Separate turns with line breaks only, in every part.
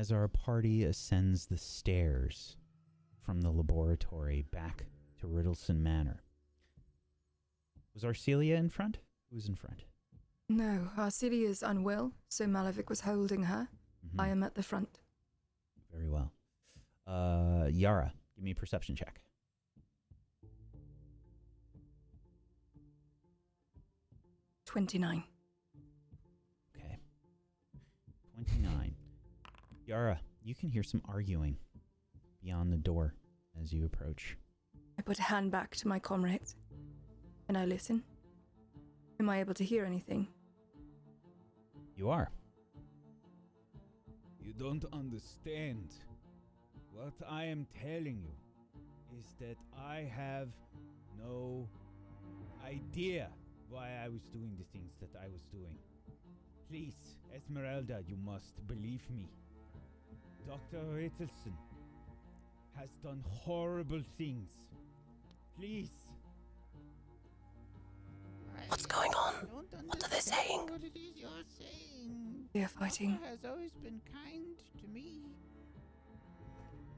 as our party ascends the stairs from the laboratory back to Riddleson Manor. Was Arcelia in front? Who was in front?
No, Arcelia is unwell, so Malavik was holding her.
Mm-hmm.
I am at the front.
Very well. Yara, give me a perception check.
29.
Okay. 29. Yara, you can hear some arguing beyond the door as you approach.
I put a hand back to my comrades, and I listen. Am I able to hear anything?
You are.
You don't understand. What I am telling you is that I have no idea why I was doing the things that I was doing. Please, Esmeralda, you must believe me. Dr. Rittleson has done horrible things. Please.
What's going on? What are they saying?
What it is you're saying.
They are fighting.
Doctor has always been kind to me.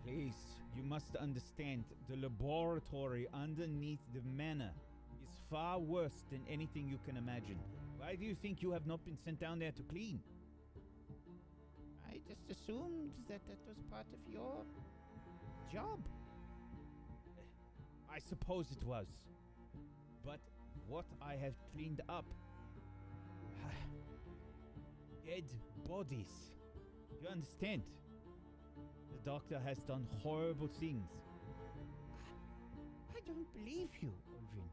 Please, you must understand, the laboratory underneath the manor is far worse than anything you can imagine. Why do you think you have not been sent down there to clean? I just assumed that was part of your job. I suppose it was. But what I have cleaned up... dead bodies. You understand? The doctor has done horrible things. I don't believe you, Irvin.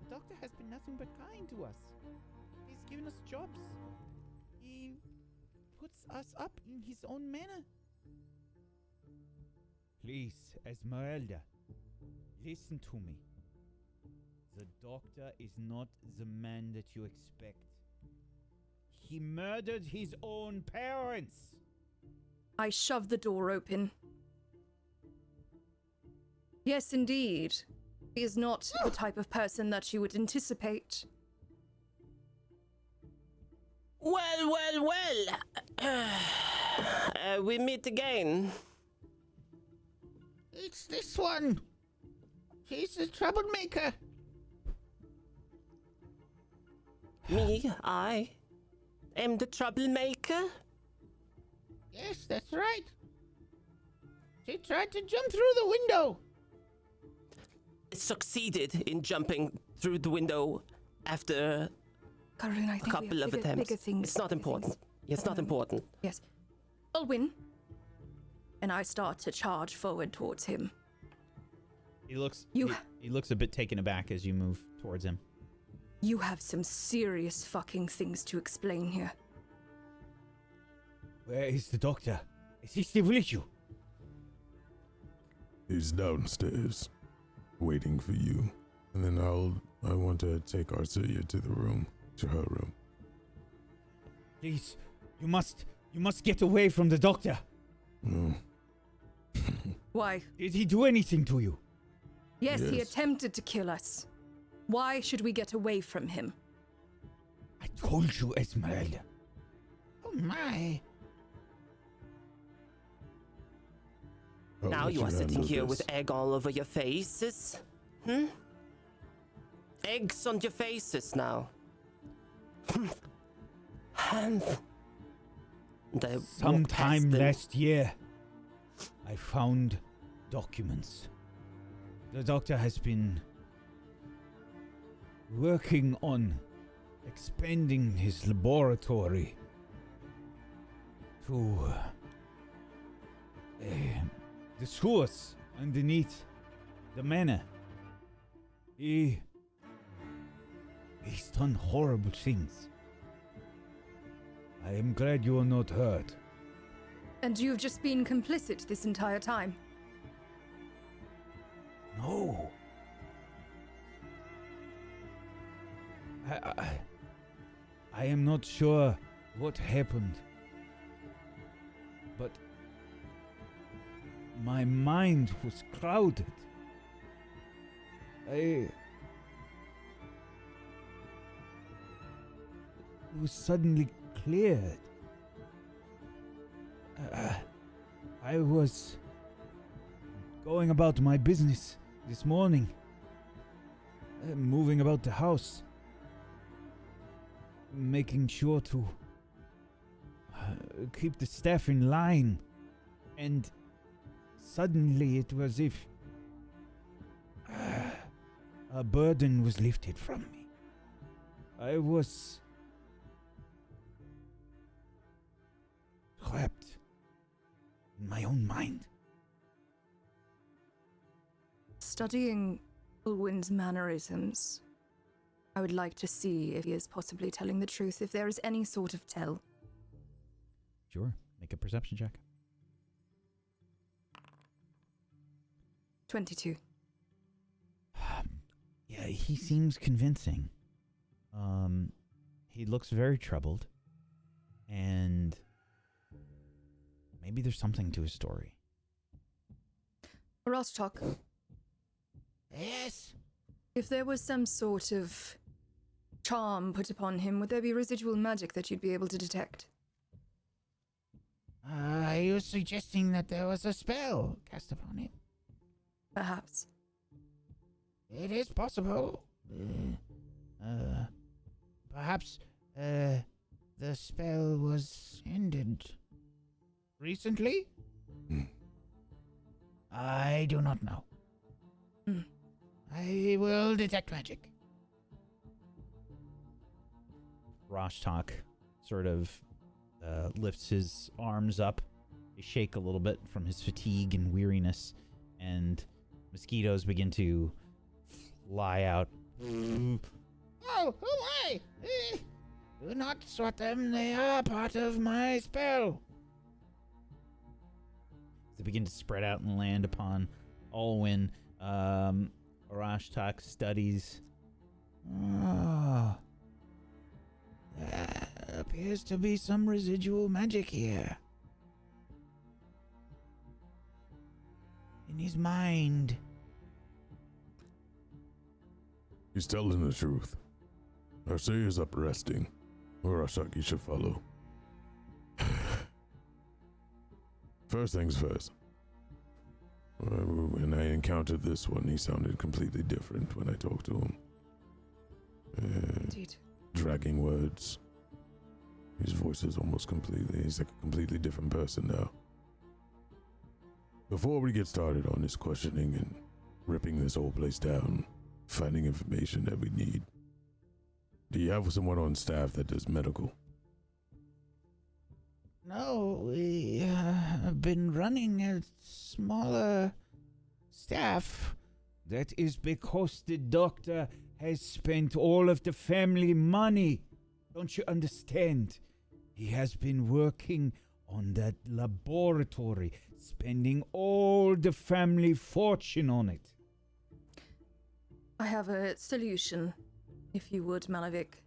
The doctor has been nothing but kind to us. He's given us jobs. He puts us up in his own manner. Please, Esmeralda, listen to me. The doctor is not the man that you expect. He murdered his own parents.
I shove the door open. Yes, indeed. He is not the type of person that you would anticipate.
Well. We meet again.
It's this one. He's the troublemaker.
Me, I am the troublemaker?
Yes, that's right. She tried to jump through the window.
Succeeded in jumping through the window after
Caroline, I
a
think
couple
we have
of attempts.
bigger things.
It's not important. It's not important.
Yes. I'll win. And I start to charge forward towards him.
He looks a bit taken aback as you move towards him.
You have some serious fucking things to explain here.
Where is the doctor? Is he still with you?
He's downstairs, waiting for you. And then I want to take Arcelia to her room.
Please, you must get away from the doctor.
No.
Why?
Did he do anything to you?
Yes, he
Yes.
attempted to kill us. Why should we get away from him?
I told you, Esmeralda. Oh my.
I'll
Now
let
you are sitting
handle
here
this.
with egg all over your faces. Eggs on your faces now. And I walk
Sometime
past them.
last year, I found documents. The doctor has been working on expanding his laboratory to the sewers underneath the manor. He's done horrible things. I am glad you are not hurt.
And you've just been complicit this entire time.
No. I am not sure what happened, but my mind was crowded. It was suddenly cleared. I was going about my business this morning, moving about the house, making sure to keep the staff in line, and suddenly it was as if a burden was lifted from me. I was trapped in my own mind.
Studying Ulwin's mannerisms, I would like to see if he is possibly telling the truth, if there is any sort of tell.
Sure. Make a perception check.
22.
Yeah, he seems convincing. He looks very troubled. And maybe there's something to his story.
Rostok,
Yes?
if there was some sort of charm put upon him, would there be residual magic that you'd be able to detect?
Are you suggesting that there was a spell cast upon him?
Perhaps.
It is possible. Perhaps, the spell was ended recently? I do not know. I will detect magic.
Rashtok sort of lifts his arms up. They shake a little bit from his fatigue and weariness, and mosquitoes begin to fly out.
Oh, my! Do not sweat them, they are part of my spell.
They begin to spread out and land upon Olwyn. Rashtok studies.
Oh. There appears to be some residual magic here. In his mind.
He's telling the truth. Arcea is up resting. Urashaki should follow. First things first. When I encountered this one, he sounded completely different when I talked to him.
Indeed.
Dragging words. His voice is almost completely, he's like a completely different person now. Before we get started on this questioning and ripping this whole place down, finding information that we need, do you have someone on staff that does medical?
No, we have been running a smaller staff. That is because the doctor has spent all of the family money. Don't you understand? He has been working on that laboratory, spending all the family fortune on it.
I have a solution, if you would, Malavik.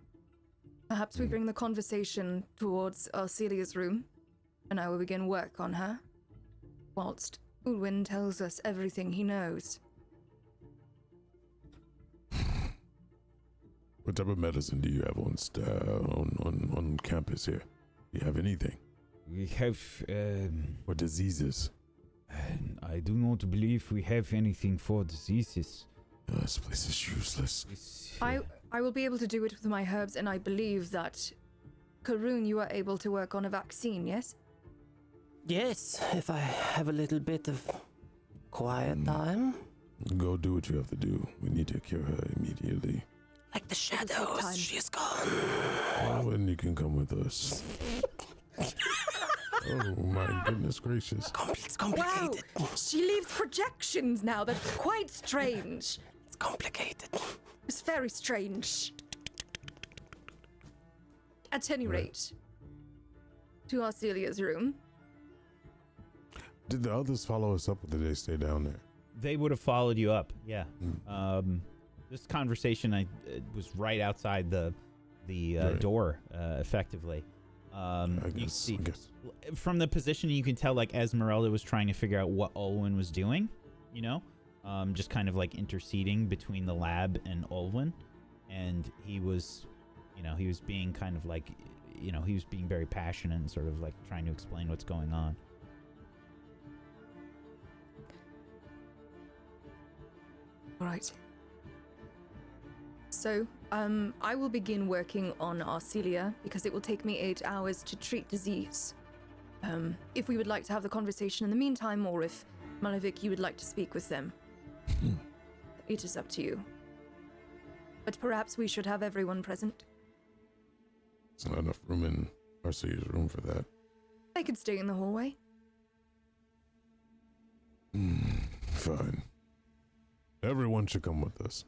Perhaps we bring the conversation towards Arcelia's room, and I will begin work on her, whilst Ulwin tells us everything he knows.
What type of medicine do you have on campus here? Do you have anything?
We have,
What diseases?
I do not believe we have anything for diseases.
This place is useless.
I will be able to do it with my herbs, and I believe that, Karun, you are able to work on a vaccine, yes?
Yes, if I have a little bit of quiet time.
Go do what you have to do. We need to cure her immediately.
Like the
time.
shadows, she is gone.
Oh, and you can come with us. Oh my goodness gracious.
It's complicated.
Wow! She leaves projections now. That's quite strange.
It's complicated.
It's very strange. At any rate, to Arcelia's room.
Did the others follow us up or did they stay down there?
They would have followed you up, yeah. This conversation was right outside the
Right.
door, effectively.
I
You
guess.
see, from the position, you can tell like Esmeralda was trying to figure out what Olwyn was doing, you know, just kind of like interceding between the lab and Olwyn, and he was, you know, he was being kind of like, he was being very passionate and sort of like trying to explain what's going on.
All right. So, I will begin working on Arcelia because it will take me 8 hours to treat disease. If we would like to have the conversation in the meantime, or if, Malavik, you would like to speak with them. It is up to you. But perhaps we should have everyone present.
There's not enough room in Arcelia's room for that.
I could stay in the hallway.
Fine. Everyone should come with us.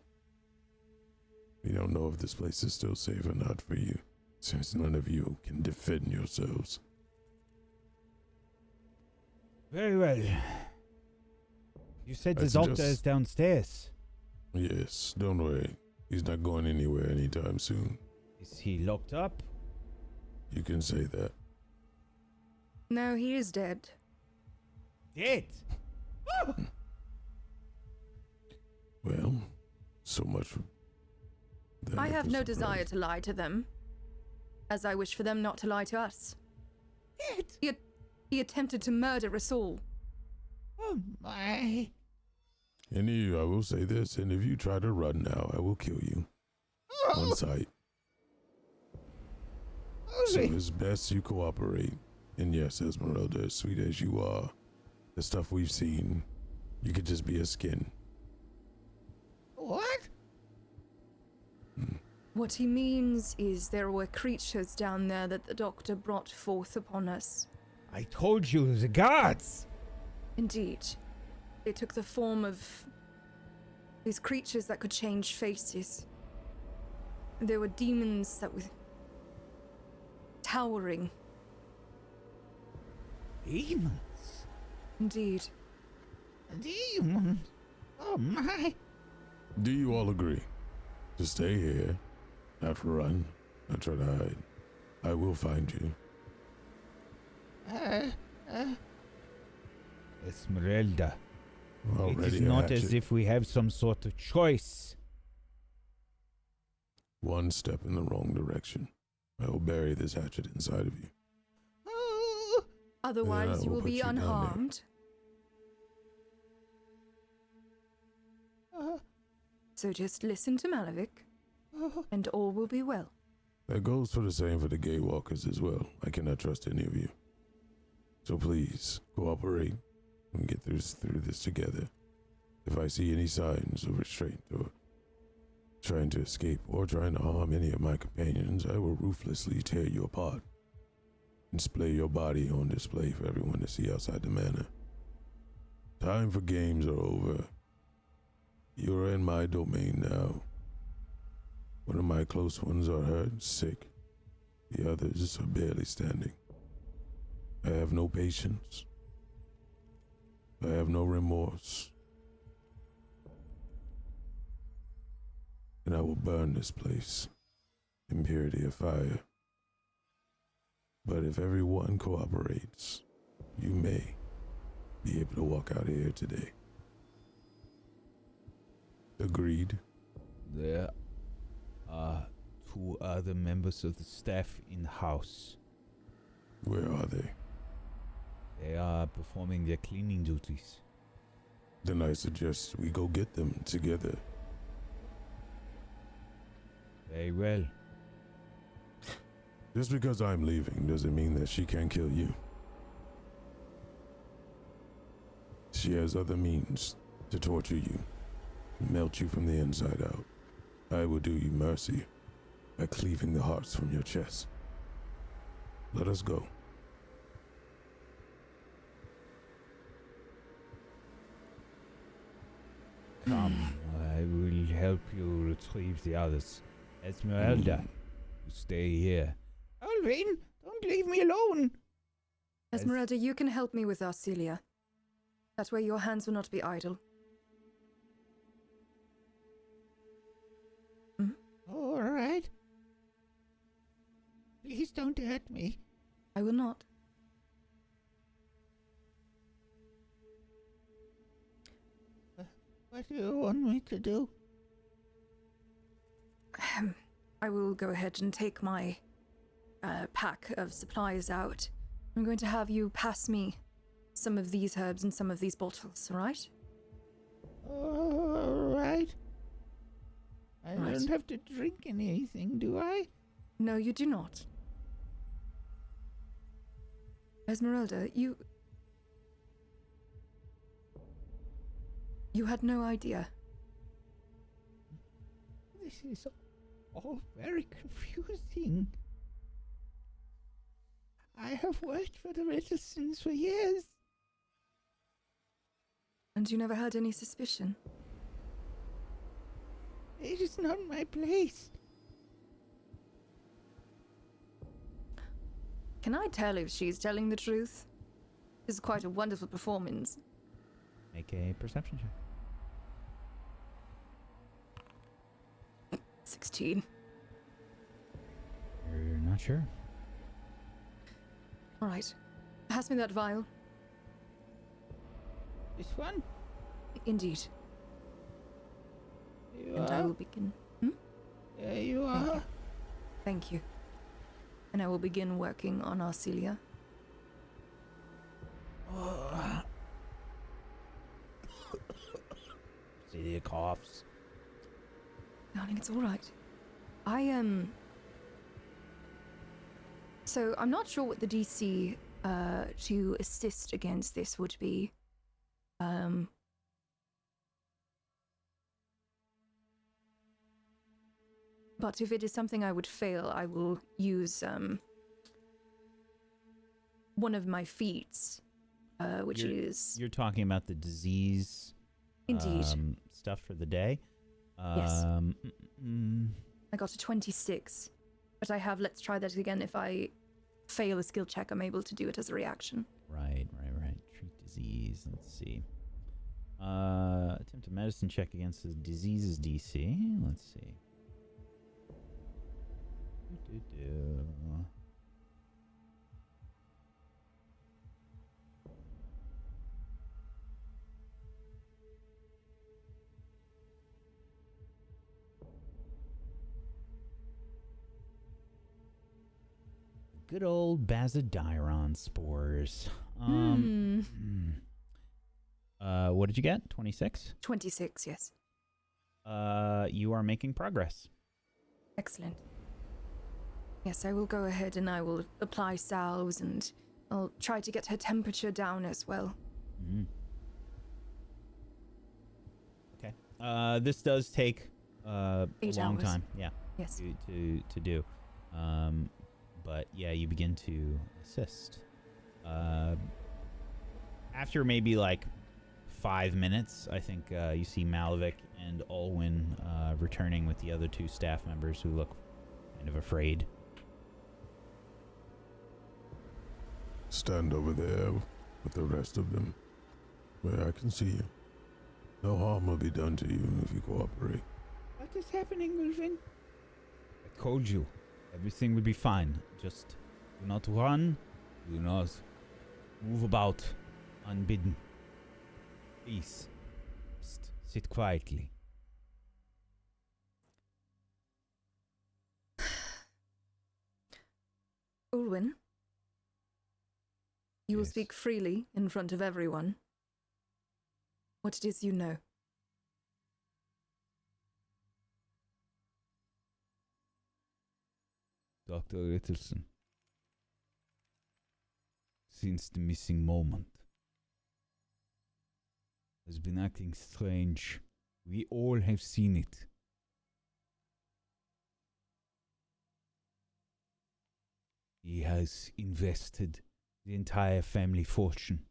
We don't know if this place is still safe or not for you, since none of you can defend yourselves.
Very well. You said the doctor is downstairs.
Yes, don't worry. He's not going anywhere anytime soon.
Is he locked up?
You can say that.
No, he is dead.
Dead?
Well, so much for that.
I have no
surprise.
desire to lie to them, as I wish for them not to lie to us.
Dead?
He attempted to murder us all.
Oh my.
And you, I will say this, and if you try to run now, I will kill you. On sight. So it's best you cooperate. And yes, Esmeralda, as sweet as you are, the stuff we've seen, you could just be a skin.
What?
What he means is there were creatures down there that the doctor brought forth upon us.
I told you, the guards.
Indeed. They took the form of these creatures that could change faces. There were demons that were towering.
Demons?
Indeed.
Demons? Oh my.
Do you all agree to stay here, not run, not try to hide? I will find you.
Esmeralda. It
Already
is
a
not
hatchet.
as if we have some sort of choice.
One step in the wrong direction. I will bury this hatchet inside of you.
Otherwise,
Yeah,
you
we'll
will
put
be
you down there.
unharmed. So just listen to Malavik, and all will be well.
That goes for the same for the Gatewalkers as well. I cannot trust any of you. So please, cooperate and get through this together. If I see any signs of restraint or trying to escape or trying to harm any of my companions, I will ruthlessly tear you apart and display your body on display for everyone to see outside the manor. Time for games are over. You are in my domain now. One of my close ones are hurt, sick. The others are barely standing. I have no patience. I have no remorse. And I will burn this place in purity of fire. But if everyone cooperates, you may be able to walk out of here today. Agreed?
There are 2 other members of the staff in the house.
Where are they?
They are performing their cleaning duties.
Then I suggest we go get them together.
Very well.
Just because I'm leaving doesn't mean that she can't kill you. She has other means to torture you, melt you from the inside out. I will do you mercy by cleaving the hearts from your chest. Let us go.
Come, I will help you retrieve the others. Esmeralda, you stay here. Alvin, don't leave me alone.
Esmeralda, you can help me with Arcelia. That way your hands will not be idle.
All right. Please don't hurt me.
I will not.
What do you want me to do?
I will go ahead and take my pack of supplies out. I'm going to have you pass me some of these herbs and some of these bottles, all right?
All right. I
Right.
don't have to drink anything, do I?
No, you do not. Esmeralda, you had no idea.
This is all very confusing. I have worked for the Riddlesons for years.
And you never had any suspicion?
It is not my place.
Can I tell if she's telling the truth? This is quite a wonderful performance.
Make a perception check.
16.
You're not sure.
All right. Pass me that vial.
This one?
Indeed.
You
And
are?
I will begin.
There you
Thank
are.
you. Thank you. And I will begin working on Arcelia.
Celia coughs.
Darling, it's all right. So I'm not sure what the DC to assist against this would be. But if it is something I would fail, I will use one of my feats, which is
You're talking about the disease
indeed.
stuff for the day.
Yes.
mm,
I got a 26, but I have let's try that again. If I fail a skill check, I'm able to do it as a reaction.
Right. Treat disease. Let's see. Attempt a medicine check against the disease's DC. Let's see. Do-do-do. Good old Bazidiron spores. What did you get? 26?
26, yes.
You are making progress.
Excellent. Yes, I will go ahead and I will apply salves and I'll try to get her temperature down as well.
Mm. Okay. This does take a
8
long
hours.
time. Yeah.
Yes.
To do. But yeah, you begin to assist. After maybe like 5 minutes, I think you see Malvik and Olwyn returning with the other 2 staff members who look kind of afraid.
Stand over there with the rest of them, where I can see you. No harm will be done to you if you cooperate.
What is happening, Ulvin?
I told you, everything will be fine. Just do not run, do not move about unbidden. Please, just sit quietly.
Ulwyn, you will
Yes.
speak freely in front of everyone. What it is you know.
Dr. Rittleson. Since the missing moment, has been acting strange. We all have seen it. He has invested the entire family fortune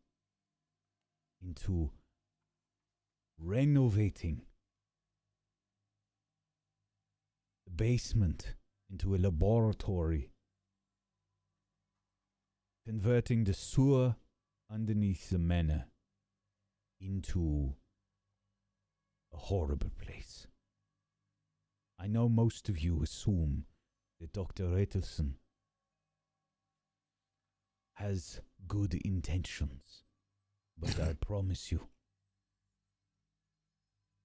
into renovating the basement into a laboratory, converting the sewer underneath the manor into a horrible place. I know most of you assume that Dr. Rettelson has good intentions, but I promise you,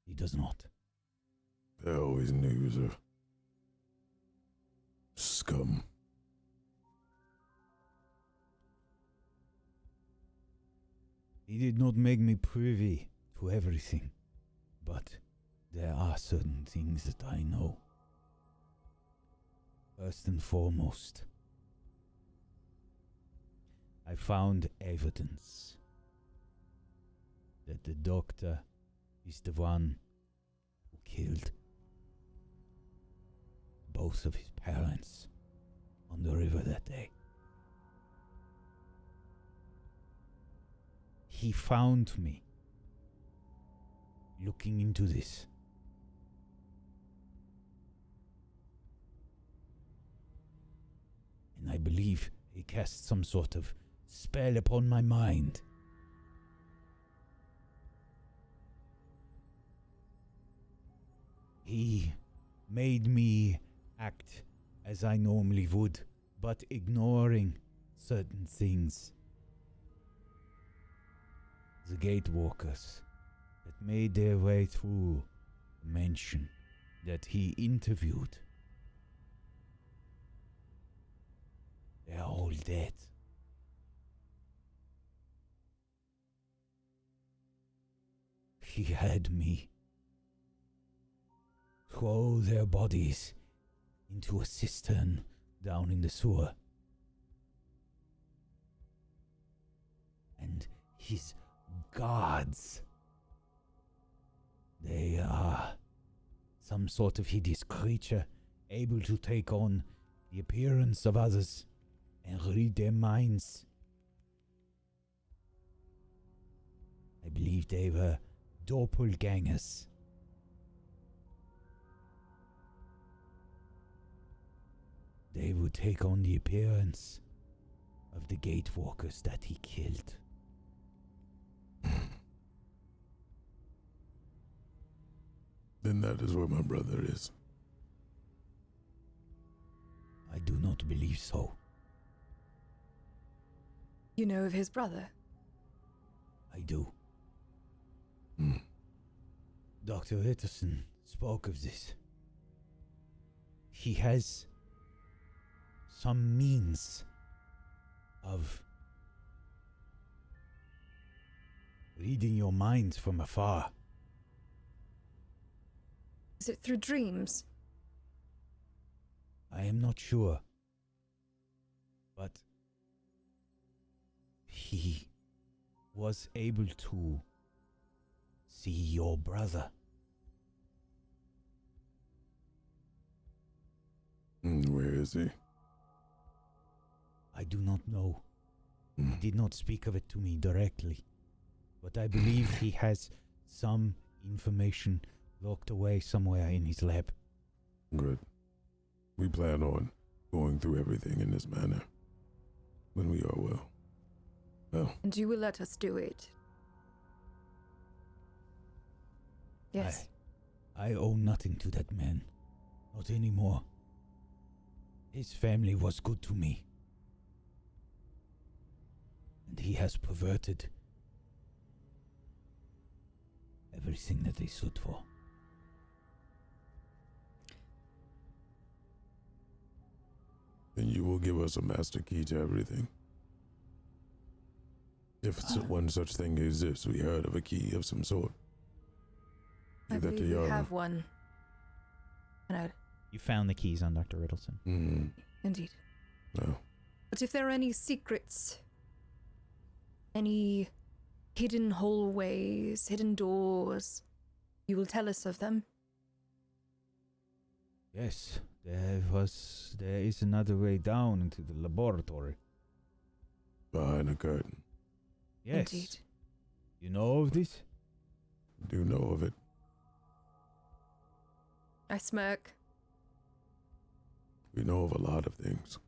he does not.
I always knew he was a scum.
He did not make me privy to everything, but there are certain things that I know. First and foremost, I found evidence that the doctor is the one who killed both of his parents on the river that day. He found me looking into this. And I believe he cast some sort of spell upon my mind. He made me act as I normally would, but ignoring certain things. The Gatewalkers that made their way through mention that he interviewed. They're all dead. He had me throw their bodies into a cistern down in the sewer. And his guards, they are some sort of hideous creature able to take on the appearance of others and read their minds. I believe they were doppelgangers. They would take on the appearance of the Gatewalkers that he killed.
Then that is where my brother is.
I do not believe so.
You know of his brother?
I do.
Hmm.
Dr. Hitterson spoke of this. He has some means of reading your minds from afar.
Is it through dreams?
I am not sure. But he was able to see your brother.
Where is he?
I do not know.
Hmm.
He did not speak of it to me directly. But I believe he has some information locked away somewhere in his lab.
Good. We plan on going through everything in this manner when we are well. Well,
And you will let us do it? Yes.
I owe nothing to that man. Not anymore. His family was good to me. And he has perverted everything that they stood for.
then you will give us a master key to everything. If one such thing exists, we heard of a key of some sort.
I
Give that to
believe we
Yara.
have one. And
You found the keys on Dr. Riddleson.
indeed.
No.
But if there are any secrets, any hidden hallways, hidden doors, you will tell us of them.
Yes, there is another way down into the laboratory.
Behind a curtain.
Yes.
Indeed.
You know of this?
Do know of it.
I smirk.
We know of a lot of things.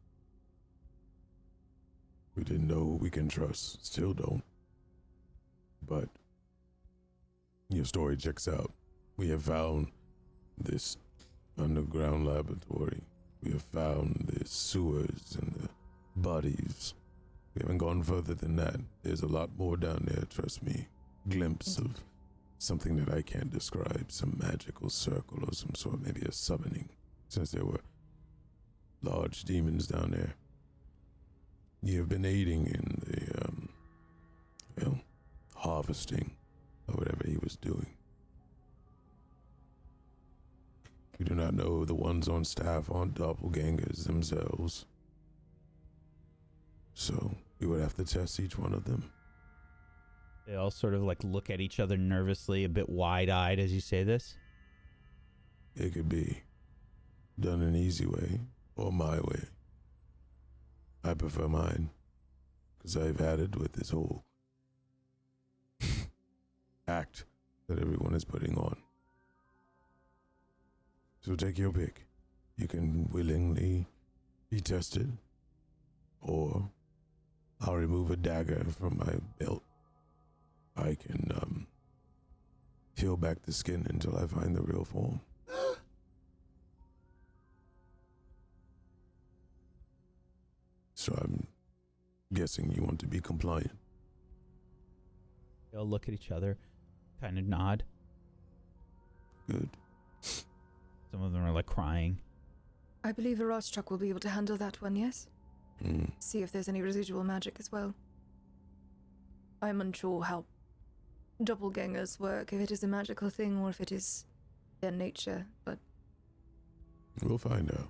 We didn't know who we can trust. Still don't. But your story checks out. We have found this underground laboratory. We have found the sewers and the bodies. We haven't gone further than that. There's a lot more down there, trust me. Glimpse of something that I can't describe. Some magical circle or some sort, maybe a summoning. Since there were large demons down there. You have been aiding in the, sting of whatever he was doing. We do not know the ones on staff aren't doppelgangers themselves. So we would have to test each one of them.
They all sort of like look at each other nervously, a bit wide-eyed as you say this.
It could be done an easy way or my way. I prefer mine, because I've had it with this whole act that everyone is putting on. So take your pick. You can willingly be tested, or I'll remove a dagger from my belt. I can peel back the skin until I find the real form. So I'm guessing you want to be compliant.
They all look at each other, kind of nod.
Good.
Some of them are like crying.
I believe a Rothschild will be able to handle that one, yes? See if there's any residual magic as well. I'm unsure how doppelgangers work, if it is a magical thing or if it is their nature, but...
We'll find out.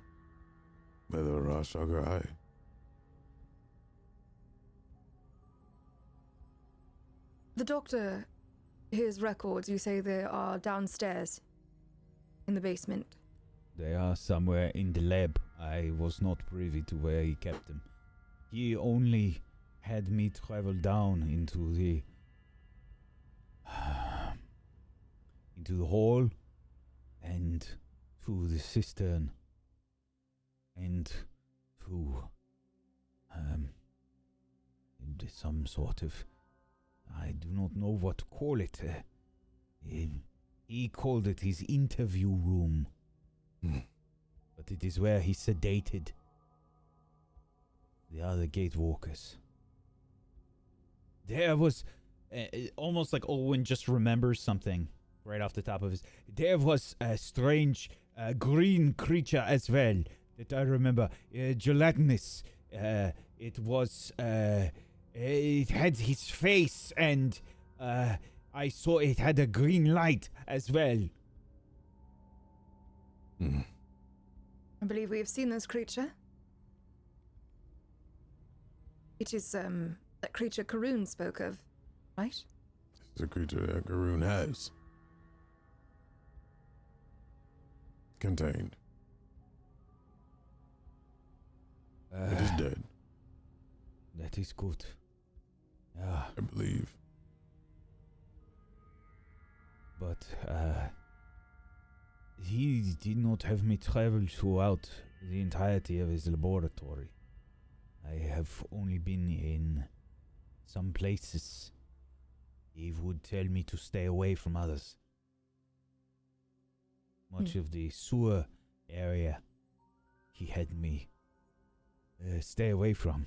Whether a Rothschild or I.
The doctor, his records, you say they are downstairs in the basement.
They are somewhere in the lab. I was not privy to where he kept them. He only had me travel down into the hall and to the cistern and to some sort of, I do not know what to call it. He called it his interview room. But it is where he sedated the other Gatewalkers. There was, almost like Olwen just remembers something right off the top of his... There was a strange green creature as well that I remember. Gelatinous. It was... it had his face and I saw it had a green light as well.
I believe we have seen this creature. It is, that creature Karun spoke of, right?
It's a creature that Garoon has. Contained. It is dead,
That is good. Yeah,
I believe.
but he did not have me travel throughout the entirety of his laboratory. I have only been in some places. He would tell me to stay away from others. Much of the sewer area he had me stay away from.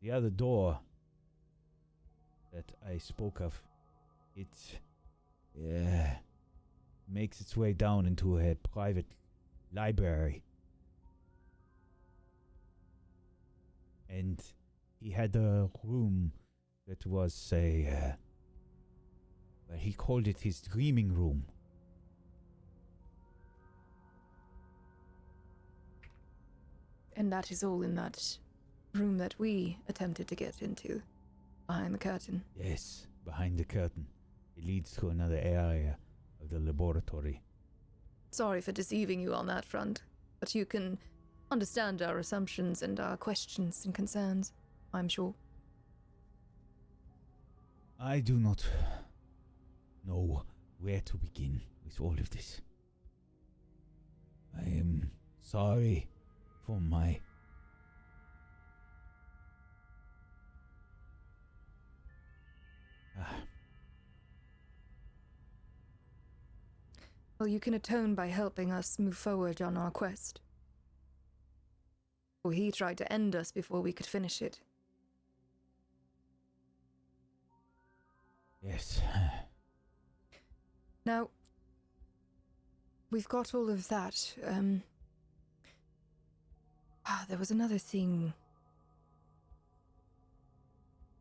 The other door that I spoke of, it makes its way down into a private library. And he had a room that was well, he called it his dreaming room.
And that is all in that room that we attempted to get into, behind the curtain.
Yes, behind the curtain. It leads to another area of the laboratory.
Sorry for deceiving you on that front, but you can understand our assumptions and our questions and concerns, I'm sure.
I do not know where to begin with all of this. I am sorry for my...
Well, you can atone by helping us move forward on our quest. For he tried to end us before we could finish it.
Yes.
Now, we've got all of that. There was another thing.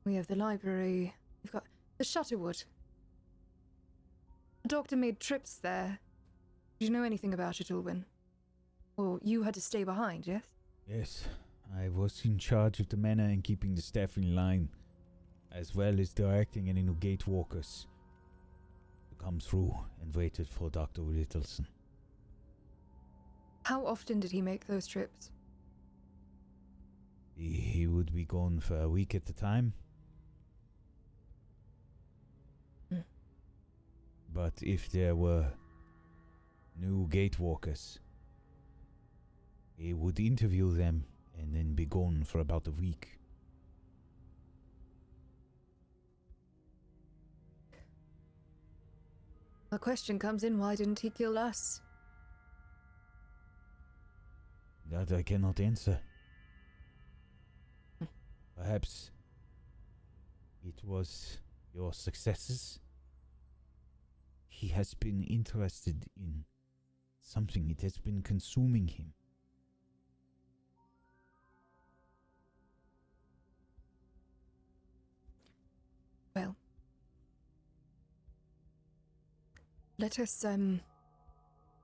We have the library. We've got the Shutterwood. The doctor made trips there. Did you know anything about it, Ulwin? Or you had to stay behind, yes?
Yes, I was in charge of the manor and keeping the staff in line, as well as directing any new Gatewalkers to come through, and waited for Dr. Whittleson.
How often did he make those trips?
He would be gone for a week at a time. But if there were new Gatewalkers, he would interview them and then be gone for about a week.
The question comes in, why didn't he kill us?
That I cannot answer. Perhaps it was your successes. He has been interested in something. It has been consuming him.
Well, let us,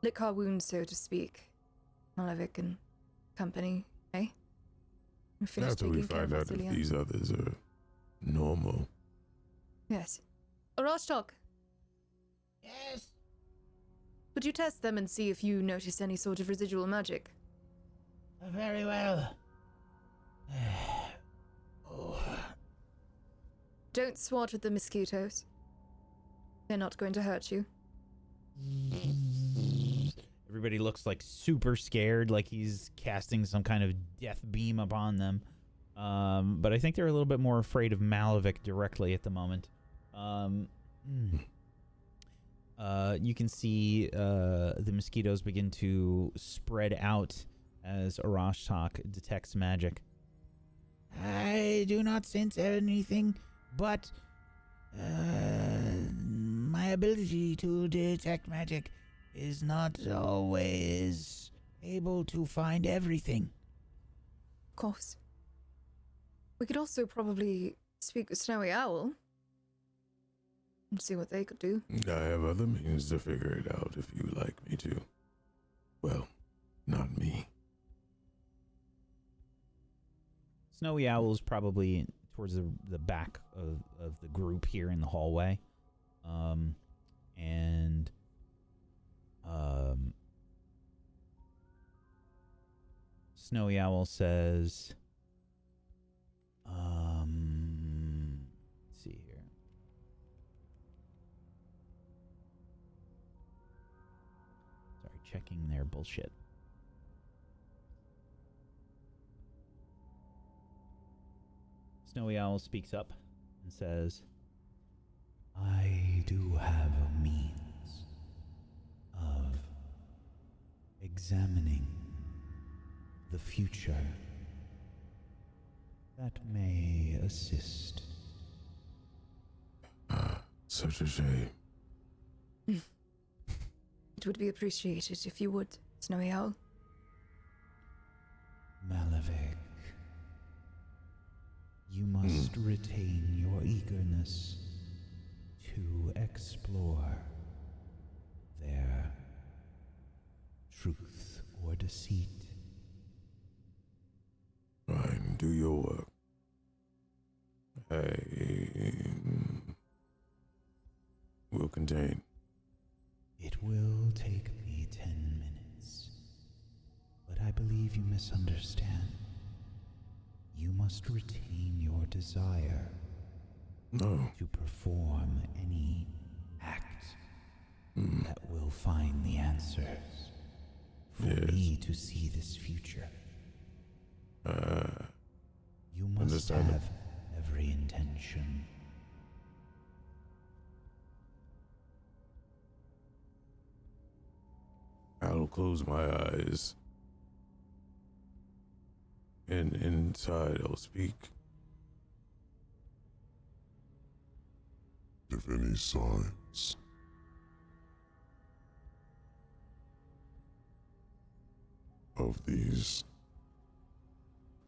lick our wounds, so to speak. Malevich and company, eh? And finish
After we
taking care of
find out if
Vasilia.
these others are normal.
Yes. Rostok,
Yes.
could you test them and see if you notice any sort of residual magic?
Very well. Oh.
Don't swat at the mosquitoes. They're not going to hurt you.
Everybody looks like super scared, like he's casting some kind of death beam upon them. But I think they're a little bit more afraid of Malevich directly at the moment. You can see the mosquitoes begin to spread out as Arashtak detects magic. I do not sense anything, but my ability to detect magic is not always able to find everything.
Of course. We could also probably speak with Snowy Owl and see what they could do.
I have other means to figure it out if you would like me to. Well, not me.
Snowy Owl is probably towards the back of the group here in the hallway. Snowy Owl says, let's see here. Sorry, checking their bullshit. Snowy Owl speaks up and says, I do have a means of examining the future that may assist.
Such a shame.
It would be appreciated if you would, Snowy Owl.
Malevich, you must retain your eagerness to explore their truth or deceit.
Fine, do your work. I will contain.
It will take me 10 minutes, but I believe you misunderstand. You must retain your desire
No.
to perform any act that will find the answers for
Yes.
me to see this future. You must
Understandable.
have every intention.
I'll close my eyes. And inside I'll speak.
If any signs of these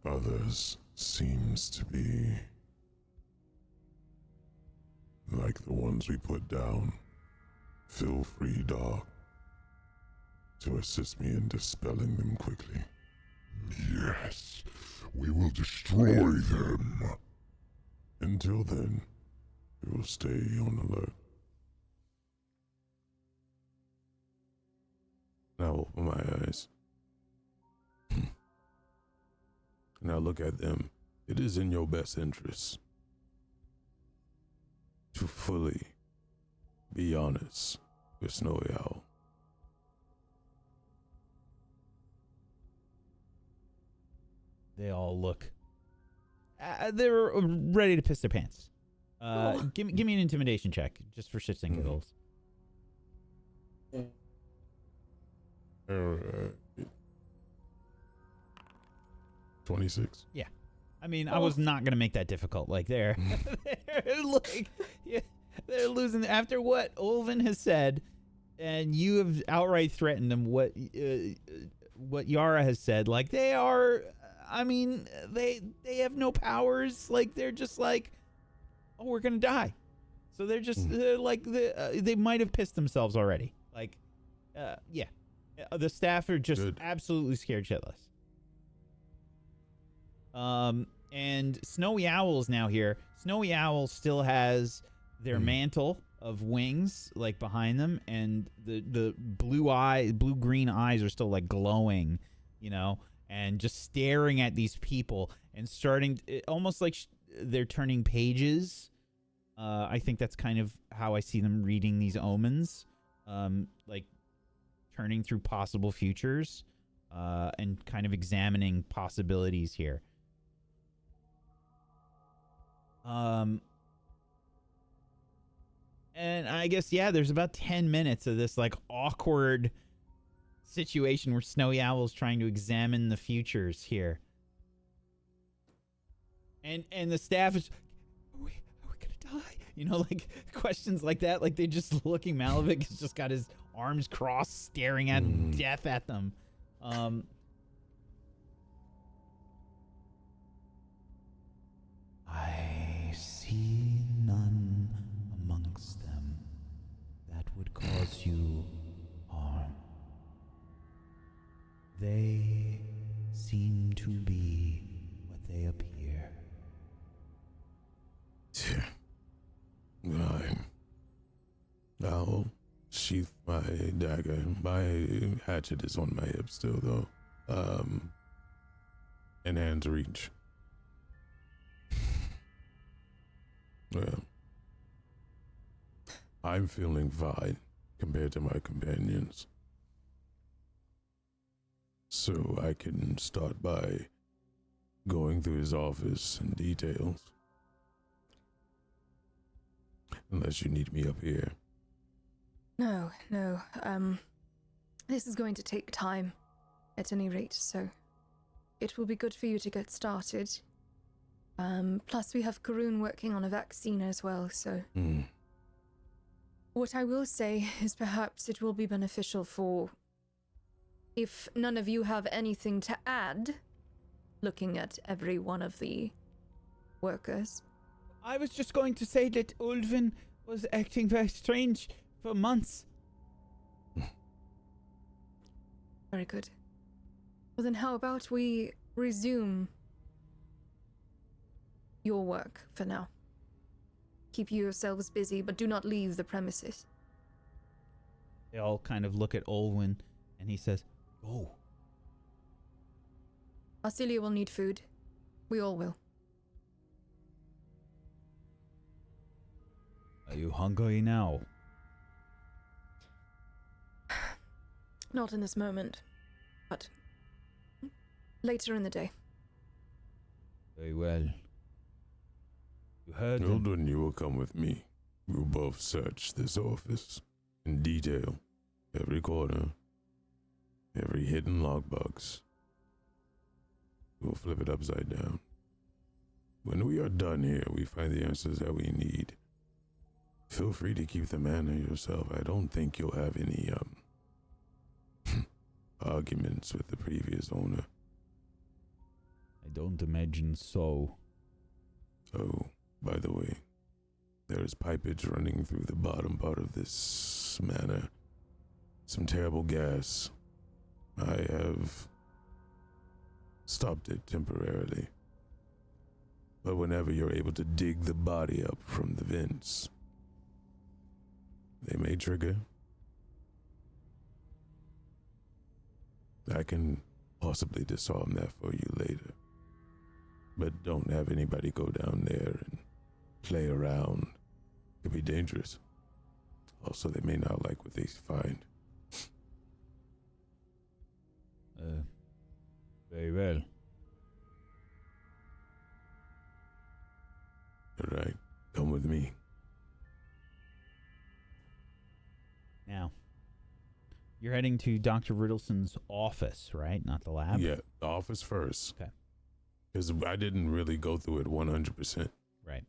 others seems to be like the ones we put down, feel free, dog, to assist me in dispelling them quickly.
Yes, we will destroy them.
Until then, we will stay on alert. Now open my eyes. Now look at them. It is in your best interest to fully be honest with Snowy Owl.
They all look. They're ready to piss their pants. Give me an intimidation check, just for shits and giggles.
Alright. 26.
Yeah. I mean, I was not going to make that difficult. Like, they're they're losing. After what Olvin has said, and you have outright threatened them, what Yara has said, like, they are, I mean, they have no powers. Like, they're just like, oh, we're going to die. So they're just, they might have pissed themselves already. Like, yeah. The staff are just absolutely scared shitless. And Snowy Owl is now here. Snowy Owl still has their mantle of wings, like, behind them, and the blue-green eyes are still, like, glowing, you know, and just staring at these people and starting, almost like they're turning pages. I think that's kind of how I see them reading these omens, like, turning through possible futures, and kind of examining possibilities here. And I guess, yeah, there's about 10 minutes of this, like, awkward situation where Snowy Owl is trying to examine the futures here. And the staff is, are we gonna die? You know, like, questions like that. Like, they're just looking. Malavik has just got his arms crossed, staring at death at them. I see none amongst them that would cause you harm. They seem to be what they appear.
I'll sheath my dagger. My hatchet is on my hip still, though. And hands reach. Well, I'm feeling fine compared to my companions. So I can start by going through his office in details. Unless you need me up here.
No. This is going to take time, at any rate, so it will be good for you to get started. Plus we have Karun working on a vaccine as well, so... What I will say is perhaps it will be beneficial for... If none of you have anything to add, looking at every one of the workers.
I was just going to say that Ulvin was acting very strange for months.
Very good. Well then how about we resume your work for now. Keep yourselves busy, but do not leave the premises.
They all kind of look at Olwyn, and he says, "Go."
Arcelia will need food. We all will.
Are you hungry now?
Not in this moment, but later in the day.
Very well. You heard them.
Eldon, you will come with me. We will both search this office in detail. Every corner. Every hidden logbox. We will flip it upside down. When we are done here, we find the answers that we need. Feel free to keep the manor yourself. I don't think you'll have any, arguments with the previous owner.
I don't imagine so.
Oh, by the way, There is pipage running through the bottom part of this manor. Some terrible gas. I have stopped it temporarily. But whenever you're able to dig the body up from the vents, they may trigger. I can possibly disarm that for you later. But don't have anybody go down there and play around. It could be dangerous. Also, they may not like what they find.
Very well.
All right, come with me.
Now, you're heading to Dr. Riddleson's office, right? Not the lab?
Yeah, the office first.
Okay.
Because I didn't really go through it 100%.
Right.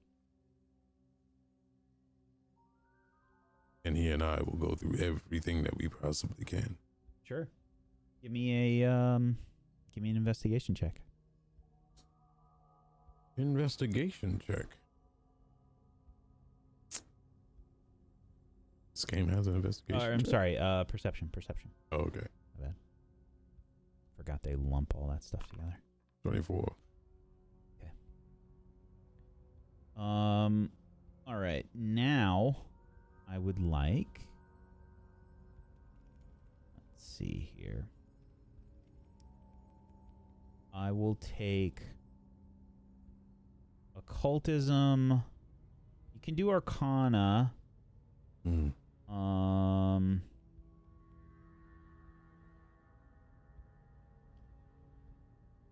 And he and I will go through everything that we possibly can.
Sure. Give me an investigation check.
Investigation check. This game has an investigation
I'm
check?
sorry, perception.
Oh, okay.
My bad. Forgot they lump all that stuff together.
24.
All right. Now, I would like... Let's see here. I will take occultism. You can do Arcana.
Mm.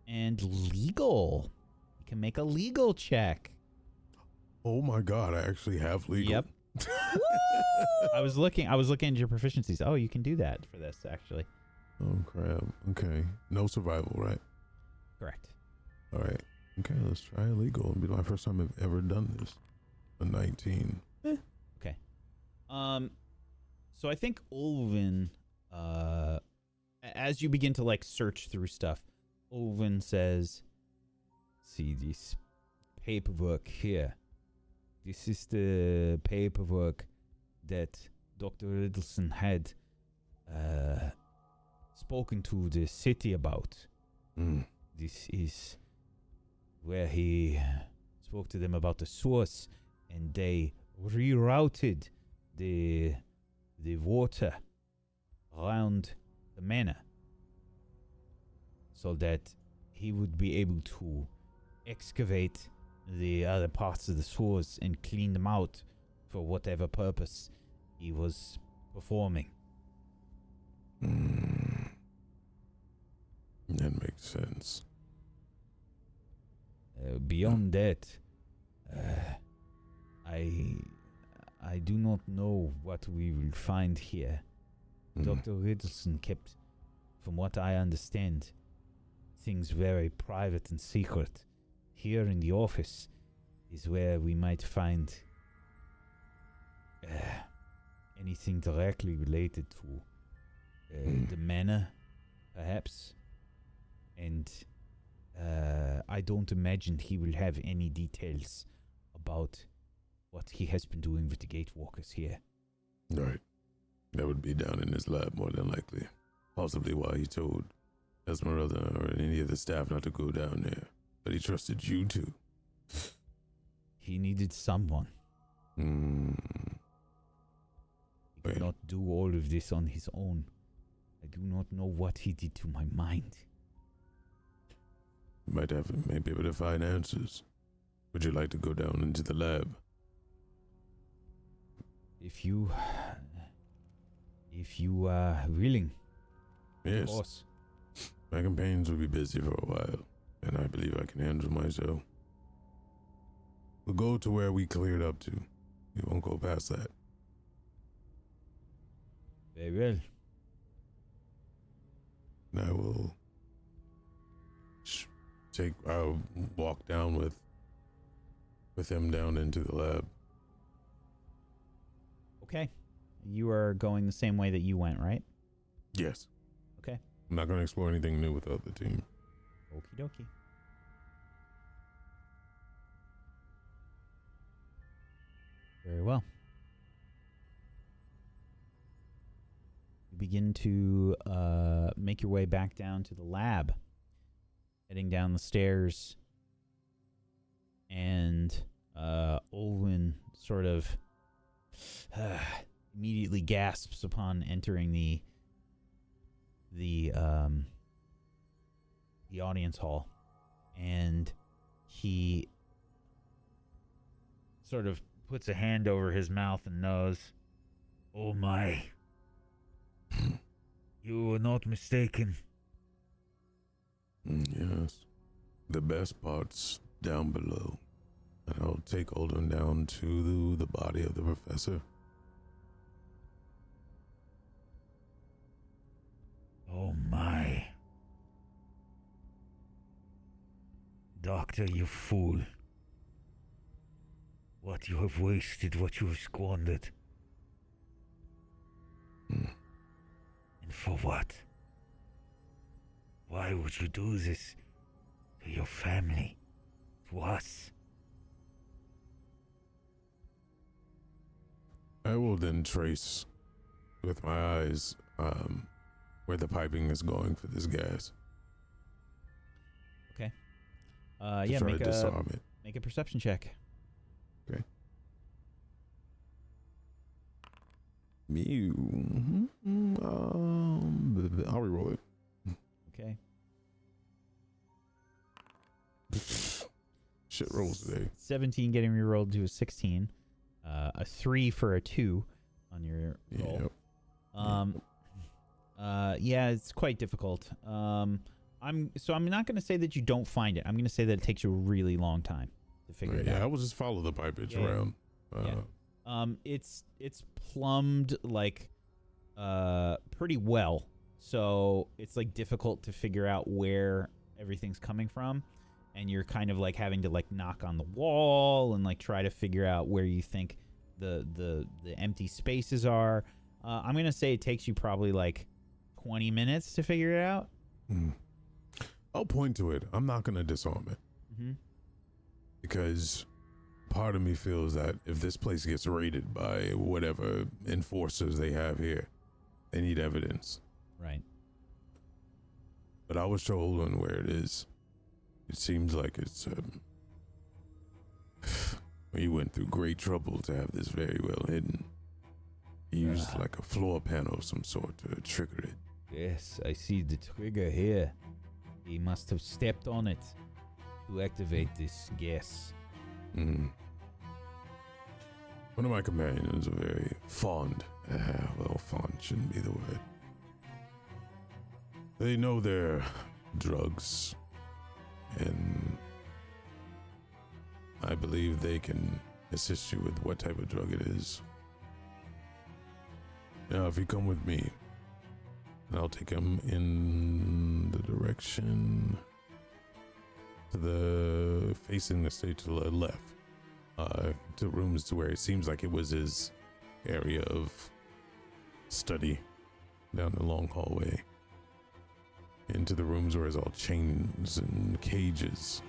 And legal. You can make a legal check.
Oh my god, I actually have legal.
Yep. I was looking at your proficiencies. Oh, you can do that for this, actually.
Oh crap. Okay. No survival, right?
Correct.
All right. Okay, let's try illegal. It'll be my first time I've ever done this. A 19.
Okay. So I think Ulvin, as you begin to like search through stuff, Ulvin says, "See this paperwork here. This is the paperwork that Dr. Riddleson had spoken to the city about.
Mm.
This is where he spoke to them about the source, and they rerouted the water around the manor so that he would be able to excavate the other parts of the source and clean them out for whatever purpose he was performing."
Mm. That makes sense.
Beyond that, I do not know what we will find here.
Mm.
Dr. Riddleson kept, from what I understand, things very private and secret. Here in the office is where we might find anything directly related to the manor, perhaps. And I don't imagine he will have any details about what he has been doing with the Gatewalkers here.
Right. That would be down in his lab more than likely. Possibly why he told Esmeralda or any of the staff not to go down there. But he trusted you too.
He needed someone.
Mm.
He could not do all of this on his own. I do not know what he did to my mind.
May be able to find answers. Would you like to go down into the lab?
If you are willing.
Yes.
Of course.
My companions will be busy for a while, and I believe I can handle myself. We'll go to where we cleared up to. We won't go past that.
Very well.
And I will I'll walk down with him down into the lab.
Okay. You are going the same way that you went, right?
Yes.
Okay.
I'm not going to explore anything new without the team.
Okie dokie. begin to make your way back down to the lab, heading down the stairs, and Olwen sort of immediately gasps upon entering the audience hall, and he sort of puts a hand over his mouth and nose. Oh my. You were not mistaken.
Yes. The best part's down below. And I'll take Olden down to the body of the professor.
Oh my. Doctor, you fool. What you have wasted, what you have squandered. And for what? Why would you do this to your family, to us?
I will then trace with my eyes where the piping is going for this gas.
Okay.
To
Yeah,
try to disarm it.
make a perception check.
Okay. I'll reroll it.
Okay.
Shit rolls today.
17 getting rerolled to a 16. A 3 for a 2 on your roll.
Yep.
Yeah, it's quite difficult. I'm not going to say that you don't find it. I'm going to say that it takes you a really long time to figure it out.
Yeah, I will just follow the pipage around.
It's plumbed like pretty well, so it's like difficult to figure out where everything's coming from, and you're kind of like having to like knock on the wall and like try to figure out where you think the empty spaces are. I'm gonna say it takes you probably like 20 minutes to figure it out.
I'll point to it. I'm not gonna disarm it. Because part of me feels that if this place gets raided by whatever enforcers they have here, they need evidence.
Right.
But I was told on where it is. It seems like it's we went through great trouble to have this very well hidden. He used like a floor panel of some sort to trigger it.
Yes, I see the trigger here. He must have stepped on it to activate this gas.
One of my companions are very fond. Fond shouldn't be the word. They know their drugs, and I believe they can assist you with what type of drug it is. Now, if you come with me, I'll take him in the direction facing the stage to the left, to rooms to where it seems like it was his area of study, down the long hallway, into the rooms where it's all chains and cages.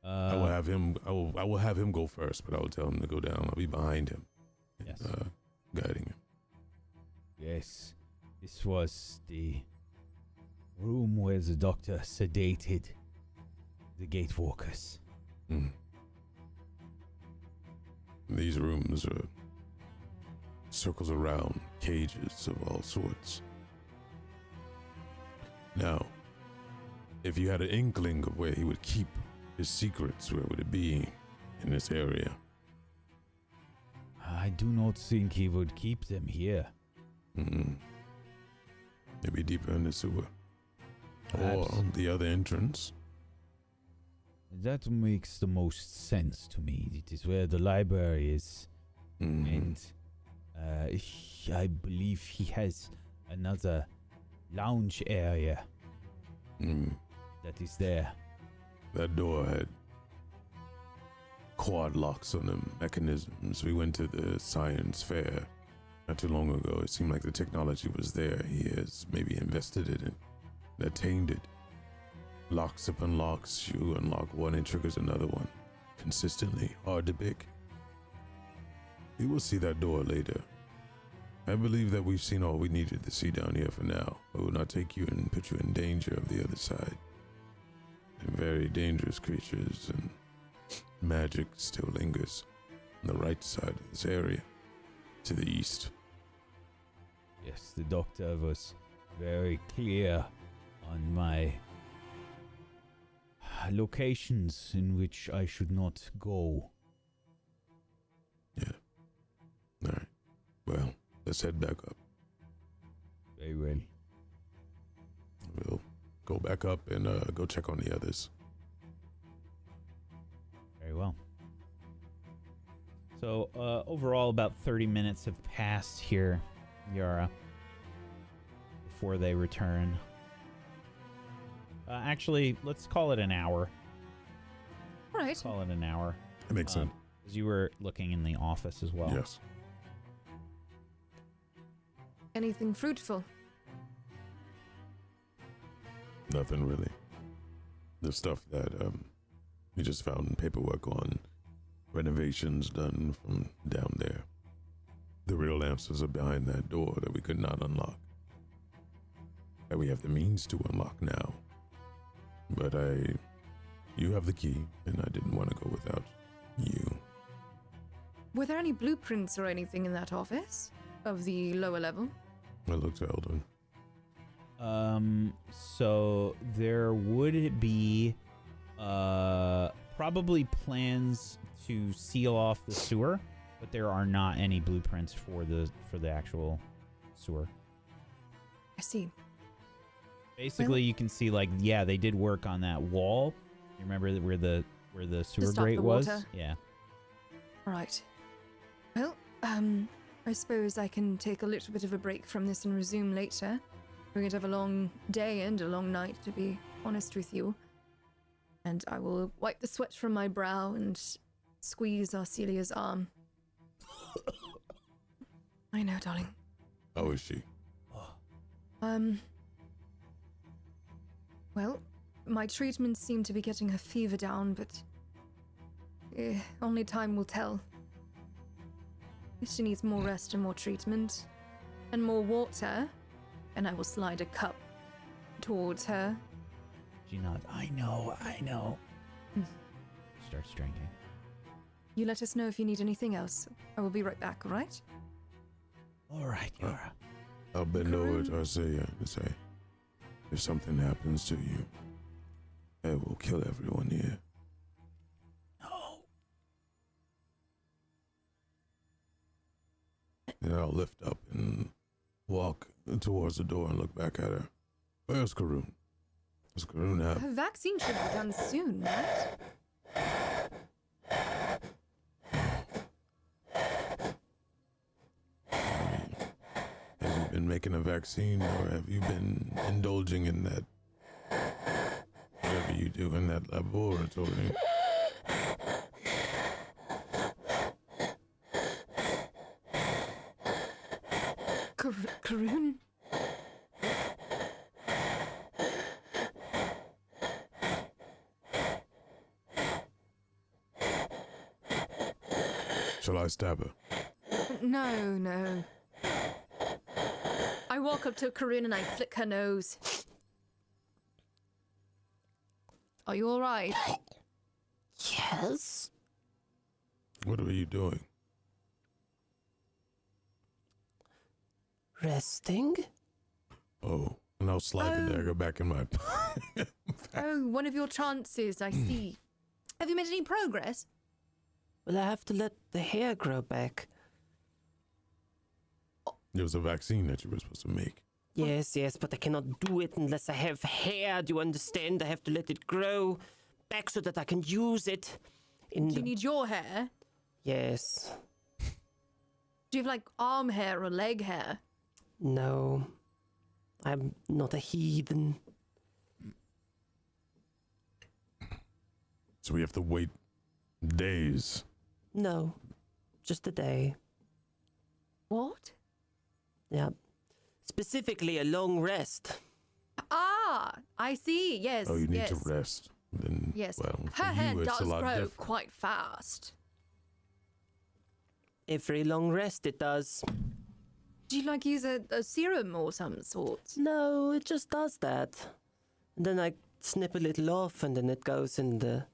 I will have him. I will have him go first, but I will tell him to go down. I'll be behind him,
Yes.
guiding him.
Yes, this was the room where the doctor sedated the Gatewalkers.
These rooms are circles around cages of all sorts. Now, if you had an inkling of where he would keep his secrets, where would it be in this area?
I do not think he would keep them here.
Maybe deeper in the sewer.
Perhaps.
Or the other entrance.
That makes the most sense to me. It is where the library is. And I believe he has another lounge area that is there.
That door had quad locks on the mechanisms. We went to the science fair not too long ago. It seemed like the technology was there. He has maybe invested in it, attained it. Locks upon locks. You unlock one and triggers another one. Consistently. Hard to pick. We will see that door later. I believe that we've seen all we needed to see down here for now. I will not take you and put you in danger of the other side. And very dangerous creatures and magic still lingers on the right side of this area, to the east.
Yes, the doctor was very clear on my locations in which I should not go.
Yeah. All right. Well, let's head back up.
Very well.
We'll go back up and go check on the others.
Very well. So, overall, about 30 minutes have passed here, Yara, before they return. Actually, let's call it an hour.
All right.
Call it an hour.
That makes sense.
Because you were looking in the office as well.
Yes.
Anything fruitful?
Nothing really. The stuff that we just found paperwork on, renovations done from down there. The real answers are behind that door that we could not unlock. That we have the means to unlock now. But you have the key, and I didn't want to go without you.
Were there any blueprints or anything in that office of the lower level?
I looked at Eldon.
So there would be probably plans to seal off the sewer, but there are not any blueprints for the actual sewer.
I see.
Basically, you can see they did work on that wall. You remember where the sewer
stop
grate
the
was?
water.
Yeah.
Right. Well, I suppose I can take a little bit of a break from this and resume later. We're going to have a long day and a long night, to be honest with you. And I will wipe the sweat from my brow and squeeze Arcelia's arm. I know, darling.
How is she?
Well, my treatments seem to be getting her fever down, but only time will tell. She needs more rest and more treatment, and more water, and I will slide a cup towards her.
She nods. I know. Starts drinking.
You let us know if you need anything else. I will be right back, all right?
All right, Yara.
I'll bend over to Arcelia and say, if something happens to you, it will kill everyone here.
No.
Then I'll lift up and walk towards the door and look back at her. Where's Karun? Does Karun have...
Her vaccine should be done soon, right?
Have you been making a vaccine, or have you been indulging in that, whatever you do in that laboratory?
Karun?
Shall I stab her?
No. I walk up to Karun and I flick her nose. Are you alright?
Yes?
What are you doing?
Resting?
Oh, and I'll slide the dagger back in my...
Oh, one of your trances, I see. Have you made any progress?
Well, I have to let the hair grow back.
There was a vaccine that you were supposed to make.
Yes, but I cannot do it unless I have hair. Do you understand? I have to let it grow back so that I can use it.
Do you need your hair?
Yes.
Do you have arm hair or leg hair?
No. I'm not a heathen.
So we have to wait days.
No. Just a day.
What?
Yeah. Specifically a long rest.
Ah, I see. Yes.
Oh, you need
yes.
to rest. Then,
Yes.
well, for
Her hair
you, it's
does
a lot
grow
different.
quite fast.
Every long rest it does.
Do you like use a serum or some sort?
No, it just does that. And then I snip a little off, and then it goes in the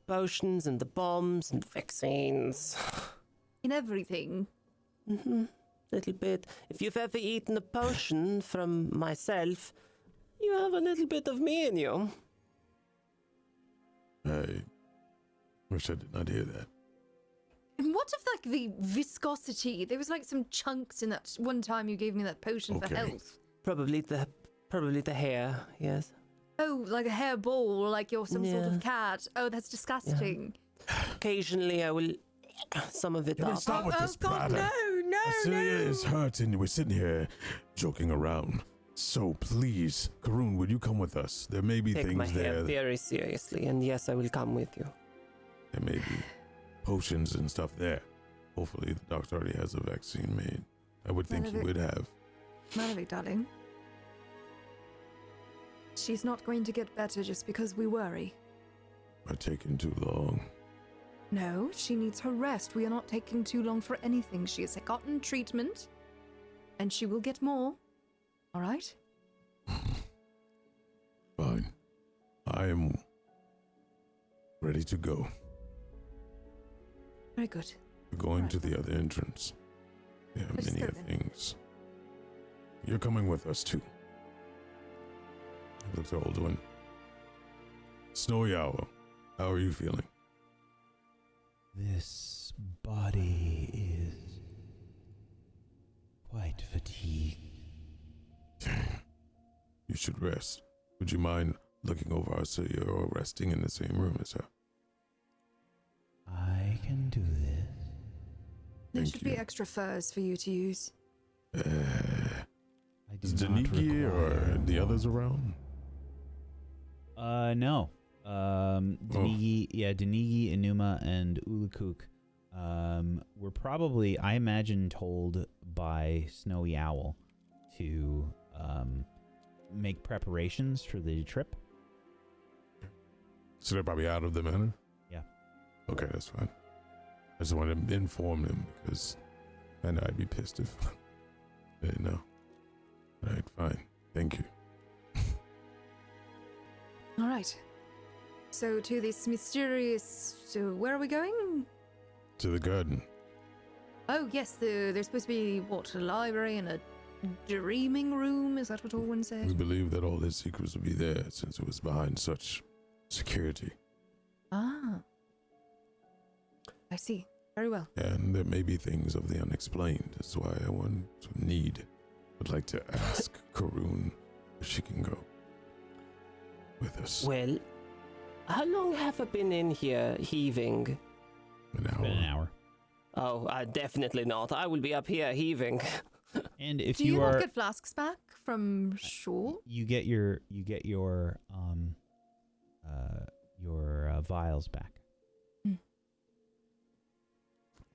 potions and the bombs and vaccines.
In everything?
Little bit. If you've ever eaten a potion from myself, you have a little bit of me in you.
I wish I did not hear that.
And what of like the viscosity? There was like some chunks in that one time you gave me that potion for
Okay.
health.
Probably the hair, yes.
Oh, like a hairball, like you're some sort
Yeah.
of cat. Oh, that's disgusting.
Occasionally I will some of it
Can we
up.
stop with this
God,
bladder?
no,
Celia is hurt and we're sitting here joking around. So please, Karun, would you come with us? There may be
Take my
things
hair
there.
very seriously, and yes, I will come with you.
There may be potions and stuff there. Hopefully the doctor already has a vaccine made. I would think he would have.
Mallory, darling. She's not going to get better just because we worry.
Are taking too long.
No, she needs her rest. We are not taking too long for anything. She has gotten treatment, and she will get more. All right?
Fine. I am ready to go.
Very good.
We're going
Right.
to the other entrance. There are
Let's
many
go
other
then.
things. You're coming with us too. I look to Alduin. Snowy Owl, how are you feeling?
This body is quite fatigued.
You should rest. Would you mind looking over our so you're resting in the same room as her?
I can do this.
There
Thank
should
you.
be extra furs for you to use.
I do
Is
not
Daniki or
require
the
more.
others around?
No. Danigi, Danigi, Enuma, and Ulukuk were probably, I imagine, told by Snowy Owl to make preparations for the trip.
So they're probably out of the manor?
Yeah.
Okay, that's fine. I just wanted to inform them because I know I'd be pissed if they didn't know. Alright, fine. Thank you.
All right. So to this mysterious... So where are we going?
To the garden.
Oh, yes, there's supposed to be, what, a library and a dreaming room? Is that what Orwin
We
said?
believe that all his secrets will be there since it was behind such security.
Ah. I see. Very well.
And there may be things of the unexplained. That's why I would like to ask Karun if she can go with us.
Well, how long have I been in here heaving?
An
It's
hour.
been an hour.
Oh, definitely not. I will be up here heaving.
And if
Do you
you
not
are,
get flasks back from shore?
you get your vials back.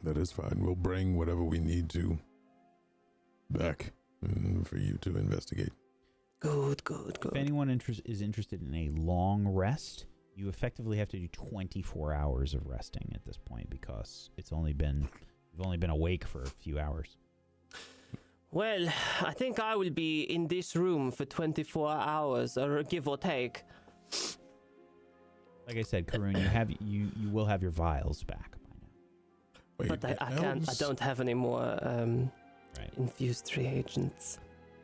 That is fine. We'll bring whatever we need to back for you to investigate.
Good.
If anyone is interested in a long rest, you effectively have to do 24 hours of resting at this point because you've only been awake for a few hours.
Well, I think I will be in this room for 24 hours, or give or take.
Like I said, Karun, you will have your vials back by now.
Wait,
But I don't have any more
Right.
infused reagents.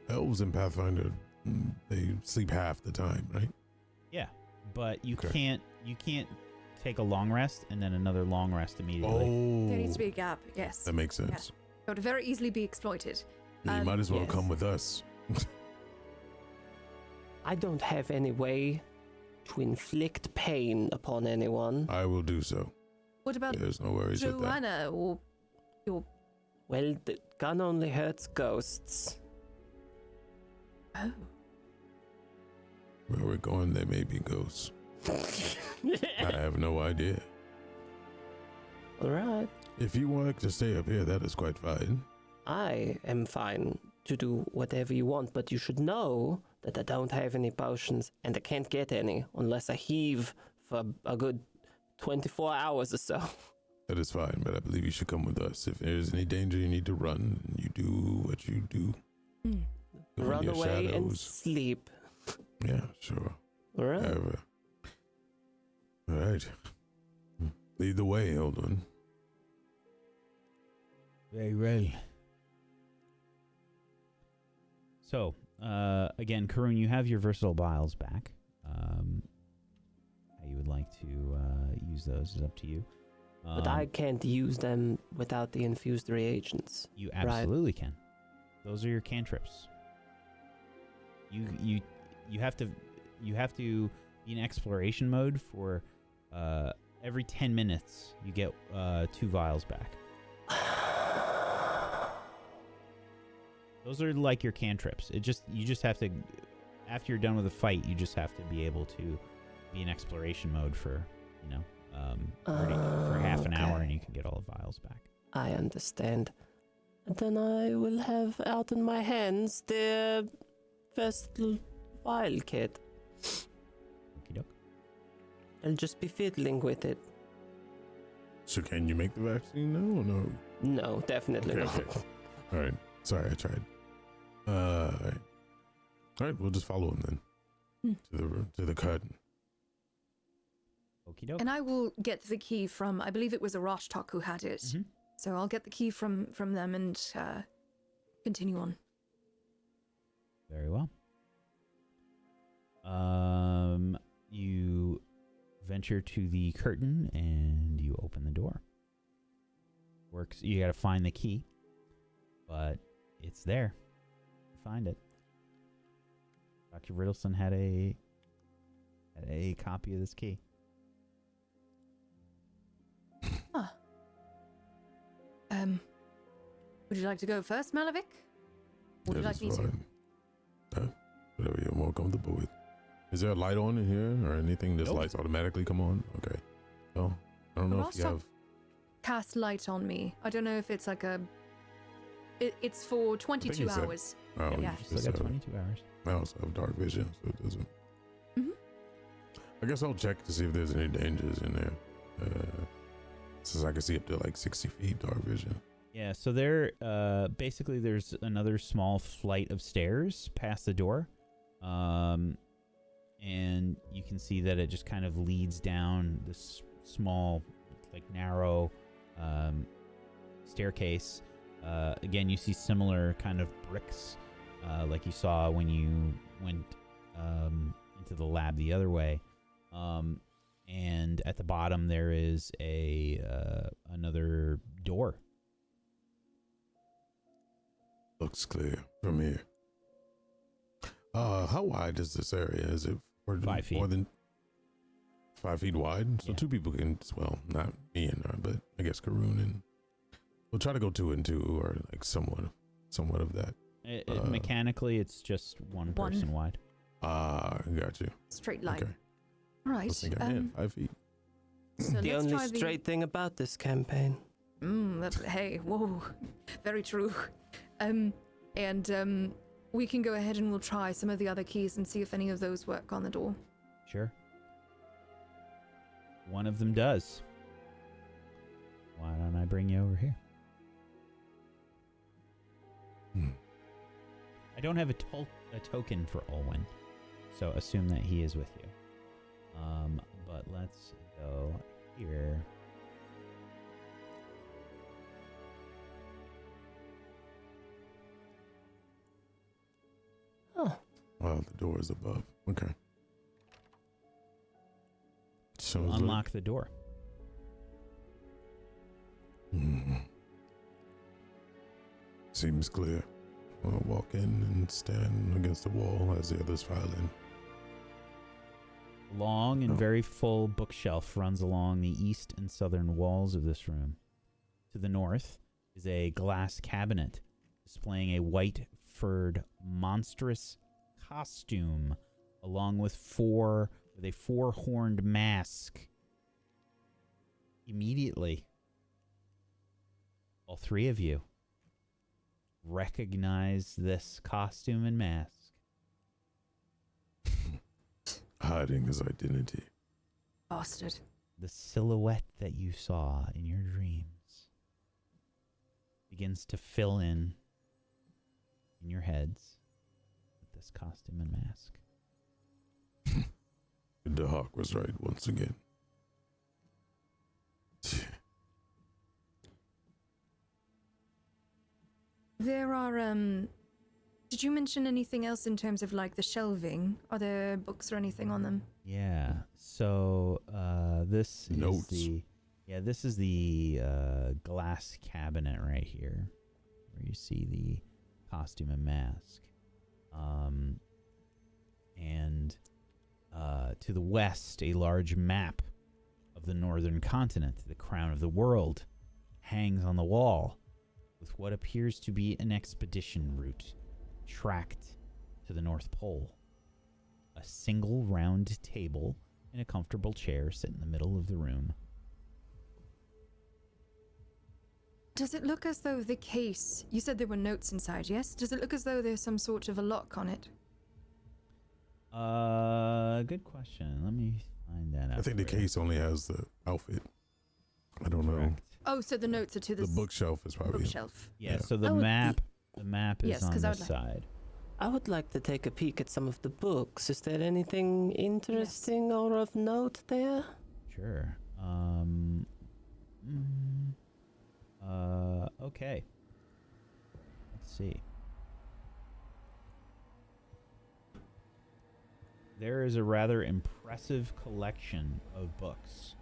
Elves in Pathfinder, they sleep half the time, right?
Yeah, but you
Okay.
can't take a long rest and then another long rest immediately.
Oh,
There needs to be a gap, yes.
that makes sense.
It would very easily be exploited.
You might as well
Yes.
come with us.
I don't have any way to inflict pain upon anyone.
I will do so.
What about
There's no worries with that.
Joanna or your...
Well, the gun only hurts ghosts.
Oh.
Where we're going, there may be ghosts. I have no idea.
All right.
If you want to stay up here, that is quite fine.
I am fine to do whatever you want, but you should know that I don't have any potions and I can't get any unless I heave for a good 24 hours or so.
That is fine, but I believe you should come with us. If there's any danger you need to run, you do what you do.
Hmm.
Go in
Run
your
away and
shadows.
sleep.
Yeah, sure.
All right.
However. All right. Lead the way, old one.
Very well.
So, again, Karun, you have your versatile vials back. How you would like to use those is up to you.
But I can't use them without the infused reagents.
You absolutely can. Those are your cantrips. You have to be in exploration mode for every 10 minutes. You get 2 vials back. Those are like your cantrips. You just have to, after you're done with the fight, you just have to be able to be in exploration mode for for half an hour, and you can get all the vials back.
I understand. And then I will have out in my hands the versatile vial kit.
Okey-doke.
I'll just be fiddling with it.
So can you make the vaccine now or no?
No, definitely
Okay,
not.
okay. All right. Sorry, I tried. All right, we'll just follow him then to the curtain.
Okie doke.
And I will get the key from, I believe it was a Roshtok who had it.
Mhm.
So I'll get the key from them and continue on.
Very well. You venture to the curtain and you open the door. Works. You got to find the key, but it's there. You find it. Dr. Riddleson had a copy of this key.
Huh. Would you like to go first, Malavik? Would you like me to?
Whatever you're more comfortable with. Is there a light on in here or anything? Does
Nope.
lights automatically come on? Okay. Well, I don't know if you
Rostock-
have.
Cast light on me. I don't know if it's like a. It's for 22
you said-
hours.
Oh,
Yeah.
you
Still
just
got
said-
22 hours.
I also have dark vision, so it doesn't.
Mhm.
I guess I'll check to see if there's any dangers in there. Since I can see up to like 60 feet dark vision.
Yeah, so basically there's another small flight of stairs past the door. And you can see that it just kind of leads down this small, like narrow staircase. Again, you see similar kind of bricks like you saw when you went into the lab the other way. And at the bottom there is another door.
Looks clear from here. How wide is this area? Is it
5 feet.
more than 5 feet wide? So
Yeah.
2 people can, well, not me and her, but I guess Karun and we'll try to go 2 and 2 or like somewhat of that.
Mechanically, it's just one
One.
person wide.
Got you.
Straight line.
Okay.
All
I
right.
was thinking, man, 5 feet.
So
The
let's
only
try
straight thing about this campaign.
Hey, whoa. Very true. We can go ahead and we'll try some of the other keys and see if any of those work on the door.
Sure. One of them does. Why don't I bring you over here? I don't have a token for Olwen, so assume that he is with you. But let's go here.
Oh,
Wow, the door is above. Okay. So
We'll unlock the door.
Seems clear. I'll walk in and stand against the wall as the others file in.
Long and
Oh.
very full bookshelf runs along the east and southern walls of this room. To the north is a glass cabinet displaying a white furred monstrous costume along with a four-horned mask. Immediately, all 3 of you recognize this costume and mask.
Hiding his identity.
Bastard.
the silhouette that you saw in your dreams begins to fill in your heads with this costume and mask.
The hawk was right once again.
There are, did you mention anything else in terms of like the shelving? Are there books or anything on them?
Yeah. So this
Notes.
this is the glass cabinet right here, where you see the costume and mask. And to the west, a large map of the northern continent, the crown of the world, hangs on the wall with what appears to be an expedition route tracked to the North Pole. A single round table and a comfortable chair sit in the middle of the room.
Does it look as though the case, you said there were notes inside, yes? Does it look as though there's some sort of a lock on it?
Good question. Let me find that out.
I think the
for you.
case only has the outfit. I don't know.
Correct.
Oh, so the notes are to
The
this
bookshelf is probably
bookshelf.
Yeah,
Yeah.
so the
I would-
map is
Yes,
on
'cause I
this
would like-
side.
I would like to take a peek at some of the books. Is there anything interesting or of note there?
Sure. Okay. Let's see. There is a rather impressive collection of books.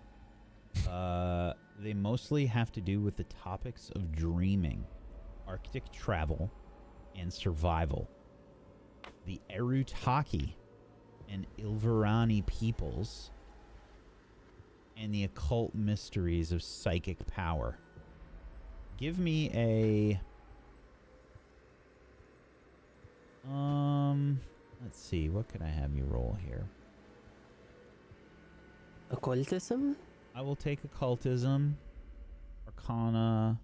They mostly have to do with the topics of dreaming, Arctic travel, and survival. The Erutaki and Ilverani peoples, and the occult mysteries of psychic power. Give me a... Let's see, what could I have you roll here?
Occultism?
I will take occultism, arcana,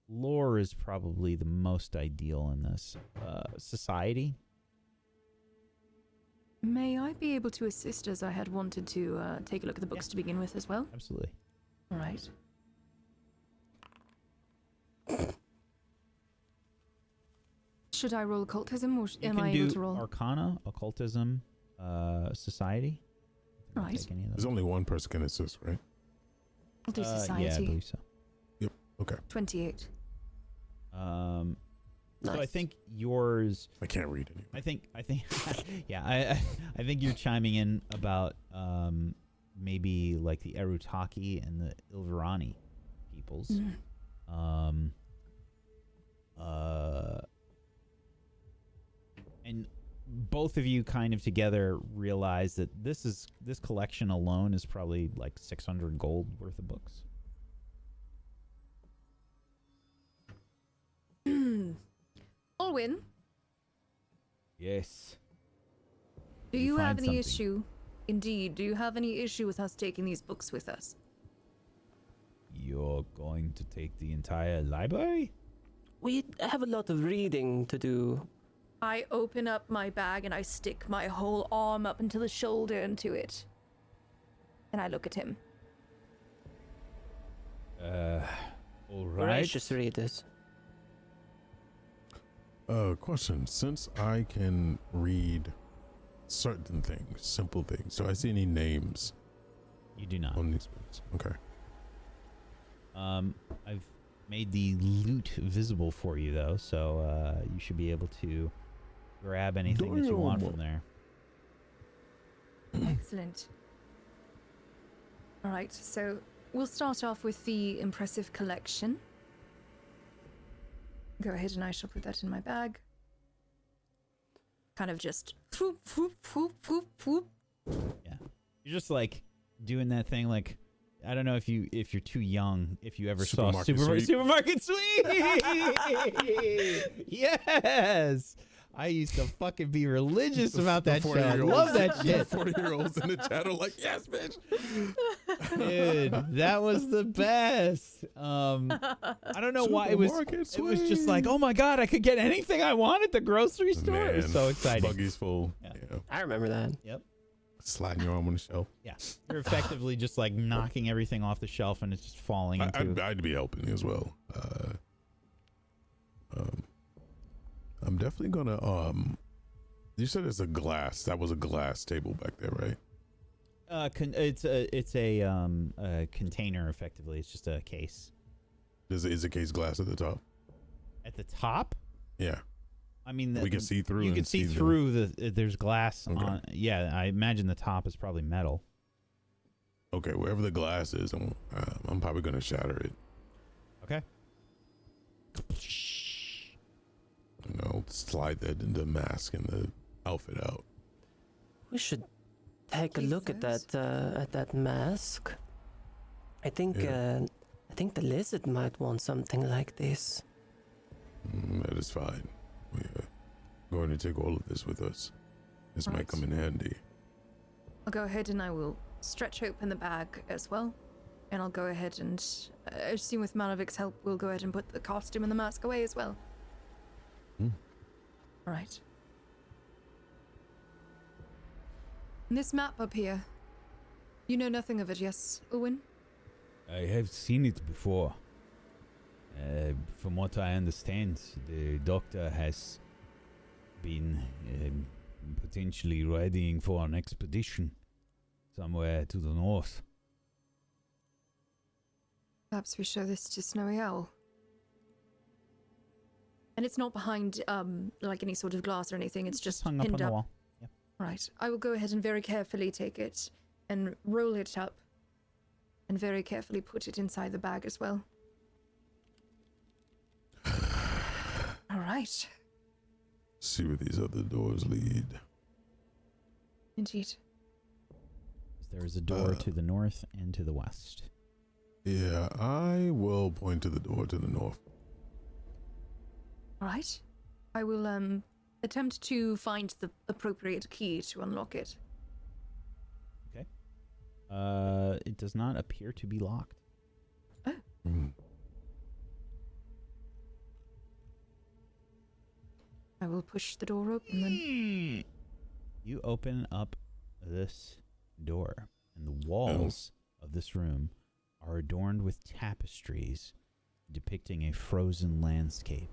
lore is probably the most ideal in this. Society?
May I be able to assist, as I had wanted to take a look at the books to begin with as well?
Absolutely.
All right. Should I roll occultism, or
You
am
can
I
do
able to roll?
arcana, occultism, society. I'll
Right.
take any of
there's
those.
only one person can assist, right?
I'll do
Yeah, I
society.
believe so.
Okay.
28.
So I
Nice.
think yours.
I can't read it.
I think. Yeah. I think you're chiming in about maybe like the Erutaki and the Ilverani peoples.
Mm.
And both of you kind of together realize that this collection alone is probably like 600 gold worth of books.
Alwyn,
Yes.
do
You
you have
find
any
something.
issue? Indeed, do you have any issue with us taking these books with us?
You're going to take the entire library?
We have a lot of reading to do.
I open up my bag and I stick my whole arm up until the shoulder into it. And I look at him.
All right.
Voracious readers.
Question. Since I can read certain things, simple things, do I see any names
You do not.
on these books? Okay.
I've made the loot visible for you though, so you should be able to grab anything that you want from there.
Excellent. All right, so we'll start off with the impressive collection. Go ahead and I shall put that in my bag. Kind of just whoop, whoop, whoop, whoop, whoop.
Yeah. You're just like doing that thing like I don't know if you're too young if you ever saw
Supermarket Sweep.
Supermarket Sweep. Yes. I used to fucking be religious about that show. I love that shit.
40-year-olds in the chat are like, yes, bitch.
Dude, that was the best. I don't know why it was just like, oh my god, I could get anything I want at the grocery store. It was so exciting.
Buggy's full.
Yeah.
Yeah.
I remember that.
Yep.
sliding your arm on the shelf.
Yeah, you're effectively just like knocking everything off the shelf, and it's just falling into.
I'd be helping as well. I'm definitely gonna. You said it's a glass. That was a glass table back there, right?
It's a container. Effectively, it's just a case.
Is a case glass at the top?
At the top?
Yeah.
I mean,
we can see through.
You can see through there's glass
Okay.
on. Yeah, I imagine the top is probably metal.
Okay, wherever the glass is, I'm probably gonna shatter it.
Okay.
And I'll slide the mask and the outfit out.
We should take a
Keep
look
those.
at that mask. I think
Yeah.
I think the lizard might want something like this.
That is fine. We're going to take all of this with us. This might
Right.
come in handy.
I'll go ahead and I will stretch open the bag as well. And I'll go ahead and, I assume with Malavic's help, we'll go ahead and put the costume and the mask away as well. Right. And this map up here, you know nothing of it, yes, Owen?
I have seen it before. From what I understand, the doctor has been potentially readying for an expedition somewhere to the north.
Perhaps we show this to Snowy Owl. And it's not behind, like any sort of glass or anything, it's just
hung up
pinned
on the wall. Yeah.
Right. I will go ahead and very carefully take it and roll it up and very carefully put it inside the bag as well. All right.
See where these other doors lead.
Indeed.
There is a door to the north and to the west.
Yeah, I will point to the door to the north.
All right. I will attempt to find the appropriate key to unlock it.
It does not appear to be locked.
I will push the door open then.
You open up this door, and the walls of this room are adorned with tapestries depicting a frozen landscape,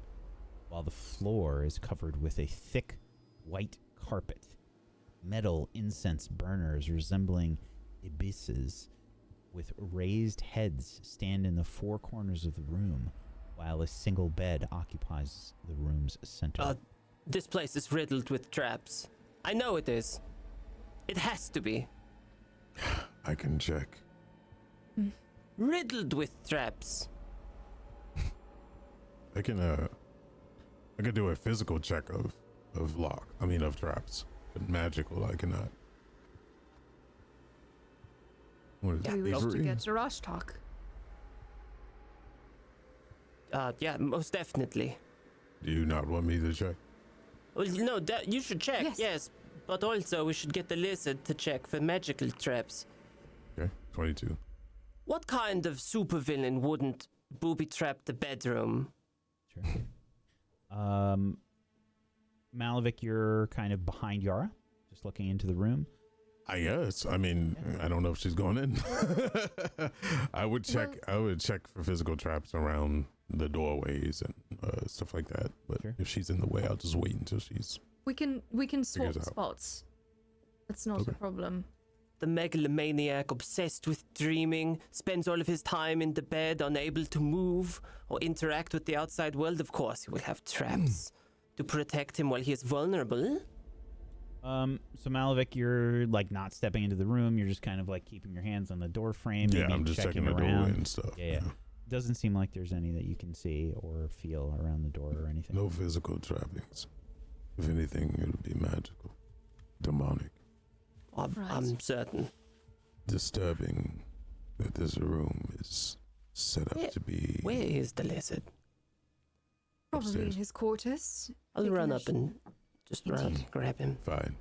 while the floor is covered with a thick white carpet. Metal incense burners resembling abysses with raised heads stand in the four corners of the room, while a single bed occupies the room's center.
This place is riddled with traps. I know it is. It has to be.
I can check.
Riddled with traps.
I can do a physical check of traps. But magical I cannot. What is
Do we
it?
wish to
Bravery?
get a rush talk?
Yeah, most definitely.
Do you not want me to check?
Well, no, you should check,
Yes.
yes. But also, we should get the lizard to check for magical traps.
Okay, 22.
What kind of supervillain wouldn't booby trap the bedroom?
Sure. Malavik, you're kind of behind Yara, just looking into the room.
I guess. I mean, I don't know if she's going in. I would check. I would check for physical traps around the doorways and stuff like that. But
Sure.
if she's in the way, I'll just wait until she's.
We can swap
Figures out.
spots. That's not
Okay.
a problem.
The megalomaniac obsessed with dreaming spends all of his time in the bed, unable to move or interact with the outside world. Of course, he will have traps to protect him while he is vulnerable.
So Malavik, you're like not stepping into the room. You're just kind of like keeping your hands on the door frame.
Yeah,
maybe
I'm just checking the
around.
doorway and stuff.
Yeah. Doesn't seem like there's any that you can see or feel around the door or anything.
No physical trappings. If anything, it would be magical, demonic,
Right.
I'm certain.
disturbing. That this room is set up
Where-
to be.
Where is the lizard?
Probably in
Upstairs.
his quarters.
I'll
Taking
run
a
up and just run, grab him.
Fine.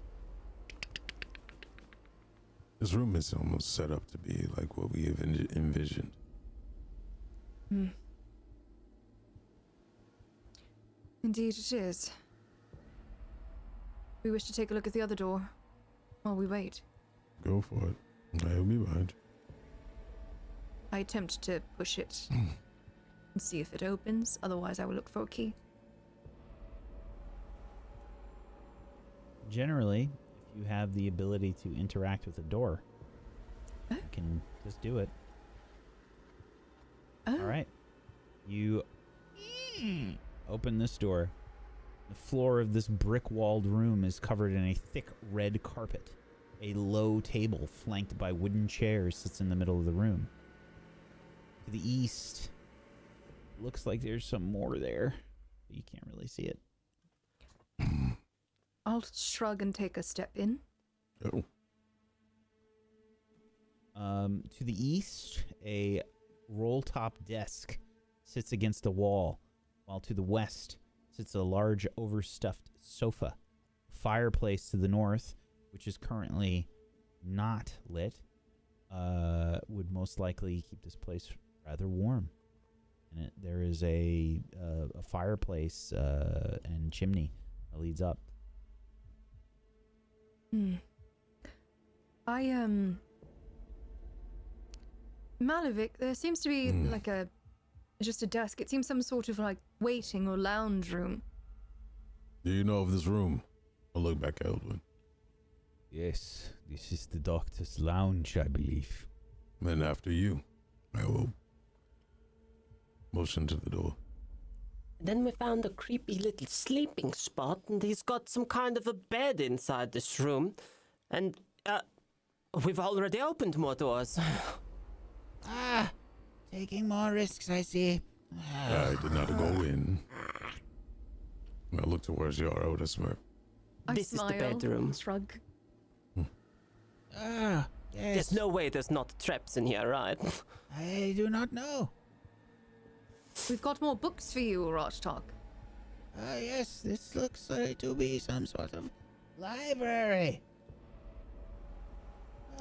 This room is almost set up to be like what we have envisioned.
Indeed it is. We wish to take a look at the other door while we wait.
Go for it. I'll be behind.
I attempt to push it and see if it opens. Otherwise, I will look for a key.
Generally, if you have the ability to interact with a door, you can just do it.
Oh.
All right. You open this door. The floor of this brick-walled room is covered in a thick red carpet. A low table flanked by wooden chairs sits in the middle of the room. To the east, looks like there's some more there, but you can't really see it.
I'll shrug and take a step in.
Oh.
To the east, a roll-top desk sits against a wall, while to the west sits a large overstuffed sofa. Fireplace to the north, which is currently not lit, would most likely keep this place rather warm. And there is a fireplace and chimney that leads up.
Malevich, there seems to be like just a desk. It seems some sort of like waiting or lounge room.
Do you know of this room? I'll look back at Eldwin.
Yes, this is the doctor's lounge, I believe.
Then after you, I will motion to the door.
Then we found a creepy little sleeping spot, and he's got some kind of a bed inside this room. And, we've already opened more doors.
Taking more risks, I see.
I did not go in. I look towards Yara with a smirk.
I
This is
smile,
the bedroom.
Shrug.
Yes.
There's no way there's not traps in here, right?
I do not know.
We've got more books for you, Rochtalk.
Yes, this looks to be some sort of library.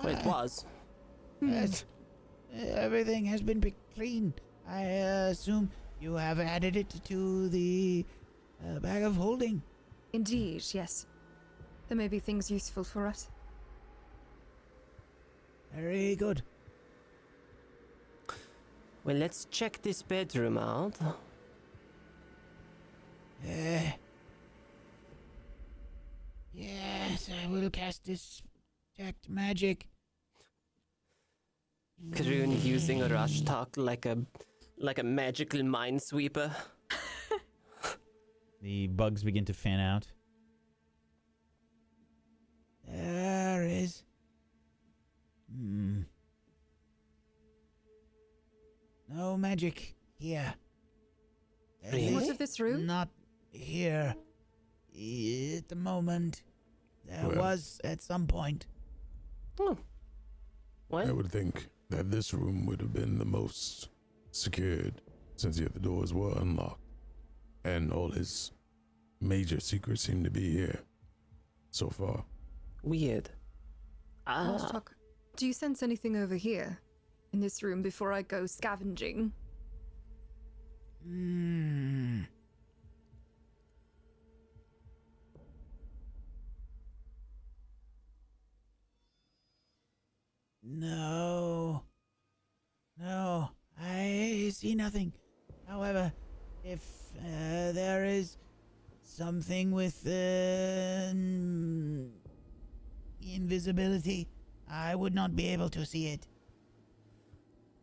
Well, it was.
Yes. Everything has been picked clean. I assume you have added it to the bag of holding.
Indeed, yes. There may be things useful for us.
Very good.
Well, let's check this bedroom out.
Yes, I will cast this detect magic.
Kroon using a rush talk like a magical minesweeper.
The bugs begin to fan out. There is... no magic here. At
Really?
What
least
of this room?
Not here. At the moment. There
Well.
was at some point.
I
Well,
would think that this room would have been the most secured since the other doors were unlocked. And all his major secrets seem to be here so far.
weird.
Rochtalk, do you sense anything over here in this room before I go scavenging?
No. No, I see nothing. However, if there is something with invisibility, I would not be able to see it.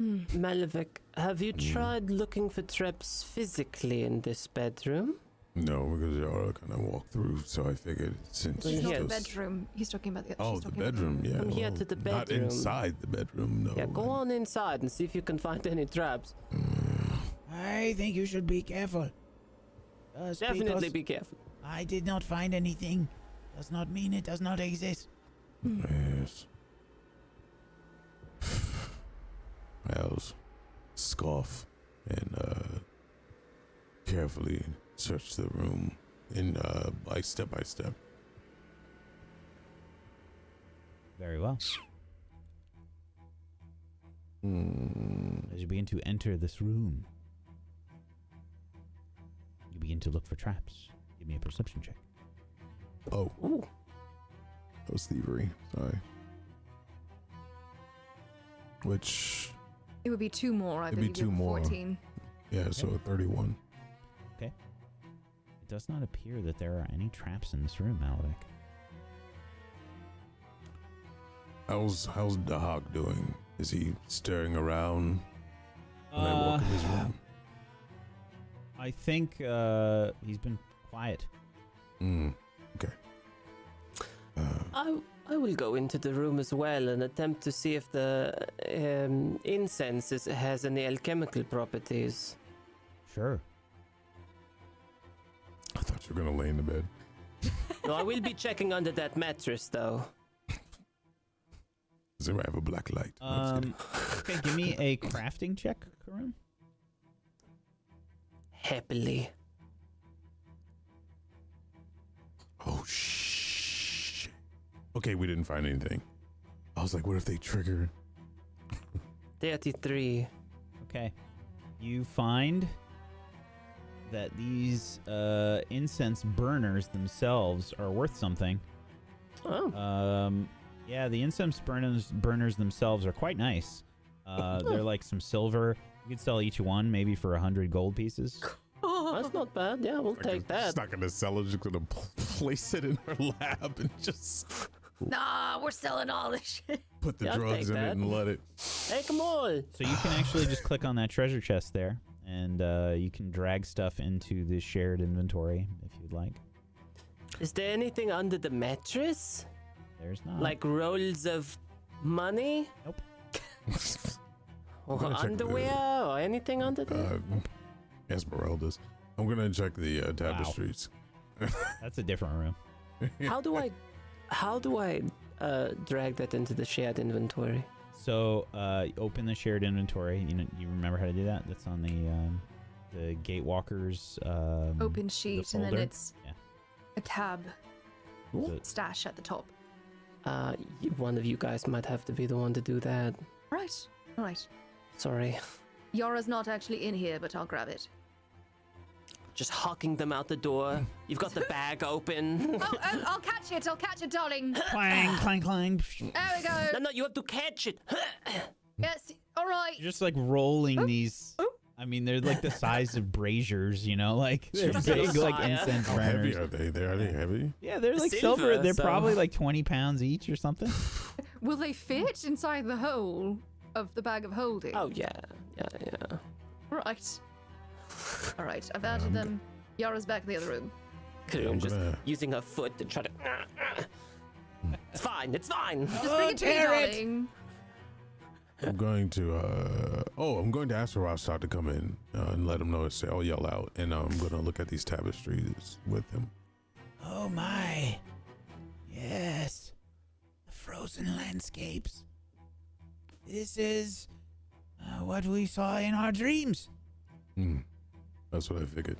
Malevich, have you tried looking for traps physically in this bedroom?
No, because Yara kind of walked through, so I figured since
Well,
It's
she
not
yeah.
the
was-
bedroom. He's talking about the.
Oh,
she's
the
talking about
bedroom, yeah.
Come here
well,
to the
Not
bedroom.
inside the bedroom, no.
Yeah, go on inside and see if you can find any traps.
I think you should be careful. Just
Definitely
because
be careful.
I did not find anything does not mean it does not exist.
Yes. I'll scoff and carefully search the room in by step.
Very well. As you begin to enter this room, you begin to look for traps. Give me a perception check.
Oh,
Ooh,
that was thievery. Sorry. which
It would be 2 more, I
It'd be
believe.
2 more.
14.
yeah, so 31.
It does not appear that there are any traps in this room, Malvic.
How's Dahak doing? Is he staring around when I walk in his room?
I think he's been quiet.
Okay.
I will go into the room as well and attempt to see if the incense has any alchemical properties.
Sure.
I thought you were gonna lay in the bed.
No, I will be checking under that mattress, though.
Does anybody have a black light? No, I'm just kidding.
Okay, give me a crafting check, Karun.
Happily.
Oh shit. Okay, we didn't find anything. I was like, what if they trigger?
33.
Okay. You find that these incense burners themselves are worth something.
Oh.
Yeah, the incense burners themselves are quite nice. They're like some silver. You could sell each one maybe for 100 gold pieces.
That's not bad. Yeah, we'll take that.
She's not gonna sell it. She's gonna place it in her lab and just
Nah, we're selling all this shit.
put the
Yeah, I'll
drugs
take
in it
that.
and let it.
Take them all.
So you can actually just click on that treasure chest there, and you can drag stuff into the shared inventory if you'd like.
Is there anything under the mattress?
There's not.
Like rolls of money?
Nope.
Or
gonna check the-
underwear? Or anything under there?
Esmeralda's. I'm gonna check the tapestries.
That's a different room.
How do I drag that into the shared inventory?
So open the shared inventory. You remember how to do that? That's on the Gatewalkers.
Open sheet, and then
folder.
it's
Yeah.
a tab
So-
stash at the top.
One of you guys might have to be the one to do that.
Right. Right.
Sorry.
Yara's not actually in here, but I'll grab it.
Just hawking them out the door. You've got the bag open.
Oh, I'll catch it. I'll catch it, darling.
clang, clang, clang.
There we go.
No, you have to catch it.
Yes. All right.
You're just like rolling these.
oh.
I mean, they're like the size of braziers, you know, like they're
Jesus.
big, like
Messiah.
incense
How heavy
burners.
are they? Are they heavy?
Yeah, they're like
Silver,
silver. They're
so-
probably like 20 pounds each or something.
Will they fit inside the hole of the bag of holding?
Oh, yeah.
Right. All right. I've added them. Yara's back in the other room.
Karun just
gonna-
using her foot to try to. It's fine. It's fine.
Just bring it to me, darling.
I'm going to I'm going to ask Rostok to come in and let him know. Say, I'll yell out, and I'm gonna look at these tapestries with him.
Oh my. Yes. The frozen landscapes. This is what we saw in our dreams.
That's what I figured.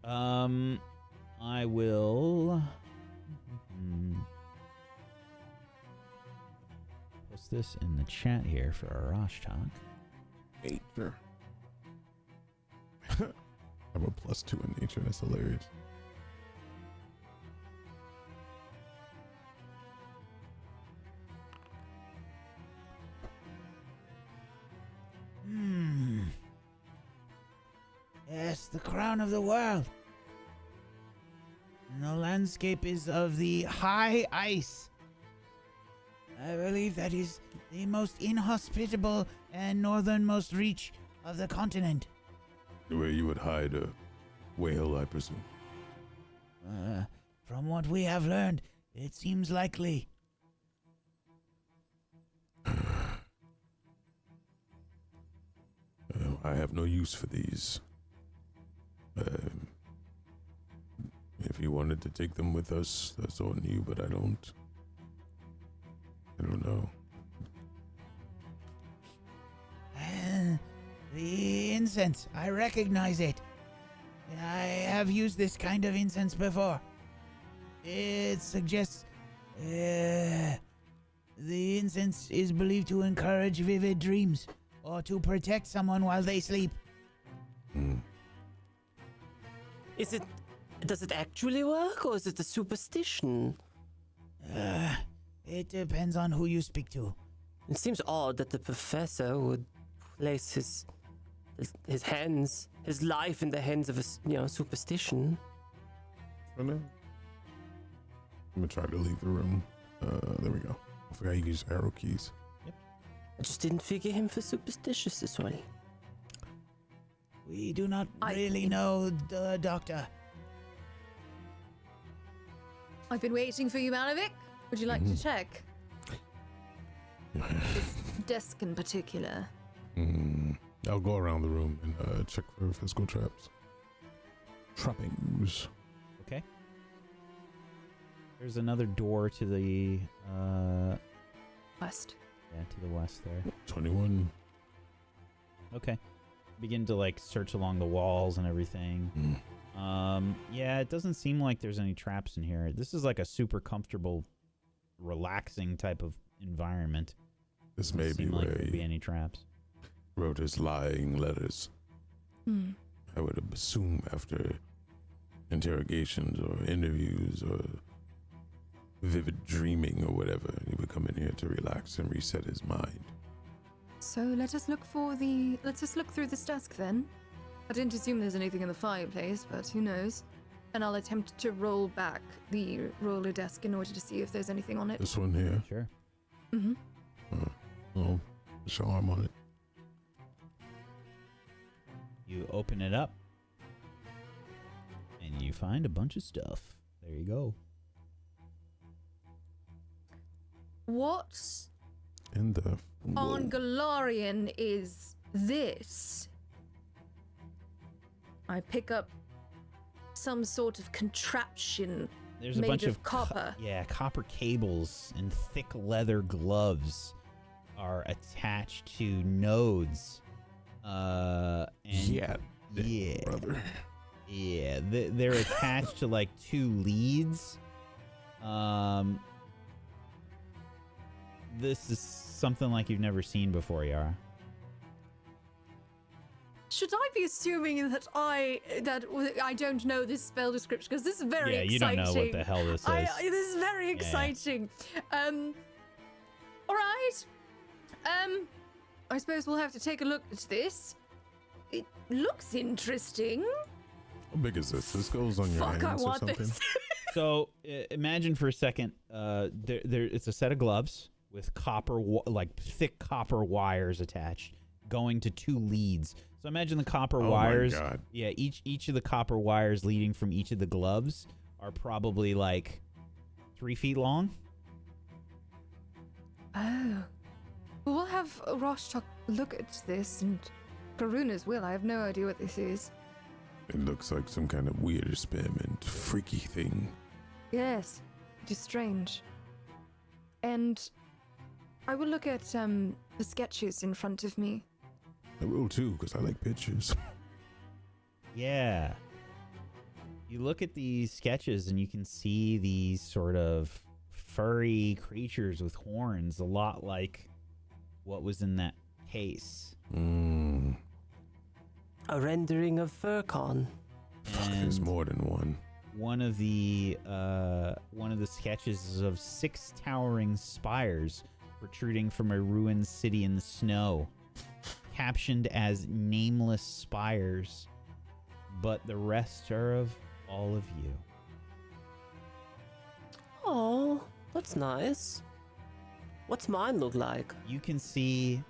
I will post this in the chat here for Arash Talk.
Nature. I have a +2 in nature. That's hilarious.
Yes, the crown of the world. And the landscape is of the high ice. I believe that is the most inhospitable and northernmost reach of the continent.
Where you would hide a whale, I presume.
From what we have learned, it seems likely.
I have no use for these. If you wanted to take them with us, that's on you, but I don't know.
The incense, I recognize it. I have used this kind of incense before. It suggests the incense is believed to encourage vivid dreams or to protect someone while they sleep.
Does it actually work, or is it a superstition?
It depends on who you speak to.
It seems odd that the professor would place his hands, his life in the hands of a superstition.
For now. I'm gonna try to leave the room. There we go. I forgot you use arrow keys.
I just didn't figure him for superstitious as well.
We do not really know the doctor.
I've been waiting for you, Manovic. Would you like to check? This desk in particular.
I'll go around the room and check for physical traps. Trappings.
Okay. There's another door to the
West.
yeah, to the west there.
21.
Okay. Begin to like search along the walls and everything. Yeah, it doesn't seem like there's any traps in here. This is like a super comfortable, relaxing type of environment.
This may be
Seem like
where
there'd be
he
any traps.
wrote his lying letters. I would assume after interrogations or interviews or vivid dreaming or whatever, he would come in here to relax and reset his mind.
So let's just look through this desk then. I didn't assume there's anything in the fireplace, but who knows? And I'll attempt to roll back the roller desk in order to see if there's anything on it.
This one here.
Sure.
Oh, show arm on it.
You open it up, and you find a bunch of stuff. There you go.
What
In the
on Galarian is this? I pick up some sort of contraption
There's a
made
bunch
of copper.
Copper cables and thick leather gloves are attached to nodes. And
yeah,
yeah,
brother.
yeah, they're attached to like two leads. This is something like you've never seen before, Yara.
Should I be assuming that I don't know this spell description? Because this is very
Yeah, you
exciting.
don't know what the hell this is.
This is very exciting. All right. I suppose we'll have to take a look at this. It looks interesting.
How big is this? This goes on your
Fuck, I
hands or
want
something?
this.
So imagine for a second, it's a set of gloves with copper, like thick copper wires attached, going to two leads. So imagine the copper wires.
Oh my God.
Yeah, each of the copper wires leading from each of the gloves are probably like 3 feet long.
Oh. Well, we'll have Rostok look at this, and Karun as well. I have no idea what this is.
It looks like some kind of weird experiment, freaky thing.
Yes, it is strange. And I will look at the sketches in front of me.
I will too, because I like pictures.
Yeah. You look at these sketches and you can see these sort of furry creatures with horns, a lot like what was in that case.
A rendering of Furcon.
Fuck, there's more than one.
One of the sketches is of 6 towering spires protruding from a ruined city in the snow, captioned as nameless spires, but the rest are of all of you.
Oh, that's nice. What's mine look like?
You can see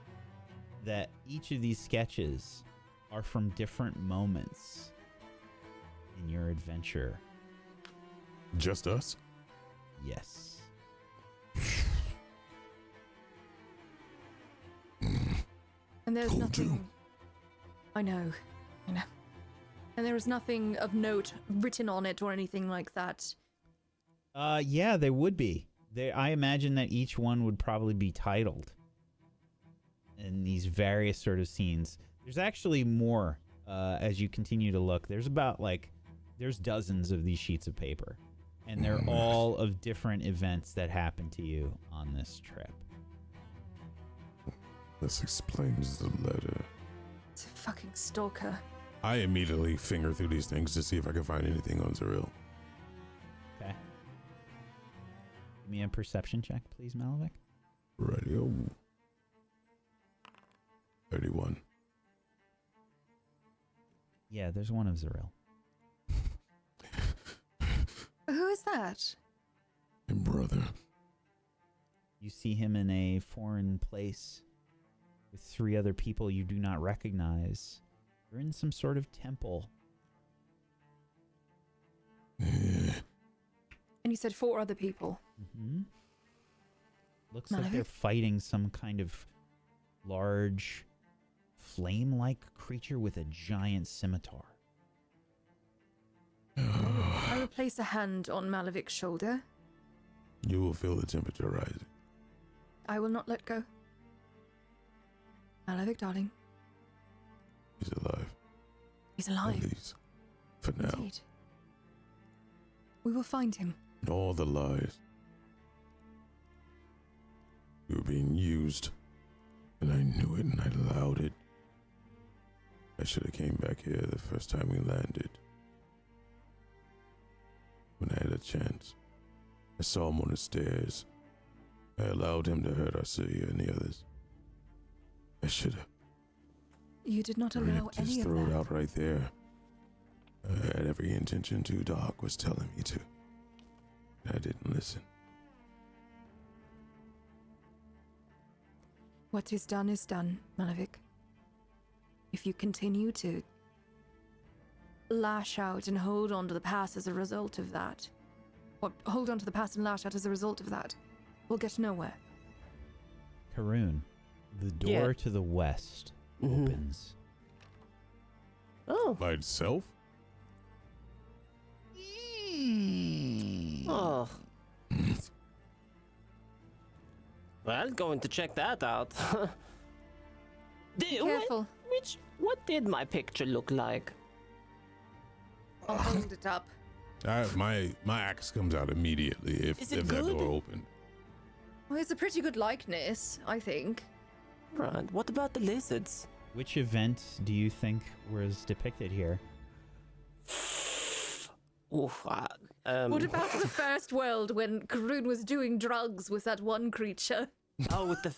that each of these sketches are from different moments in your adventure.
Just us?
Yes.
And there's
Cool,
nothing.
too.
I know. And there is nothing of note written on it or anything like that.
Yeah, there would be. I imagine that each one would probably be titled in these various sort of scenes. There's actually more as you continue to look. There's dozens of these sheets of paper, and they're all of different events that happened to you on this trip.
This explains the letter.
It's a fucking stalker.
I immediately finger through these things to see if I can find anything on Zeril.
Okay. Give me a perception check, please, Malavik.
Radio. 31.
Yeah, there's one of Zaril.
Who is that?
My brother.
You see him in a foreign place with 3 other people you do not recognize. You're in some sort of temple.
And you said 4 other people.
Mm-hmm. Looks like they're
Malavik?
fighting some kind of large, flame-like creature with a giant scimitar.
I will place a hand on Malavik's shoulder.
You will feel the temperature rising.
I will not let go. Malavik, darling.
He's alive.
He's
At
alive.
least. For now.
Indeed. We will find him.
All the lies. You were being used. And I knew it and I allowed it. I should have came back here the first time we landed. When I had a chance. I saw him on the stairs. I allowed him to hurt Arcelia and the others. I should have.
You did not allow
Just
any of
throw it
that.
out right there. I had every intention to. Doc was telling me to. And I didn't listen.
What is done, Malavik. If you continue to lash out and hold on to the past as a result of that, or hold on to the past and lash out as a result of that, we'll get nowhere.
Karoon, the door to the west opens.
Oh.
By itself?
Oh. Well, going to check that out.
Be careful.
What did my picture look like?
I'll hold it up.
My axe comes out immediately if that
good?
door opened.
Well, it's a pretty good likeness, I think.
Right. What about the lizards?
Which event do you think was depicted here?
Oof.
What about the first world when Karun was doing drugs with that one creature?
Oh, with the.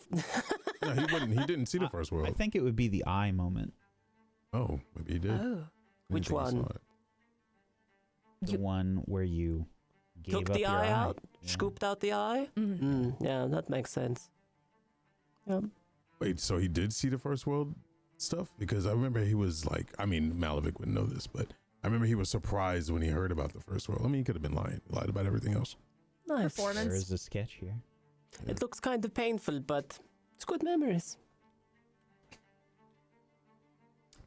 No, he wouldn't. He didn't see the first world.
I think it would be the eye moment.
Oh, maybe he did.
Oh.
Which
I didn't think he
one?
saw it.
The one where you gave
Took
up
the
your
eye out?
Yeah.
Scooped out the eye? Yeah, that makes sense. Yep.
Wait, so he did see the first world stuff? Because I remember he was like, I mean, Malavik wouldn't know this, but I remember he was surprised when he heard about the first world. I mean, he could have been lying, lied about everything else.
Nice.
Performance.
There is a sketch here.
It looks kind of painful, but it's good memories.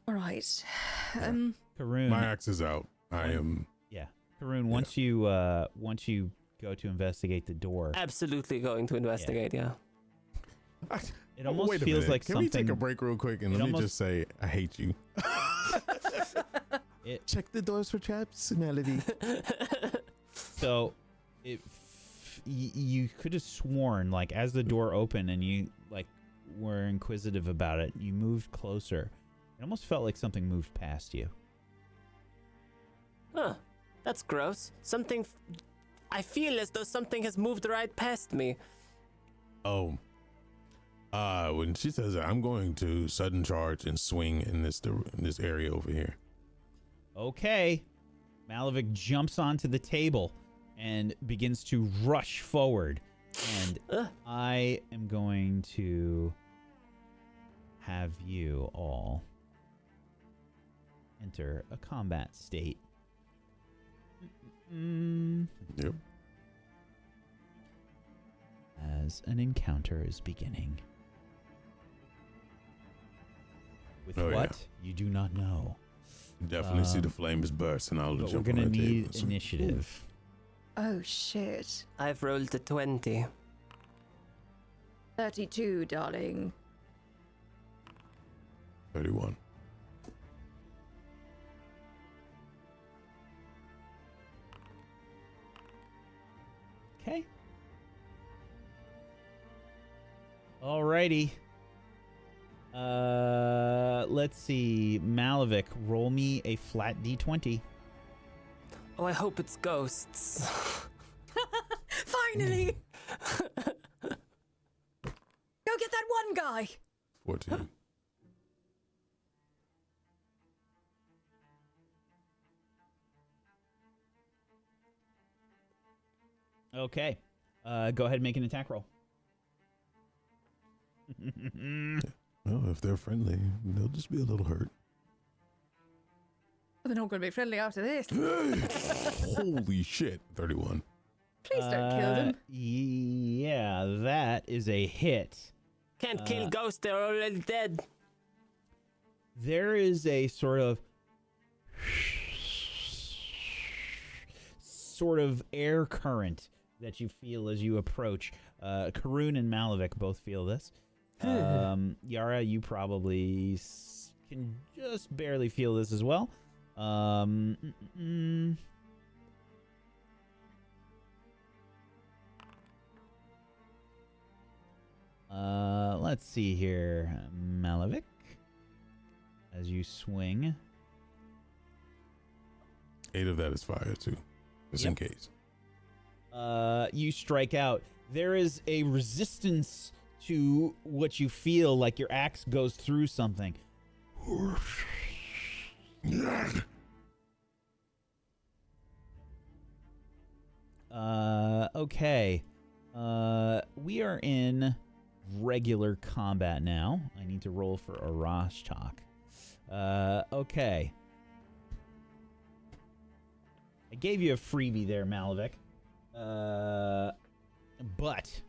All right.
Karoon.
My axe is out. I am.
Yeah. Karoon, once you go to investigate the door,
Absolutely going to investigate, yeah.
it almost
Wait a
feels
minute.
like
Can
something.
we take a break real quick and
it
let me
almost-
just say I hate you. Check the doors for traps, Melody.
So, you could have sworn, like, as the door opened and you, like, were inquisitive about it, you moved closer. It almost felt like something moved past you.
Huh. That's gross. I feel as though something has moved right past me.
Oh. When she says that, I'm going to sudden charge and swing in this area over here.
Okay. Malavik jumps onto the table and begins to rush forward. And I am going to have you all enter a combat state.
Yep.
As an encounter is beginning. With
Oh,
what? You do not know.
Definitely see the flames burst, and I'll
But we're
jump
going
on
to
that table.
need initiative.
Oh, shit.
I've rolled a 20.
32, darling.
31.
Okay. Alrighty. Let's see. Malavik, roll me a flat d20.
Oh, I hope it's ghosts.
Finally! that one guy.
14.
Okay. Go ahead and make an attack roll.
Well, if they're friendly, they'll just be a little hurt.
They're not going to be friendly after this.
Holy shit. 31.
Please don't kill them.
Yeah, that is a hit.
Can't kill ghosts, they're already dead.
There is a sort of air current that you feel as you approach. Karun and Malavik both feel this. Yara, you probably can just barely feel this as well. Let's see here. Malavik, as you swing.
8 of that is fire, too. Just in case.
You strike out. There is a resistance to what you feel, like your axe goes through something. Okay. We are in regular combat now. I need to roll for a Rosh talk. Okay. I gave you a freebie there, Malavik. But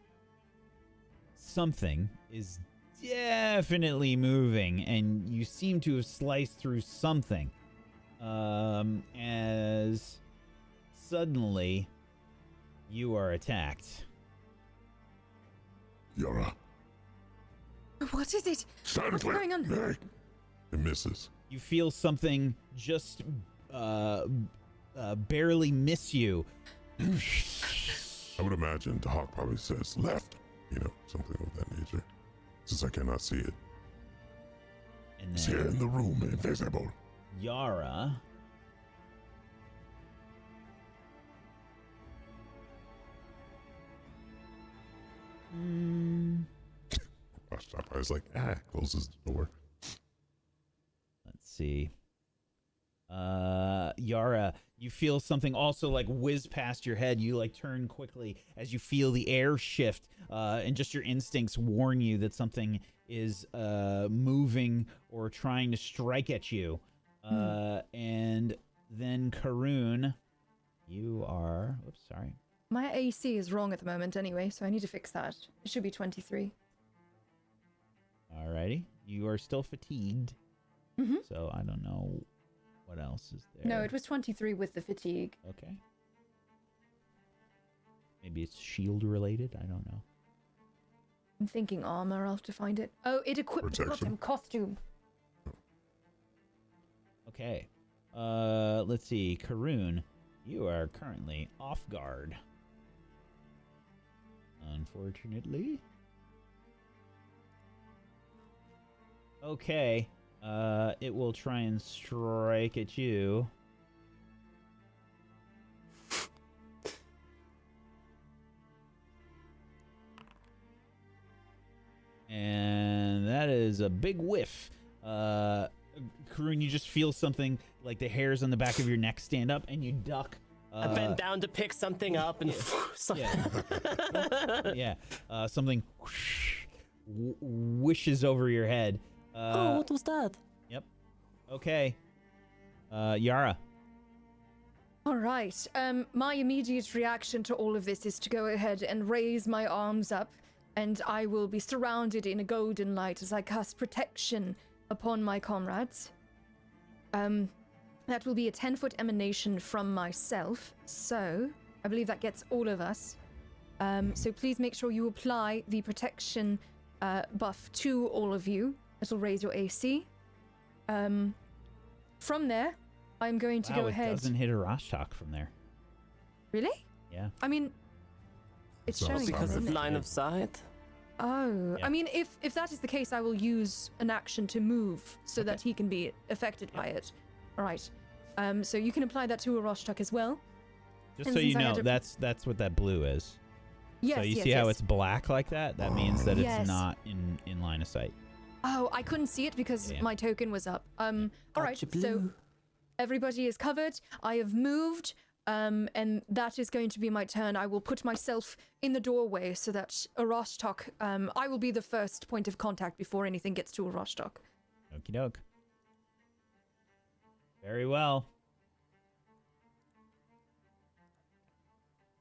something is definitely moving, and you seem to have sliced through something. As suddenly you are attacked.
Yara,
What is it?
stand
What's
clear.
going on?
Nay. It misses.
You feel something just barely miss you.
I would imagine the hawk probably says left, something of that nature, since I cannot see it.
And
It's here
then
in the room, invisible.
Yara.
I was like, closes the door.
Let's see. Yara, you feel something also like whiz past your head. You like turn quickly as you feel the air shift, and just your instincts warn you that something is moving or trying to strike at you. And then Karun, you are. Oops, sorry.
My AC is wrong at the moment anyway, so I need to fix that. It should be 23.
Alrighty, you are still fatigued.
Mm-hmm.
So I don't know what else is there.
No, it was 23 with the fatigue.
Okay. Maybe it's shield related. I don't know.
I'm thinking armor. I'll have to find it. Oh, it equipped a
Protection.
goddamn costume.
Okay. Let's see. Karun, you are currently off guard. Unfortunately. Okay. It will try and strike at you. And that is a big whiff. Karun, you just feel something like the hairs on the back of your neck stand up and you duck.
I bent down to pick something up and
Something whooshes over your head.
what was that?
Yep. Okay. Yara.
All right. My immediate reaction to all of this is to go ahead and raise my arms up, and I will be surrounded in a golden light as I cast protection upon my comrades. That will be a 10-foot emanation from myself, so I believe that gets all of us. So please make sure you apply the protection buff to all of you. It'll raise your AC. From there, I'm going to go ahead.
It doesn't hit a Rashtok from there.
Really?
Yeah.
I mean, it's
It's not
showing
Because
us,
of
isn't it?
line of sight?
Oh,
Yeah.
I mean, if that is the case, I will use an action to move so that he can be affected by it. All right. So you can apply that to a Rashtok as well.
Just
And
so you
since I
know,
had a-
that's what that blue is.
Yes,
So you
yes,
see how
yes.
it's black like that? That means that
Yes.
it's not in line of sight.
Oh, I couldn't see it because
Yeah.
my token was up. All right,
Gotcha,
so
blue.
everybody is covered. I have moved, and that is going to be my turn. I will put myself in the doorway so that Arashtok, I will be the first point of contact before anything gets to Arashtok.
Okie doke. Very well.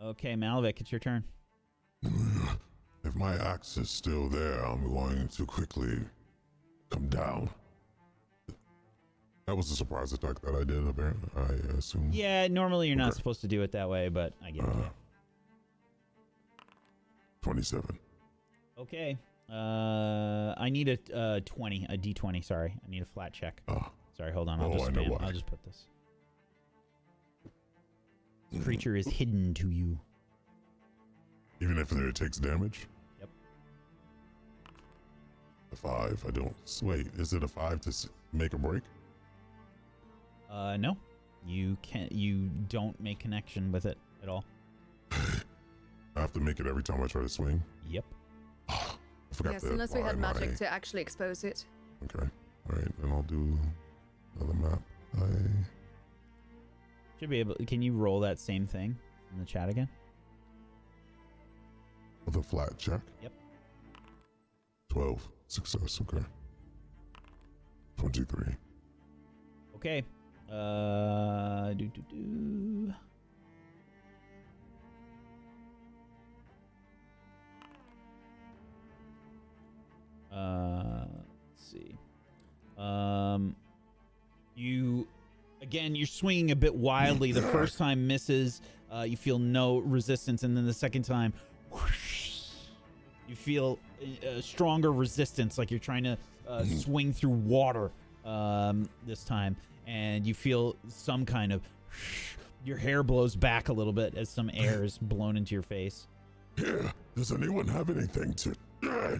Okay, Malvik, it's your turn.
If my axe is still there, I'm going to quickly come down. That was a surprise attack that I did, apparently, I assume.
Yeah, normally you're not
Okay.
supposed to do it that way, but I get it.
27.
Okay. I need a 20, a d20, sorry. I need a flat check. Sorry, hold on. I'll
Oh,
just
I know
spam.
why.
I'll just put this. This creature is hidden to you.
Even if it takes damage?
Yep.
A 5. I don't. Wait, is it a 5 to make a break?
No. You don't make connection with it at all.
I have to make it every time I try to swing?
Yep.
I forgot
Yes,
to
unless we had
apply
magic
my-
to actually expose it.
Okay. Alright, then I'll do another map.
Should be able. Can you roll that same thing in the chat again?
With a flat check?
Yep.
12. Success, okay. 23.
Okay. Do. Let's see. You're swinging a bit wildly. The first time misses. You feel no resistance, and then the second time, whoosh, you feel stronger resistance, like you're trying to swing through water. This time, and you feel some kind of. Your hair blows back a little bit as some air is blown into your face.
Here, does anyone have anything to... And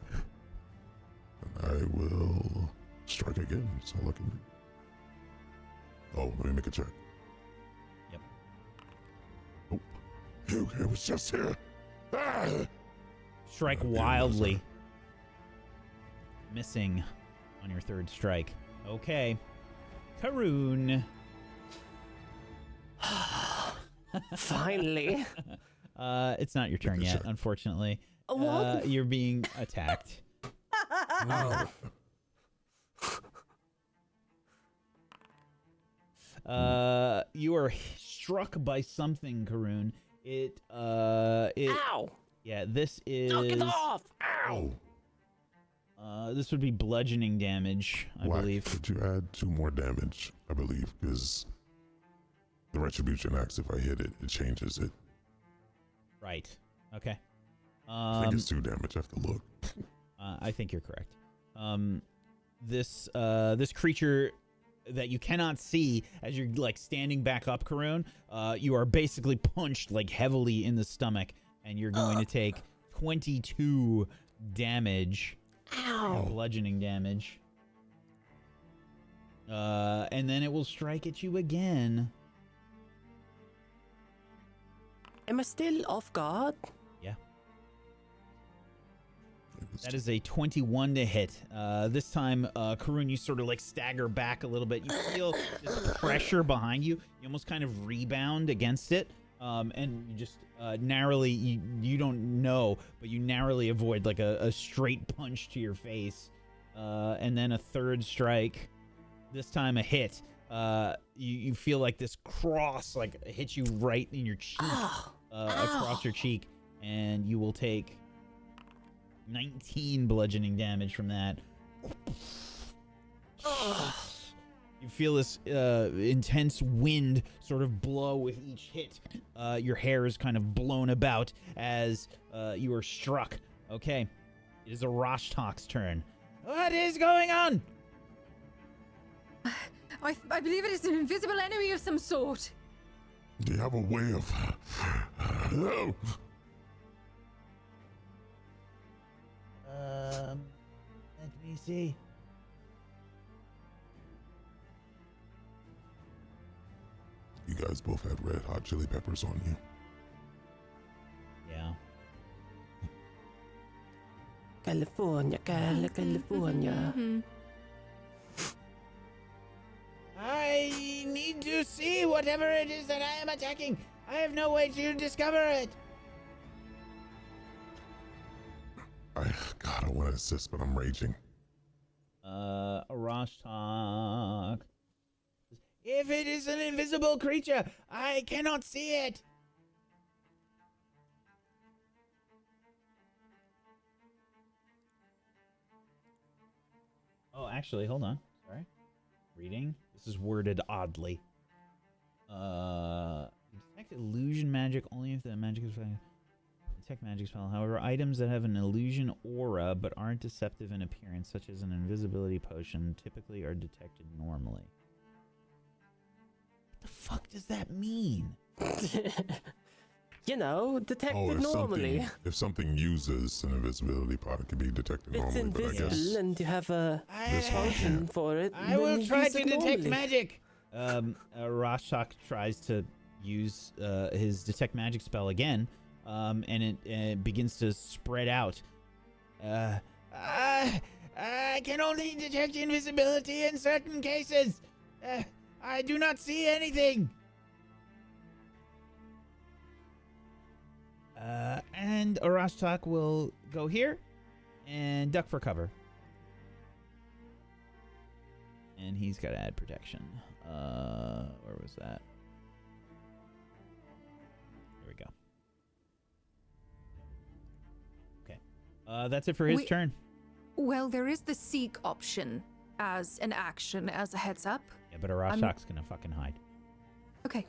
I will strike again, so I can... Oh, let me make a check.
Yep.
Oh, it was just here. Ah!
Strike
Yeah,
wildly. Missing on your third strike. Okay. Karoon.
Finally.
It's not your turn yet, unfortunately.
What?
You're being attacked. You are struck by something, Karoon.
Ow!
Yeah, this is.
Knock it off! Ow!
This would be bludgeoning damage, I
Whack,
believe.
could you add 2 more damage, I believe, because the Retribution Axe, if I hit it, it changes it.
Right. Okay.
I think it's 2 damage, I have to look.
I think you're correct. This creature that you cannot see as you're like standing back up, Karoon, you are basically punched like heavily in the stomach, and you're going to take 22 damage.
Ow!
Bludgeoning damage. And then it will strike at you again.
Am I still off guard?
Yeah. That is a 21 to hit. This time, Karoon, you sort of like stagger back a little bit. You feel this pressure behind you. You almost kind of rebound against it. And you just narrowly, you don't know, but you narrowly avoid like a straight punch to your face. And then a third strike. This time a hit. You feel like this cross like hits you right in your cheek, across your cheek, and you will take 19 bludgeoning damage from that. You feel this intense wind sort of blow with each hit. Your hair is kind of blown about as you are struck. Okay, it is Arashtok's turn. What is going on?
I believe it is an invisible enemy of some sort.
Do you have a way of... No.
Let me see.
You guys both had red hot chili peppers on you.
Yeah.
California, California.
I need to see whatever it is that I am attacking. I have no way to discover it.
God, I want to assist, but I'm raging.
Arashtak. If it is an invisible creature, I cannot see it. Oh, actually, hold on. Sorry. Reading. This is worded oddly. Detect illusion magic only if the magic is detect magic spell. However, items that have an illusion aura but aren't deceptive in appearance, such as an invisibility potion, typically are detected normally. What the fuck does that mean?
You know, detected normally.
If something uses an invisibility pod, it can be detected
It's
normally. But I
invisible
guess
and you have a
this
potion for it.
I will
then
try
use
to
it
detect
normally.
magic. Rashok tries to use his detect magic spell again, and it begins to spread out. I can only detect invisibility in certain cases. I do not see anything. And Arashtak will go here and duck for cover. And he's got to add protection. Where was that? There we go. Okay. That's it for his turn.
Well, there is the seek option as an action, as a heads up.
Yeah, but Arashtak's going to fucking hide.
Okay.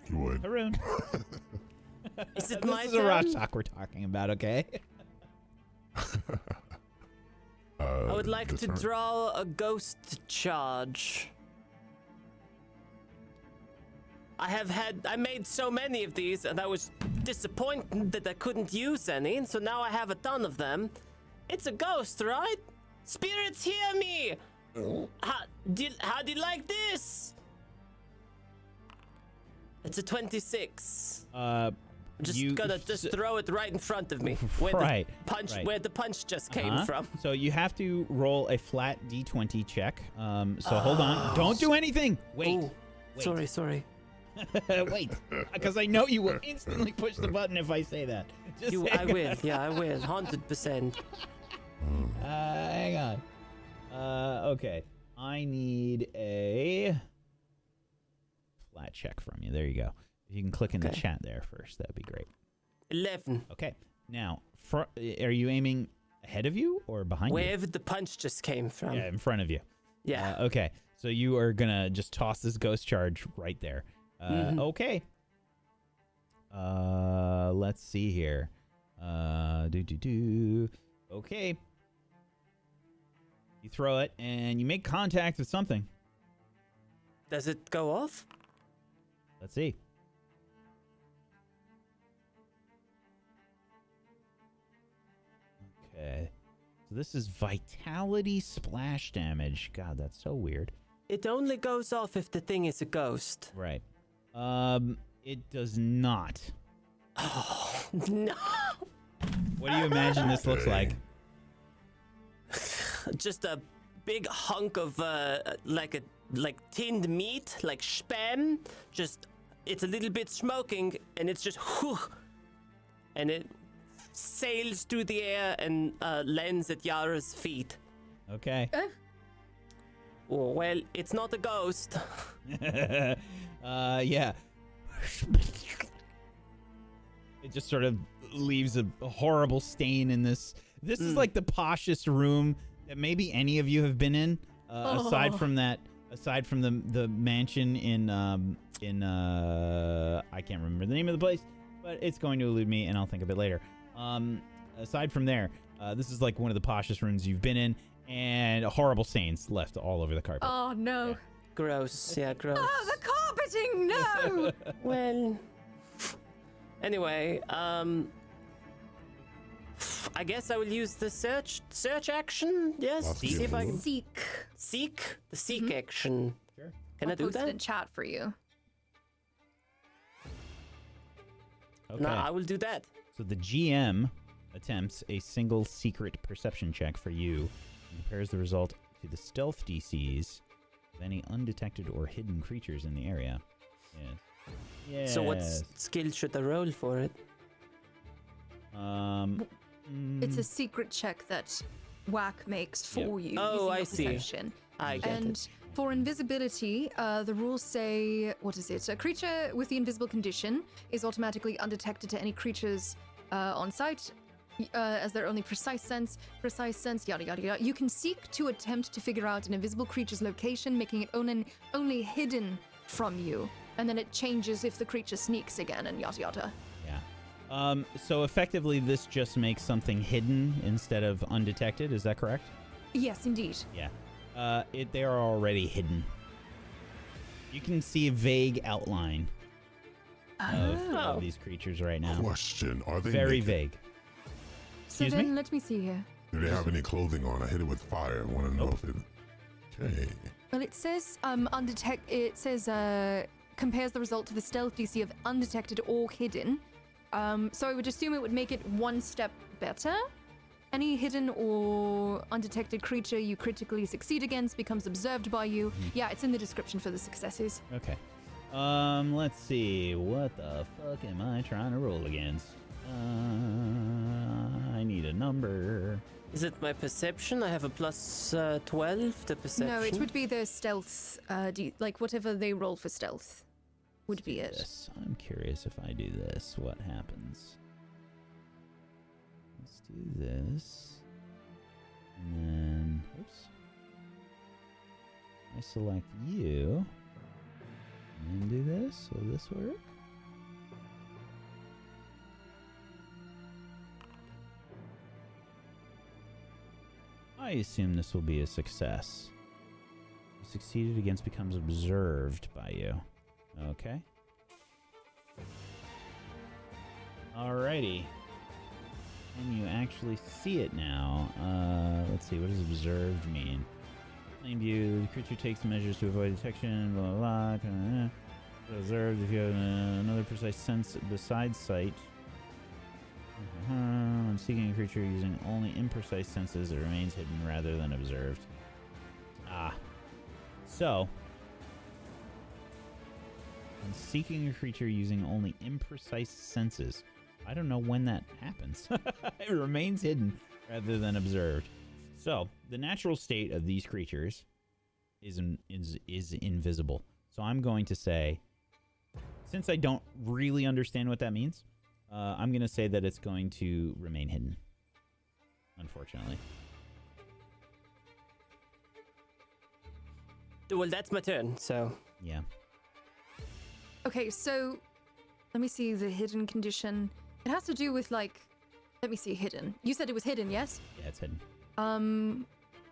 he would.
Haroon.
Is it
This
my
is
turn?
Arashtak we're talking about, okay?
I would like
your
to
turn.
draw a ghost charge. I made so many of these, and I was disappointed that I couldn't use any, and so now I have a ton of them. It's a ghost, right? Spirits, hear me! How do you like this? It's a 26. Just gonna throw it right in front of me. Where
Right,
the punch
right.
where the punch just came from.
So you have to roll a flat d20 check. So hold on. Don't do anything. Wait.
Oh,
Wait.
sorry.
Wait. Because I know you will instantly push the button if I say that. Just
I will. Yeah, I will. 100%.
hang on. Okay. I need a flat check from you. There you go. If you can click in the
Okay.
chat there first, that'd be great.
11.
Okay. Now, are you aiming ahead of you or behind you?
Wherever the punch just came from.
Yeah, in front of you.
Yeah.
Okay. So you are gonna just toss this ghost charge right there. Okay. Let's see here. Okay. You throw it and you make contact with something.
Does it go off?
Let's see. Okay. So this is vitality splash damage. God, that's so weird.
It only goes off if the thing is a ghost.
Right. It does not.
Oh, no.
What do you imagine this looks like?
Just a big hunk of like tinned meat, like spam. Just it's a little bit smoking, and it's just whew, and it sails through the air and lands at Yara's feet.
Okay.
Oh, well, it's not a ghost.
Yeah. It just sort of leaves a horrible stain in this. This is like the poshest room that maybe any of you have been in, aside from that. Aside from the mansion in I can't remember the name of the place, but it's going to elude me, and I'll think of it later. Aside from there, this is like one of the poshest rooms you've been in, and horrible stains left all over the carpet.
Oh no.
Yeah.
Gross. Yeah, gross.
Oh, the carpeting, no!
Well, anyway, I guess I will use the search action. Yes.
Lots of
See if I can
Seek.
seek the seek action.
Sure.
Can I do
Post it in
that?
chat for you.
Okay.
No, I will do that.
So the GM attempts a single secret perception check for you and compares the result to the stealth DCs of any undetected or hidden creatures in the area. Yes.
So what skill should I roll for it?
It's a secret check that Wack makes for you.
Oh,
using
I
your
see.
perception.
I get
And
it.
for invisibility, the rules say, what is it? A creature with the invisible condition is automatically undetected to any creatures on site, as their only precise sense, yada yada yada. You can seek to attempt to figure out an invisible creature's location, making it only hidden from you. And then it changes if the creature sneaks again and yada yada.
Yeah. So effectively, this just makes something hidden instead of undetected. Is that correct?
Yes, indeed.
Yeah. They are already hidden. You can see a vague outline of these creatures right now.
Question: are they
Very
naked?
vague.
So
Excuse
then
me?
let me see here.
Do they have any clothing on? I hit it with fire. I want to know if it. Okay.
Well, it says compares the result to the stealth DC of undetected or hidden. So I would assume it would make it one step better. Any hidden or undetected creature you critically succeed against becomes observed by you. Yeah, it's in the description for the successes.
Okay. Let's see. What the fuck am I trying to roll against? I need a number.
Is it my perception? I have a plus 12 to perception.
No, it would be the stealth, like whatever they roll for stealth would be it.
This. I'm curious if I do this, what happens? Let's do this. And then, oops. I select you. And then do this. Will this work? I assume this will be a success. You succeeded against becomes observed by you. Okay. Alrighty. Can you actually see it now? Let's see. What does observed mean? Plain view. The creature takes measures to avoid detection. Blah blah blah. Observed if you have another precise sense besides sight. When seeking a creature using only imprecise senses, it remains hidden rather than observed. So, when seeking a creature using only imprecise senses, I don't know when that happens. It remains hidden rather than observed. So, the natural state of these creatures is invisible. So I'm going to say, since I don't really understand what that means, I'm going to say that it's going to remain hidden, unfortunately.
Well, that's my turn, so...
Yeah.
Okay, so let me see the hidden condition. It has to do with like, let me see, hidden. You said it was hidden, yes?
Yeah, it's hidden.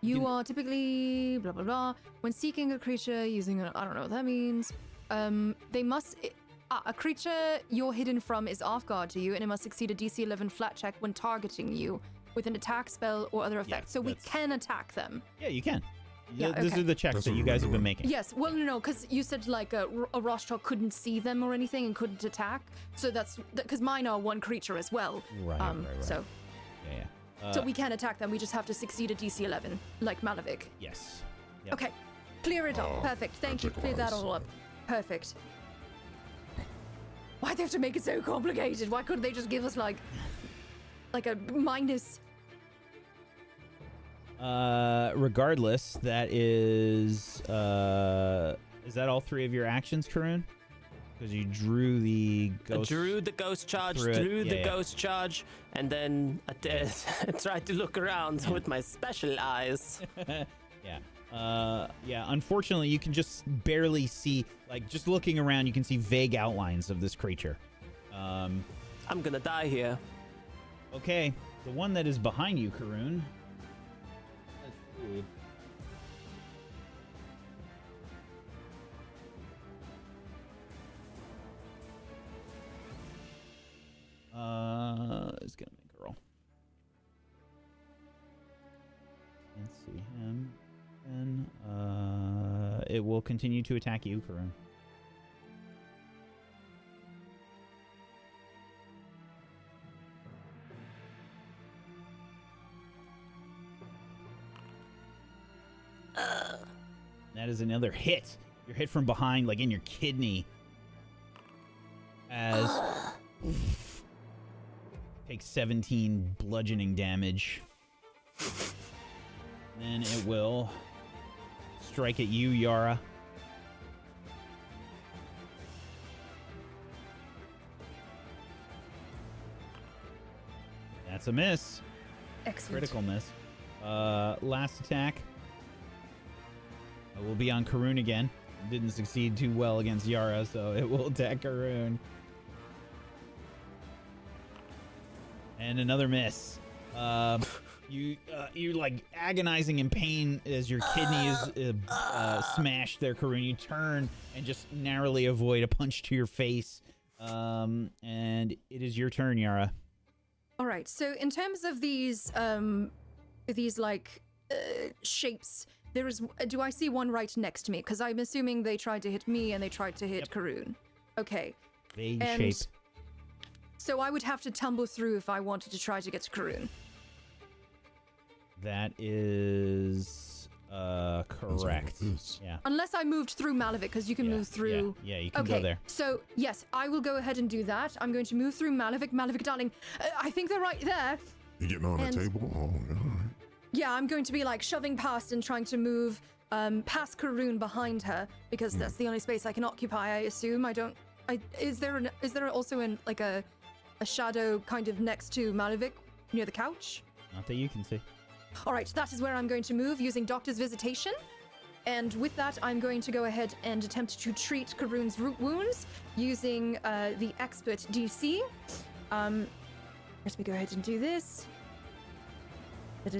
You are typically blah blah blah. When seeking a creature using I don't know what that means. They must. A creature you're hidden from is off guard to you, and it must succeed a DC 11 flat check when targeting you with an attack spell or other effect. So we can attack them.
Yeah, you can.
Yeah,
These are the checks
That's
that
what
you
we're
guys have been
doing.
making.
Yes. Well, no, because you said like a Roshtok couldn't see them or anything and couldn't attack. So that's because mine are one creature as well.
Right, right.
So.
Yeah.
So we can attack them. We just have to succeed a DC 11, like Malavik.
Yes. Yep.
Okay. Clear it up.
Oh,
Perfect. Thank
that's
you.
a
Clear that
class.
all up. Perfect. Why'd they have to make it so complicated? Why couldn't they just give us like a minus?
Regardless, that is that all three of your actions, Karun? Because you drew the ghost.
I drew the ghost charge,
through it.
drew the
Yeah.
ghost charge, and then I tried to look around with my special eyes.
Yeah. Unfortunately, you can just barely see. Like, just looking around, you can see vague outlines of this creature.
I'm gonna die here.
Okay, the one that is behind you, Karun. Let's see. Is gonna make a roll. Let's see him. And it will continue to attack you, Karun. That is another hit. You're hit from behind, like in your kidney. As takes 17 bludgeoning damage. Then it will strike at you, Yara. That's a miss.
Excellent.
Critical miss. Last attack. It will be on Karun again. Didn't succeed too well against Yara, so it will attack Karun. And another miss. You're like agonizing in pain as your kidney is smashed there, Karun. You turn and just narrowly avoid a punch to your face. And it is your turn, Yara.
All right. So in terms of these like shapes, there is. Do I see one right next to me? Because I'm assuming they tried to hit me and they tried to hit Karun. Okay.
Vague shape.
So I would have to tumble through if I wanted to try to get to Karun.
That is correct. Yeah.
Unless I moved through Malavik, because you can move through.
Yeah, you can go there.
So yes, I will go ahead and do that. I'm going to move through Malavik. Malavik, darling, I think they're right there.
You getting on the table? Oh, all right.
Yeah, I'm going to be like shoving past and trying to move past Karun behind her, because that's the only space I can occupy. I assume. Is there also like a shadow kind of next to Malavik near the couch?
Not that you can see.
All right, that is where I'm going to move using Doctor's Visitation. And with that, I'm going to go ahead and attempt to treat Karun's root wounds using the Expert DC. Let me go ahead and do this. That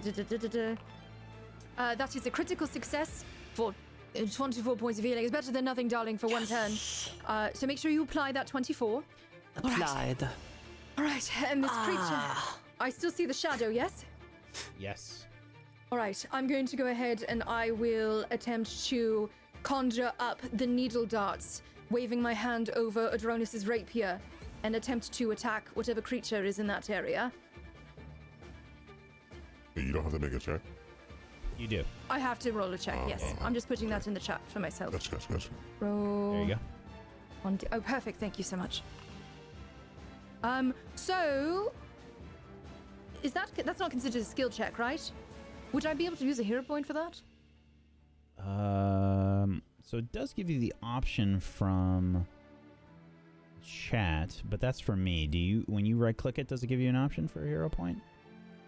is a critical success for 24 points of healing. It's better than nothing, darling, for one turn. So make sure you apply that 24.
Applied.
All right, and this creature... I still see the shadow, yes?
Yes.
All right, I'm going to go ahead and I will attempt to conjure up the needle darts, waving my hand over Adronis's rapier, and attempt to attack whatever creature is in that area.
You don't have to make a check.
You do.
I have to roll a check, yes. I'm just putting that in the chat for myself.
Gotcha.
Roll.
There you go.
Oh, perfect. Thank you so much. So... that's not considered a skill check, right? Would I be able to use a hero point for that?
So it does give you the option from chat, but that's for me. Do you, when you right click it, does it give you an option for a hero point?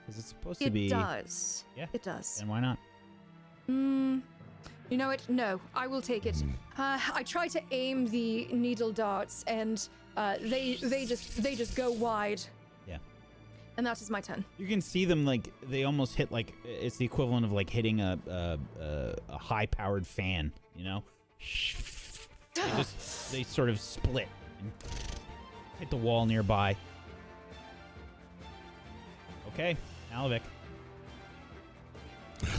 Because it's supposed to be.
It does.
Yeah.
It does.
And why not?
You know what? No, I will take it. I try to aim the needle darts, and they just go wide.
Yeah.
And that is my turn.
You can see them like they almost hit like it's the equivalent of like hitting a high-powered fan. You know, they sort of split and hit the wall nearby. Okay, Malavik. You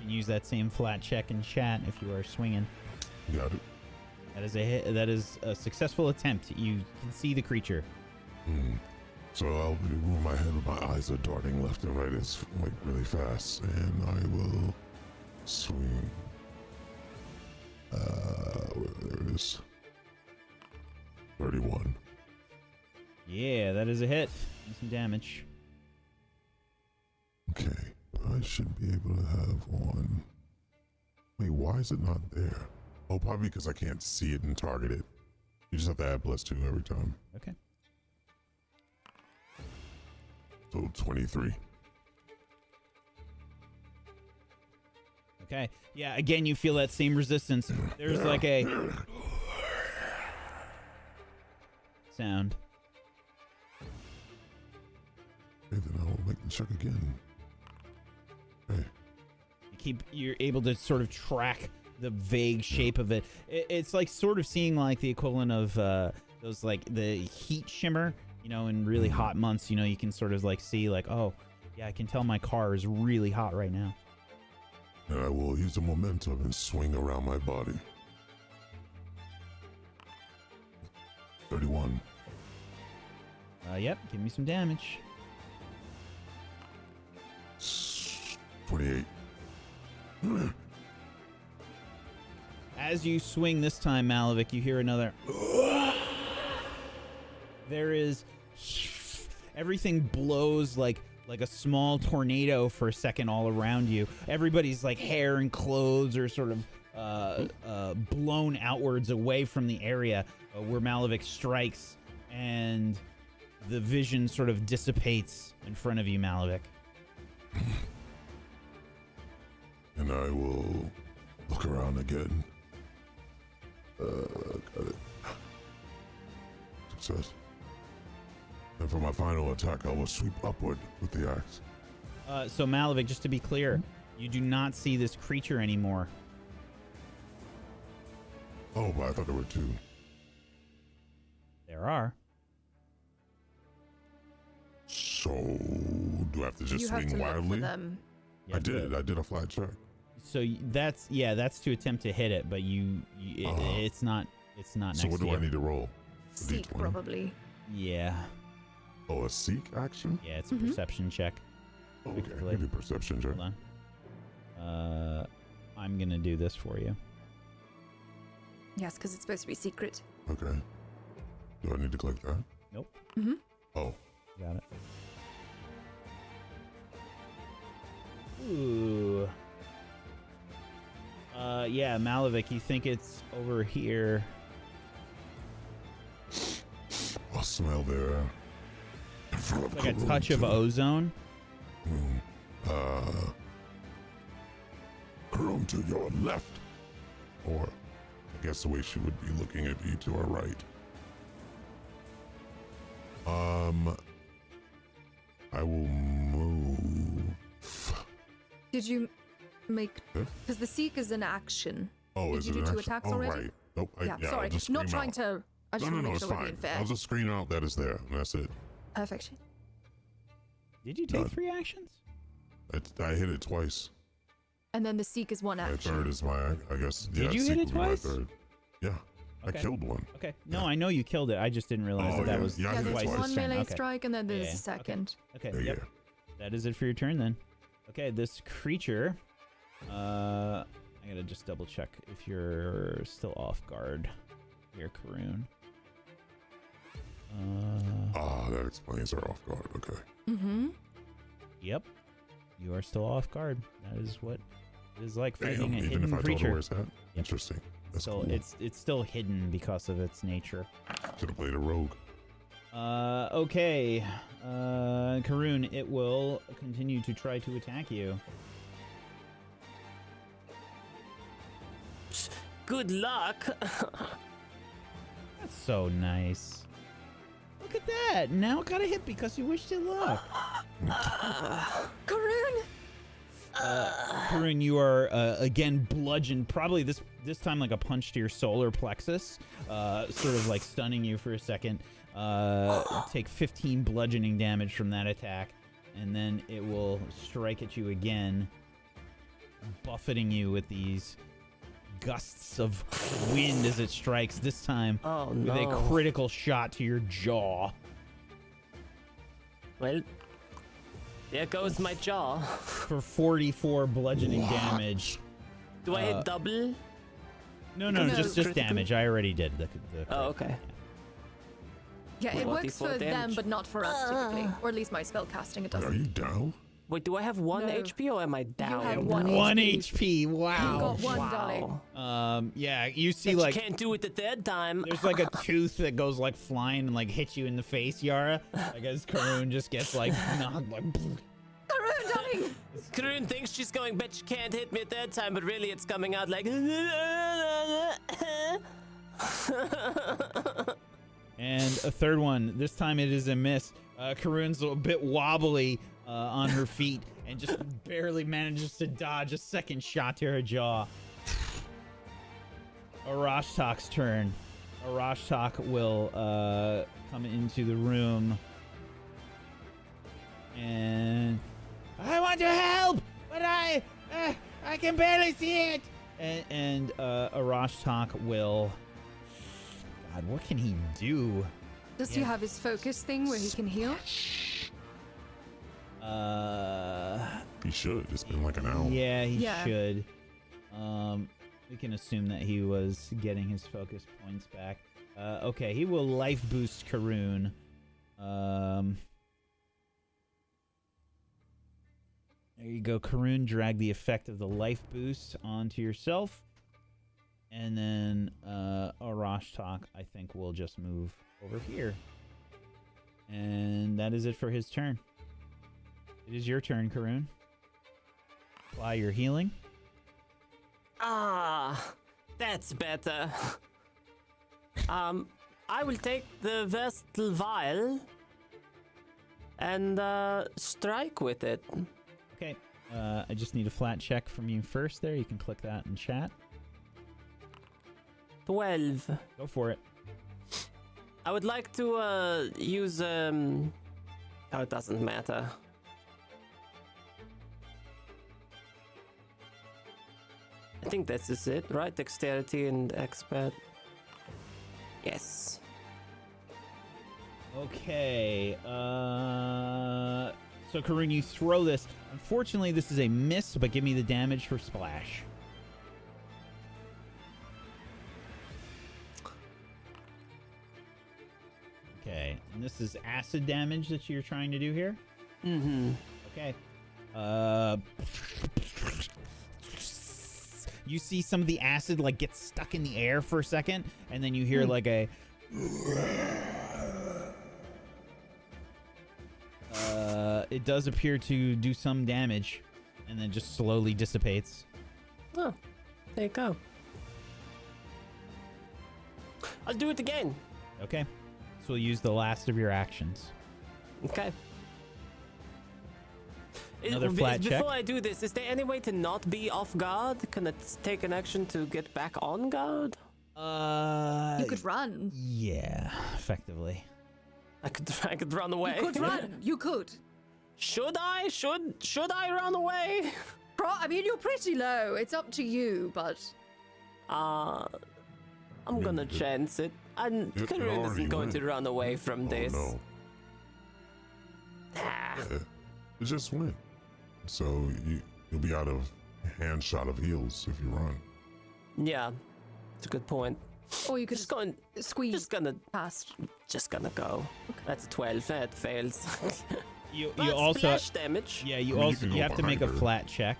can use that same flat check in chat if you are swinging.
Got it.
That is a hit. That is a successful attempt. You can see the creature.
So I'll move my head, my eyes are darting left and right. It's like really fast, and I will swing. There it is. 31.
Yeah, that is a hit. And some damage.
Okay, I should be able to have one. Wait, why is it not there? Oh, probably because I can't see it and target it. You just have to add +2 every time.
Okay.
So 23.
Okay. Yeah, again, you feel that same resistance. There's like a sound.
Okay, then I will make the check again. Okay.
You're able to sort of track the vague shape of it. It's like sort of seeing like the equivalent of those like the heat shimmer, you know, in really hot months, you know, you can sort of like see like, oh, yeah, I can tell my car is really hot right now.
And I will use the momentum and swing around my body. 31.
Yep, give me some damage.
28.
As you swing this time, Malavik, you hear another. There is. Everything blows like a small tornado for a second all around you. Everybody's like hair and clothes are sort of blown outwards away from the area where Malavik strikes, and the vision sort of dissipates in front of you, Malavik.
And I will look around again. Got it. Success. And for my final attack, I will sweep upward with the axe.
So Malavik, just to be clear, you do not see this creature anymore.
Oh, but I thought there were two.
There are.
So, do I have to just
you have
swing
to look
wildly?
for them.
Yeah,
I did a flat check.
So that's to attempt to hit it, but it's not
So
next
what
to
do
you.
I need to roll? A
Seek,
D20?
probably.
Yeah.
Oh, a seek action?
Yeah, it's a perception check.
Oh, okay,
Effectively.
I do perception check.
Hold on. I'm gonna do this for you.
Yes, because it's supposed to be secret.
Okay. Do I need to click that?
Nope.
Mm-hmm.
Oh,
Got it. Ooh. Yeah, Malavik, you think it's over here.
I'll smell their.
Like a touch of ozone.
Chrome to your left. Or, I guess the way she would be looking at you to her right. I will move.
Did you make...
Huh?
Because the seek is an action.
Oh,
Did
is
you
it
do
an
2
action?
attacks
Oh,
already?
right. Nope.
Yeah,
I'll
sorry.
just
Not
scream
trying
out.
to... I just want to make
it's
sure we're
fine.
being fair.
I'll just scream out that is there, and that's it.
Perfect.
Did you take
Done.
3 actions?
I hit it twice.
And then the seek is one
My
action.
third is my, I guess.
Did
yeah,
you
seek
hit it
would be my
twice?
third. Yeah.
Okay.
I killed one.
Okay. No,
Yeah.
I know you killed it. I just didn't realize
Oh,
that
yeah.
was
Yeah, I hit it
there's
twice.
one melee
Okay.
strike and then there's
Yeah,
a second.
Okay.
Yeah,
Yep. That is it for your turn then. Okay, this creature. I gotta just double check if you're still off guard here, Karoon.
That explains her off guard. Okay.
Mm-hmm.
Yep. You are still off guard. That is what it is like
Damn,
fighting a
even
hidden
if I told her
creature.
where it's at. Interesting. That's
So
cool.
it's still hidden because of its nature.
Should have played a rogue.
Okay. Karoon, it will continue to try to attack you.
Good luck.
That's so nice. Look at that. Now it got a hit because you wished it luck.
Karoon!
Karoon, you are again bludgeoned. Probably this time like a punch to your solar plexus, sort of like stunning you for a second. Take 15 bludgeoning damage from that attack, and then it will strike at you again, buffeting you with these gusts of wind as it strikes. This time with a critical shot to your jaw.
Well, there goes my jaw.
For 44 bludgeoning damage.
Do I hit double?
No,
No.
just
Critical?
damage. I already did the
Oh, okay.
Yeah, it
Well,
works for
D4
them,
damage.
but not for us typically. Or at least my spell casting, it
Are
doesn't.
you down?
Wait, do I have 1
No.
HP or am I down?
have one.
1
HP.
HP. Wow.
You got one, darling.
Yeah, you see
But
like
you can't do it the third time.
there's like a tooth that goes like flying and like hits you in the face, Yara. I guess Karoon just gets like knocked like.
Karoon, darling!
Karun thinks she's going, bet you can't hit me a third time, but really it's coming out like.
And a third one. This time it is a miss. Karoon's a bit wobbly on her feet and just barely manages to dodge a second shot to her jaw. Arashtak's turn. Arashtak will come into the room. And I want to help, but I can barely see it. And Arashtak will. God, what can he do?
Does he have his focus thing where he can heal?
He should. It's been like an hour.
Yeah, he
Yeah.
should. We can assume that he was getting his focus points back. Okay, he will life boost Karoon. There you go, Karoon. Drag the effect of the life boost onto yourself. And then Arashtak, I think, will just move over here. And that is it for his turn. It is your turn, Karoon. Apply your healing.
Ah, that's better. I will take the Vestal Vial and strike with it.
Okay. I just need a flat check from you first there. You can click that in chat.
12.
Go for it.
I would like to use oh, it doesn't matter. I think this is it, right? Dexterity and expert. Yes.
Okay. So Karoon, you throw this. Unfortunately, this is a miss, but give me the damage for splash. Okay, and this is acid damage that you're trying to do here?
Mm-hmm.
Okay. You see some of the acid like get stuck in the air for a second, and then you hear like a it does appear to do some damage and then just slowly dissipates.
Oh, there you go. I'll do it again.
Okay. So we'll use the last of your actions.
Okay.
Another flat check.
Before I do this, is there any way to not be off guard? Can it take an action to get back on guard?
You could run.
Yeah, effectively.
I could run away.
You could run. You could.
Should I? Should I run away?
I mean, you're pretty low. It's up to you, but
I'm gonna chance it. And
It
Karoon
already
isn't going
went.
to run away from this.
Oh, no.
Ah,
Yeah, it just went. So you'll be out of handshot of heals if you run.
yeah, it's a good point.
or you could
Just going.
squeeze
Just gonna
past.
go. That's a 12. That fails.
You
But
also
splash damage.
yeah,
I
you
mean, you
also
can
you
go
have to make a
behind her.
flat check.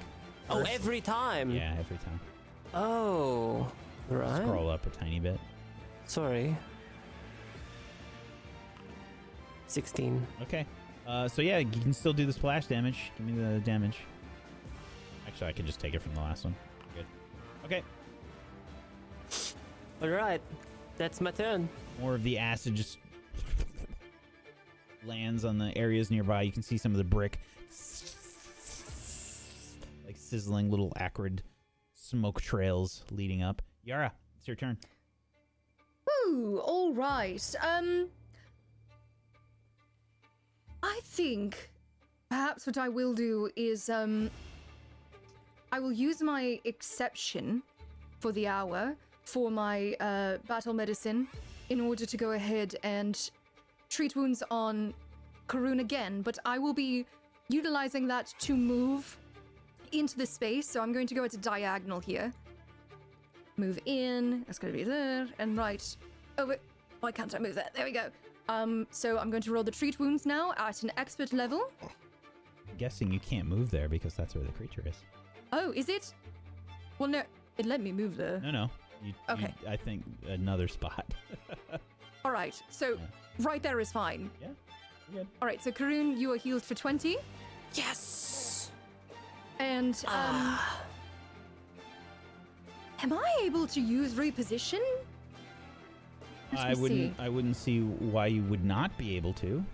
Oh,
first.
every time.
Yeah, every time.
Oh, right.
Scroll up a tiny bit.
Sorry. 16.
Okay. So yeah, you can still do the splash damage. Give me the damage. Actually, I can just take it from the last one. Good. Okay.
All right, that's my turn.
More of the acid just lands on the areas nearby. You can see some of the brick like sizzling little acrid smoke trails leading up. Yara, it's your turn.
Ooh, all right. I think perhaps what I will do is I will use my exception for the hour for my battle medicine in order to go ahead and treat wounds on Karoon again, but I will be utilizing that to move into the space, so I'm going to go at a diagonal here. Move in, that's going to be there, and right over. Why can't I move that? There we go. So I'm going to roll the treat wounds now at an expert level.
I'm guessing you can't move there because that's where the creature is.
Oh, is it? Well, no, it let me move there.
No.
Okay.
I think another spot.
All right, so right there is fine.
Yeah, you're good.
All right, so Karoon, you are healed for 20,
Yes.
and am I able to use reposition? Let me see.
I wouldn't see why you would not be able to.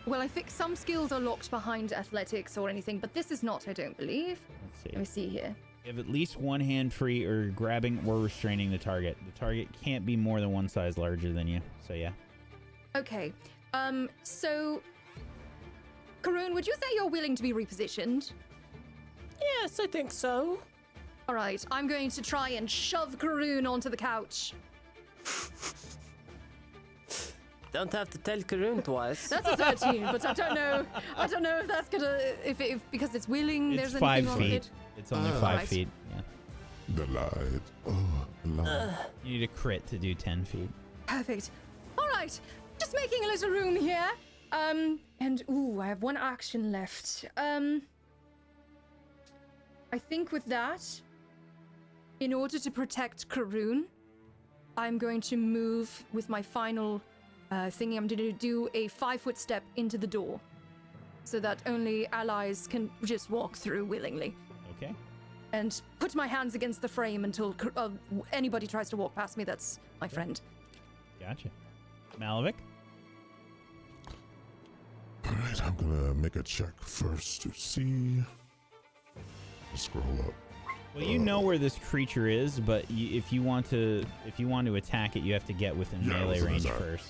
Well, I think some skills are locked behind athletics or anything, but this is not, I don't believe.
Let's see.
Let me see here.
You have at least one hand free or grabbing or restraining the target. The target can't be more than one size larger than you. So yeah.
Okay. So Karoon, would you say you're willing to be repositioned?
Yes, I think so.
All right, I'm going to try and shove Karoon onto the couch.
Don't have to tell Karun twice.
That's a 13, but I don't know. I don't know if that's gonna if because it's willing.
It's
there's
5
anything wrong with
feet.
it.
It's only
Ah.
5
Right.
feet. Yeah.
The light. Oh, the light.
You need a crit to do 10 feet.
Perfect. All right, just making a little room here. And ooh, I have one action left. I think with that, in order to protect Karun, I'm going to move with my final thingy. I'm going to do a 5-foot step into the door, so that only allies can just walk through willingly.
Okay.
And put my hands against the frame until anybody tries to walk past me. That's my friend.
Gotcha. Malavik?
Alright, I'm gonna make a check first to see. Scroll up.
Well, you know where this creature is, but if you want to attack it, you have to get within
Yeah,
melee
within
range
that.
first.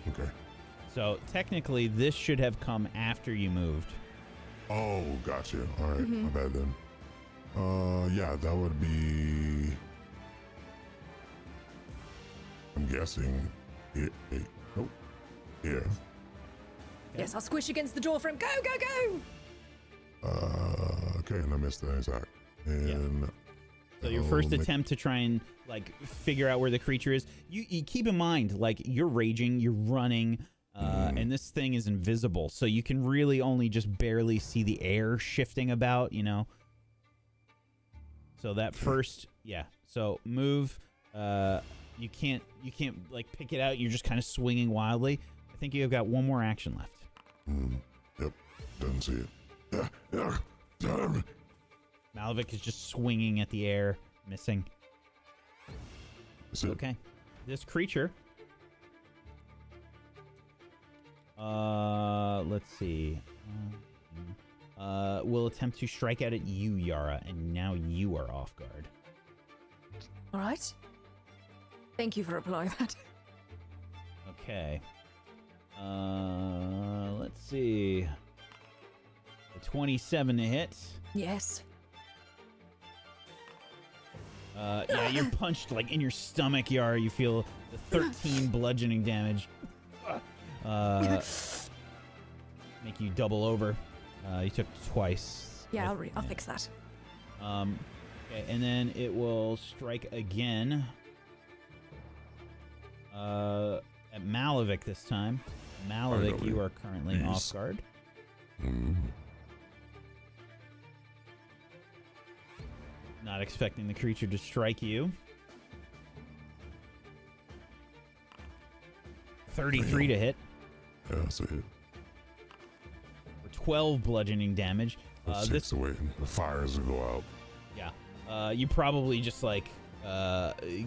Okay.
So technically, this should have come after you moved.
Oh, gotcha. Alright, my bad then. Yeah, that would be. I'm guessing. Nope. Here.
Yes, I'll squish against the door for him. Go, go, go!
Okay, and I missed the attack. And
So your
I'll
first
make-
attempt to try and figure out where the creature is, you keep in mind you're raging, you're running, and this thing is invisible, so you can really only just barely see the air shifting about, So that first, so move. You can't pick it out. You're just kind of swinging wildly. I think you've got one more action left.
Yep, doesn't see it. Damn it.
Malavik is just swinging at the air, missing.
Is it?
Okay. This creature. Let's see. Will attempt to strike out at you, Yara, and now you are off guard.
All right. Thank you for replying that.
Okay. Let's see. A 27 to hit.
Yes.
Yeah, you're punched in your stomach, Yara. You feel the 13 bludgeoning damage. Make you double over. You took twice.
Yeah, I'll fix that.
Okay, and then it will strike again. At Malavik this time. Malavik, you are currently off guard. Not expecting the creature to strike you. 33 to hit.
Yeah, that's a hit.
For 12 bludgeoning damage.
That's 6 away, and the fires will go out.
Yeah. You probably just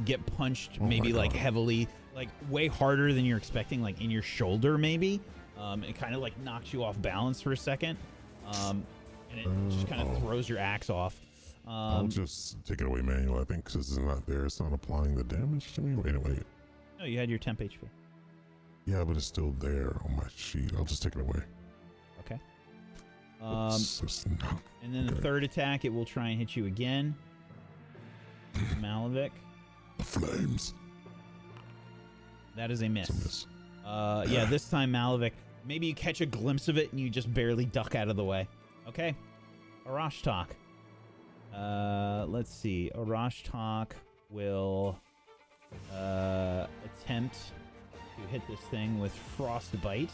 get punched maybe
my God.
heavily, way harder than you're expecting, in your shoulder maybe. It kind of knocks you off balance for a second. And it just kind of throws your axe off.
I'll just take it away manual, I think, because it's not there. It's not applying the damage to me. Wait.
No, you had your temp HP.
Yeah, but it's still there on my sheet. I'll just take it away.
Okay.
It's not.
And then the third attack, it will try and hit you again. Malavik.
The flames.
That is a miss.
It's a miss.
Yeah, this time Malavik, maybe you catch a glimpse of it and you just barely duck out of the way. Okay. Arashtak. Let's see. Arashtak will attempt to hit this thing with Frostbite,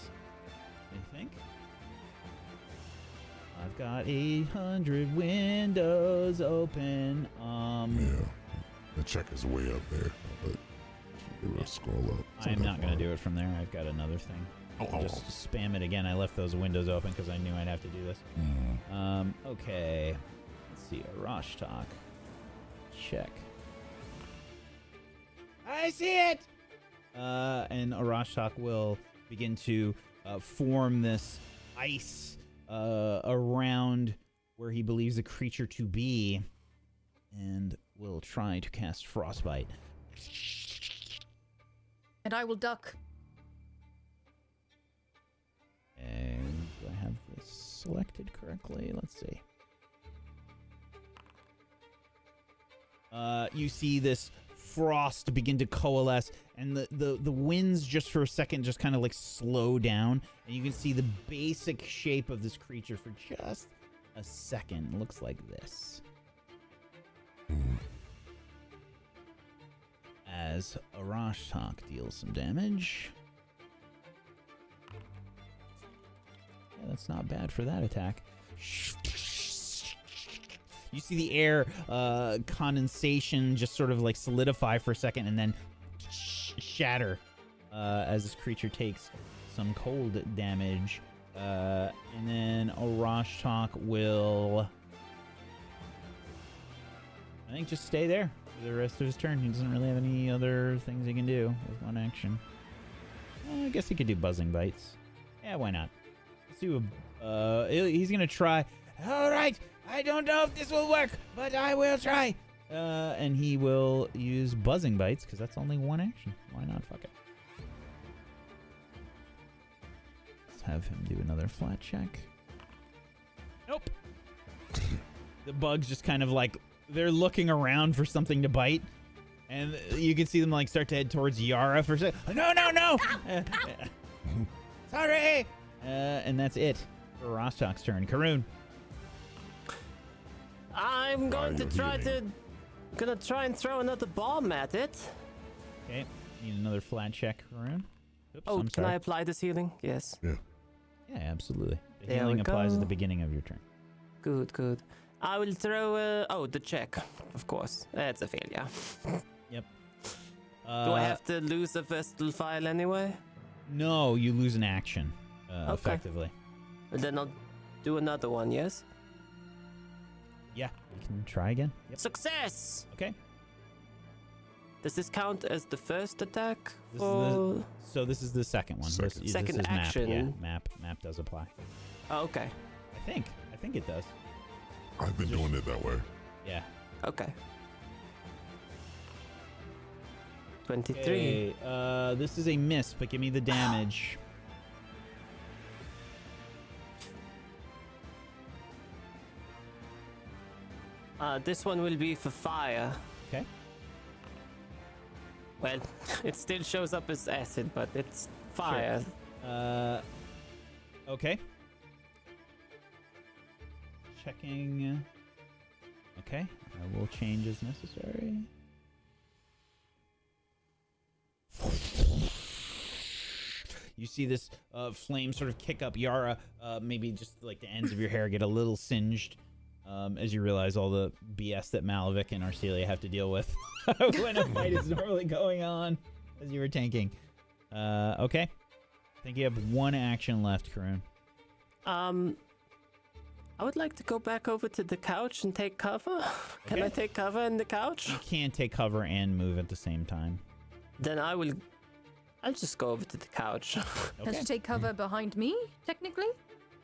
I think. I've got 800 windows open.
Yeah. The check is way up there, but it will scroll up.
I am not going to do it from there. I've got another thing. I'll just spam it again. I left those windows open because I knew I'd have to do this. Okay. Let's see. Arashtak. Check. I see it! And Arashtak will begin to form this ice around where he believes the creature to be, and will try to cast Frostbite.
And I will duck.
And do I have this selected correctly? Let's see. You see this frost begin to coalesce, and the winds just for a second just kind of like slow down, and you can see the basic shape of this creature for just a second. It looks like this. As Arashtak deals some damage. Yeah, that's not bad for that attack. You see the air condensation just sort of like solidify for a second and then shatter as this creature takes some cold damage. And then Arashtak will, I think, just stay there for the rest of his turn. He doesn't really have any other things he can do with one action. I guess he could do buzzing bites. Yeah, why not? Let's do a, he's gonna try. All right, I don't know if this will work, but I will try. And he will use buzzing bites because that's only one action. Why not? Fuck it. Let's have him do another flat check. Nope. The bugs just kind of like, they're looking around for something to bite. And you can see them like start to head towards Yara for a second. No. Sorry. And that's it for Rostak's turn. Karun.
I'm going to try and throw another bomb at it.
Okay. Need another flat check, Karun. Oops,
Oh,
I'm
can
sorry.
I apply this healing? Yes.
Yeah.
Yeah, absolutely. The
There
healing
we
applies
go.
at the beginning of your turn.
Good. I will throw. The check, of course. That's a failure.
Yep.
Do I have to lose a Vestal file anyway?
No, you lose an action,
Okay.
effectively.
Well, then I'll do another one, yes?
Yeah, you can try again. Yep.
Success!
Okay.
Does this count as the first attack?
This is
for...
So this is the second one.
Second.
This
Second
is
action.
Map. Yeah, map does apply.
Oh, okay.
I think it does.
I've been doing it that way.
Yeah.
Okay. 23.
Okay, this is a miss, but give me the damage.
This one will be for fire.
Okay.
Well, it still shows up as acid, but it's fire.
Okay. Checking. Okay, I will change as necessary. You see this flame sort of kick up Yara. Maybe just like the ends of your hair get a little singed as you realize all the BS that Malavik and Arcelia have to deal with when a fight is normally going on as you were tanking. Okay. I think you have one action left, Karun.
I would like to go back over to the couch and take cover. Can
Okay.
I take cover in the couch?
You can't take cover and move at the same time.
Then I'll just go over to the couch.
Has to take cover behind me, technically?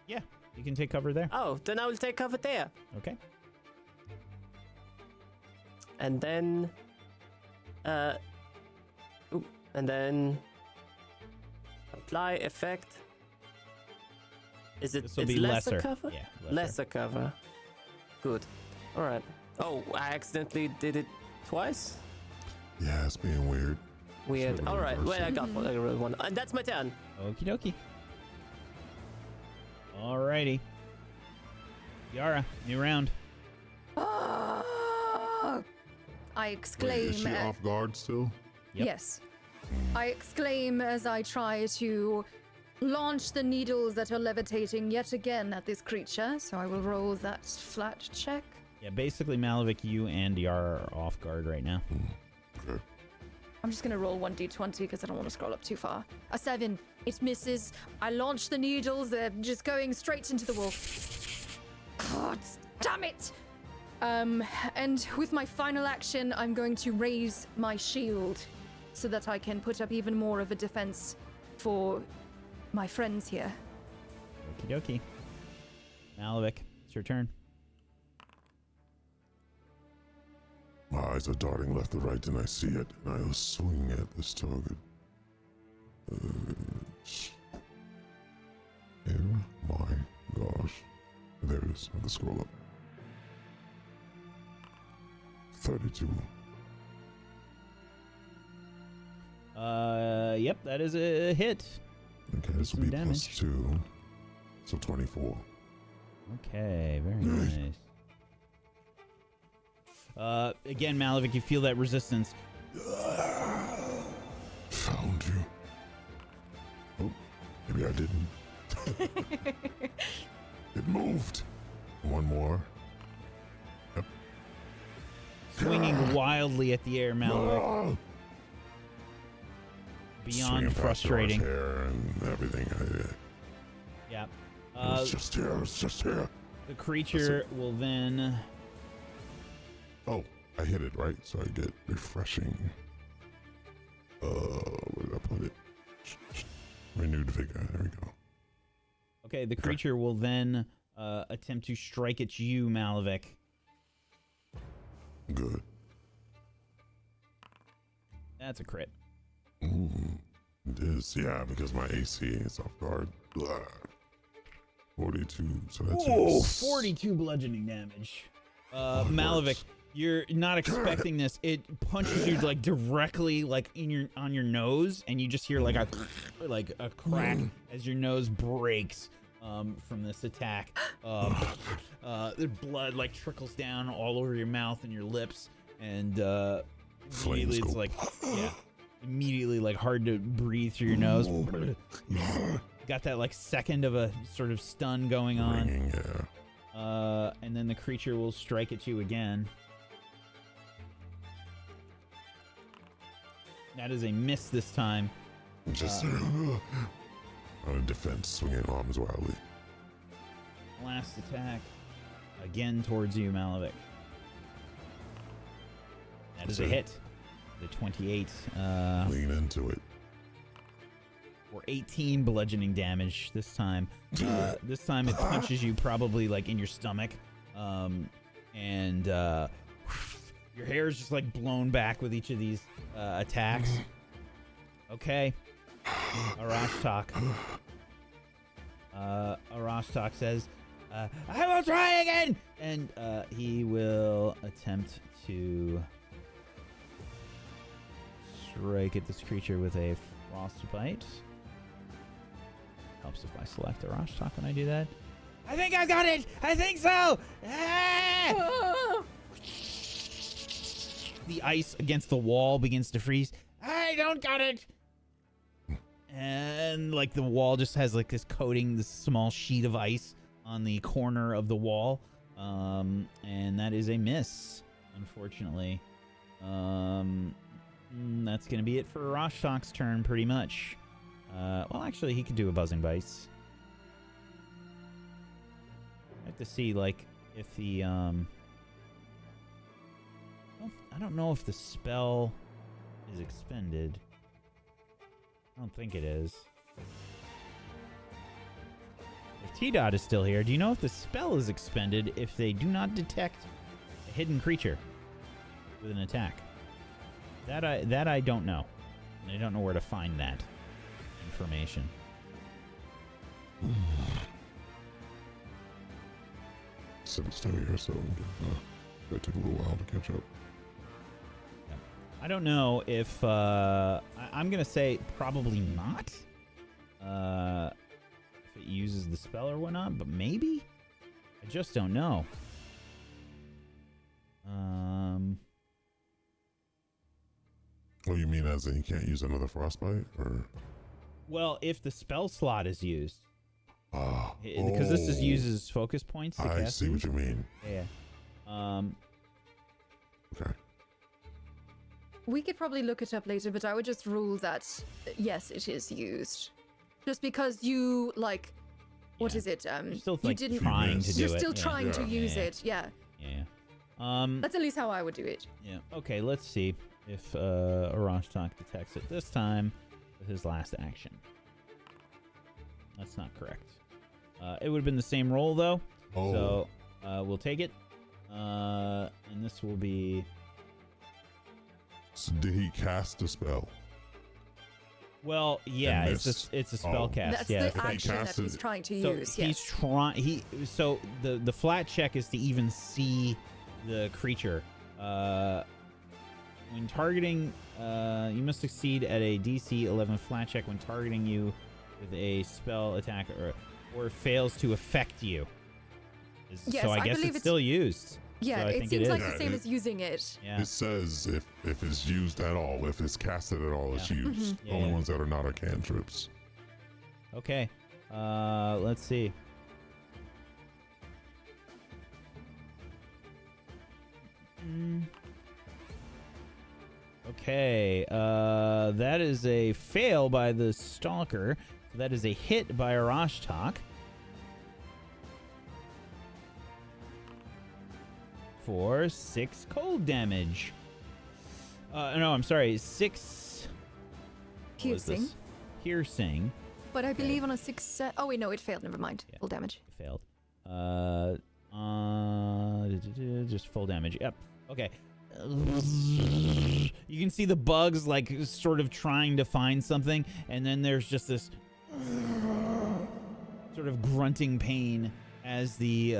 Yeah, you can take cover there.
Oh, then I will take cover there.
Okay.
And then apply effect. Is it
This will
it's
be
lesser
lesser.
cover?
Yeah,
Lesser cover. Good. All right. Oh, I accidentally did it twice.
Yeah, it's being weird.
Weird.
Should've
All right.
reversed
Well, I
it.
got one. I rolled one. And that's my turn.
Okie dokie. Alrighty. Yara, new round.
Ah! I
Wait,
exclaim.
is she off guard still?
Yep.
Yes. I exclaim as I try to launch the needles that are levitating yet again at this creature. So I will roll that flat check.
Yeah, basically Malavik, you and Yara are off guard right now.
Okay.
I'm just going to roll 1d20 because I don't want to scroll up too far. A 7. It misses. I launch the needles. They're just going straight into the wall. God damn it! And with my final action, I'm going to raise my shield so that I can put up even more of a defense for my friends here.
Okie dokie. Malavik, it's your turn.
My eyes are darting left and right, and I see it, and I will swing at this target. Oh my gosh. There it is. I have to scroll up. 32.
Yep, that is a hit.
Okay, this will
Some
be
damage.
+2. So 24.
Okay, very nice. Again, Malavik, you feel that resistance.
Found you. Oh, maybe I didn't. It moved. One more. Yep.
Swinging wildly at the air, Malavik. Beyond
Swinging past
frustrating.
Rock's hair and everything.
Yeah.
It's just here. It's just here.
The creature will then...
Oh, I hit it, right? So I get refreshing. Where did I put it? Renewed vigor. There we go.
Okay, the creature will then attempt to strike at you, Malavik.
Good.
That's a crit.
It is, yeah, because my AC is off guard. Blah. 42, so that's
Whoa, 42 bludgeoning damage. Malavik, you're not expecting this. It punches you like directly like on your nose, and you just hear like a crack as your nose breaks from this attack. The blood like trickles down all over your mouth and your lips, and immediately it's like immediately like hard to breathe through your nose. Got that like second of a sort of stun going on.
Ringing, yeah.
And then the creature will strike at you again. That is a miss this time.
Just on a defense, swinging arms wildly.
Last attack again towards you, Malavik. That is a hit. The 28.
Lean into it.
For 18 bludgeoning damage this time. This time it punches you probably like in your stomach. And your hair is just like blown back with each of these attacks. Okay. Arashtak. Arashtak says, I will try again! And he will attempt to strike at this creature with a frostbite. Helps if I select Arashtak when I do that. I think I got it! I think so! Ah! The ice against the wall begins to freeze. I don't got it! And like the wall just has like this coating, this small sheet of ice on the corner of the wall. And that is a miss, unfortunately. That's going to be it for Arashtak's turn, pretty much. Well, actually, he could do a buzzing bite. I have to see, like, if the, I don't know if the spell is expended. I don't think it is. If T-Dot is still here, do you know if the spell is expended if they do not detect a hidden creature with an attack? That I don't know. And I don't know where to find that information.
Since still here, so it took a little while to catch up.
I don't know if I'm gonna say probably not. If it uses the spell or whatnot, but maybe. I just don't know.
What do you mean, as in you can't use another frostbite, or?
Well, if the spell slot is used, because
Oh,
this uses focus points. To
I
cast
see
these.
what you mean.
Yeah.
Okay.
We could probably look it up later, but I would just rule that yes, it is used. Just because you like, what
Yeah.
is it?
You're still
you
like
didn't.
trying to do
You're
it.
still
yeah.
trying to
Yeah.
use
Yeah.
it. Yeah.
Yeah.
That's at least how I would do it.
Yeah. Okay. Let's see if Arashtak detects it this time with his last action. That's not correct. It would have been the same roll though.
Oh.
So we'll take it. And this will be.
So did he cast a spell?
Well, yeah,
And
it's a spell
Oh.
cast.
That's
yeah.
the action that
casted
he's
it.
trying to
So
use.
he's
Yes.
trying. So the flat check is to even see the creature. when targeting, you must succeed at a DC 11 flat check when targeting you with a spell attack or fails to affect you.
Yes,
so I
I
guess
believe
it's
it's-
still used.
Yeah,
So I
it
think
seems like
is.
the same as using it.
Yeah.
It says if it's used at all, if it's casted at all, it's
Yeah.
used.
Yeah,
Only
yeah.
ones that are not are cantrips.
Okay. Let's see. Okay. That is a fail by the stalker. So that is a hit by Arashtak. For 6 cold damage. No, I'm sorry. 6 what was this?
Piercing.
Piercing.
But I believe on a 6. Oh wait, no, it failed. Never mind.
Yeah.
Full damage.
Failed. Just full damage. Yep. Okay. You can see the bugs like sort of trying to find something, and then there's just this sort of grunting pain as the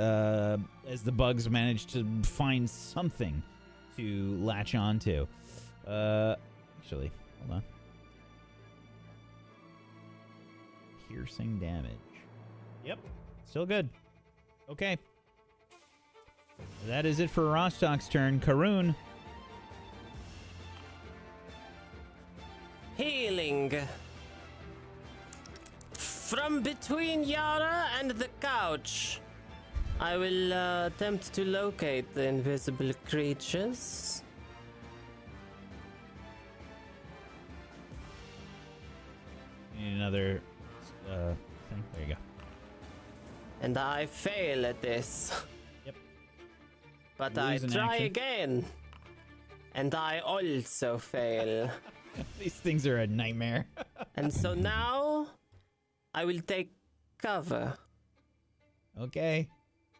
bugs manage to find something to latch onto. Actually, hold on. Piercing damage. Yep. Still good. Okay. That is it for Rostak's turn. Karun.
Healing. From between Yara and the couch, I will attempt to locate the invisible creatures.
Need another thing. There you go.
And I fail at this.
Yep.
But
Lose
I
an
try
action.
again. And I also fail.
These things are a nightmare.
And so now I will take cover.
Okay.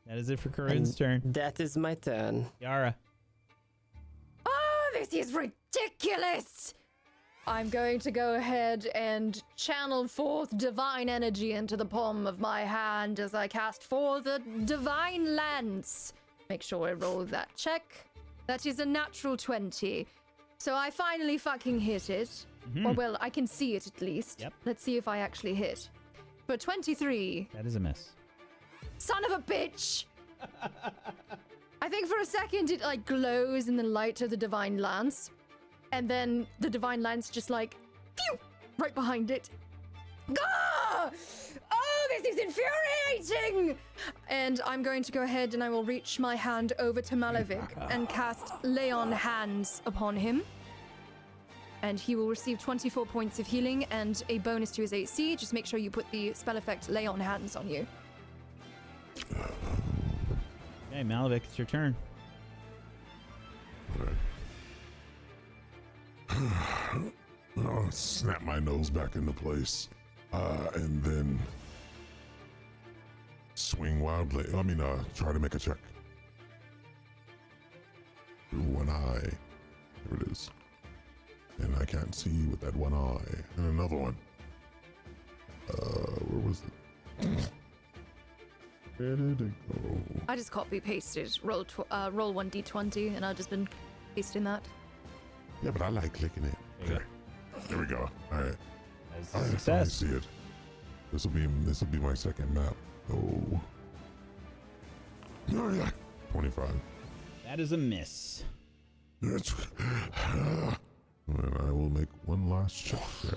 That is it for Karun's turn.
That is my turn.
Yara.
Oh, this is ridiculous! I'm going to go ahead and channel forth divine energy into the palm of my hand as I cast forth the divine lance. Make sure I roll that check. That is a natural 20. So I finally fucking hit it. Or well, I can see it at least.
Yep.
Let's see if I actually hit. For 23.
That is a miss.
Son of a bitch! I think for a second it like glows in the light of the divine lance. And then the divine lance just like, phew, right behind it. Gah! Oh, this is infuriating! And I'm going to go ahead and I will reach my hand over to Malavik and cast Lay on Hands upon him. And he will receive 24 points of healing and a bonus to his AC. Just make sure you put the spell effect Lay on Hands on you.
Okay, Malavik, it's your turn.
I'll snap my nose back into place, and then swing wildly. Try to make a check. Through one eye. There it is. And I can't see with that one eye. And another one. Where was it? Where did it go?
I just copy pasted roll 1d20 and I've just been pasting that.
Yeah, but I like clicking it.
There you
Okay. There we go. All right.
That's
I
a
finally
success.
see it. This will be my second map. Oh. Oh yeah. 25.
That is a miss.
Yes. And I will make one last check. Yeah.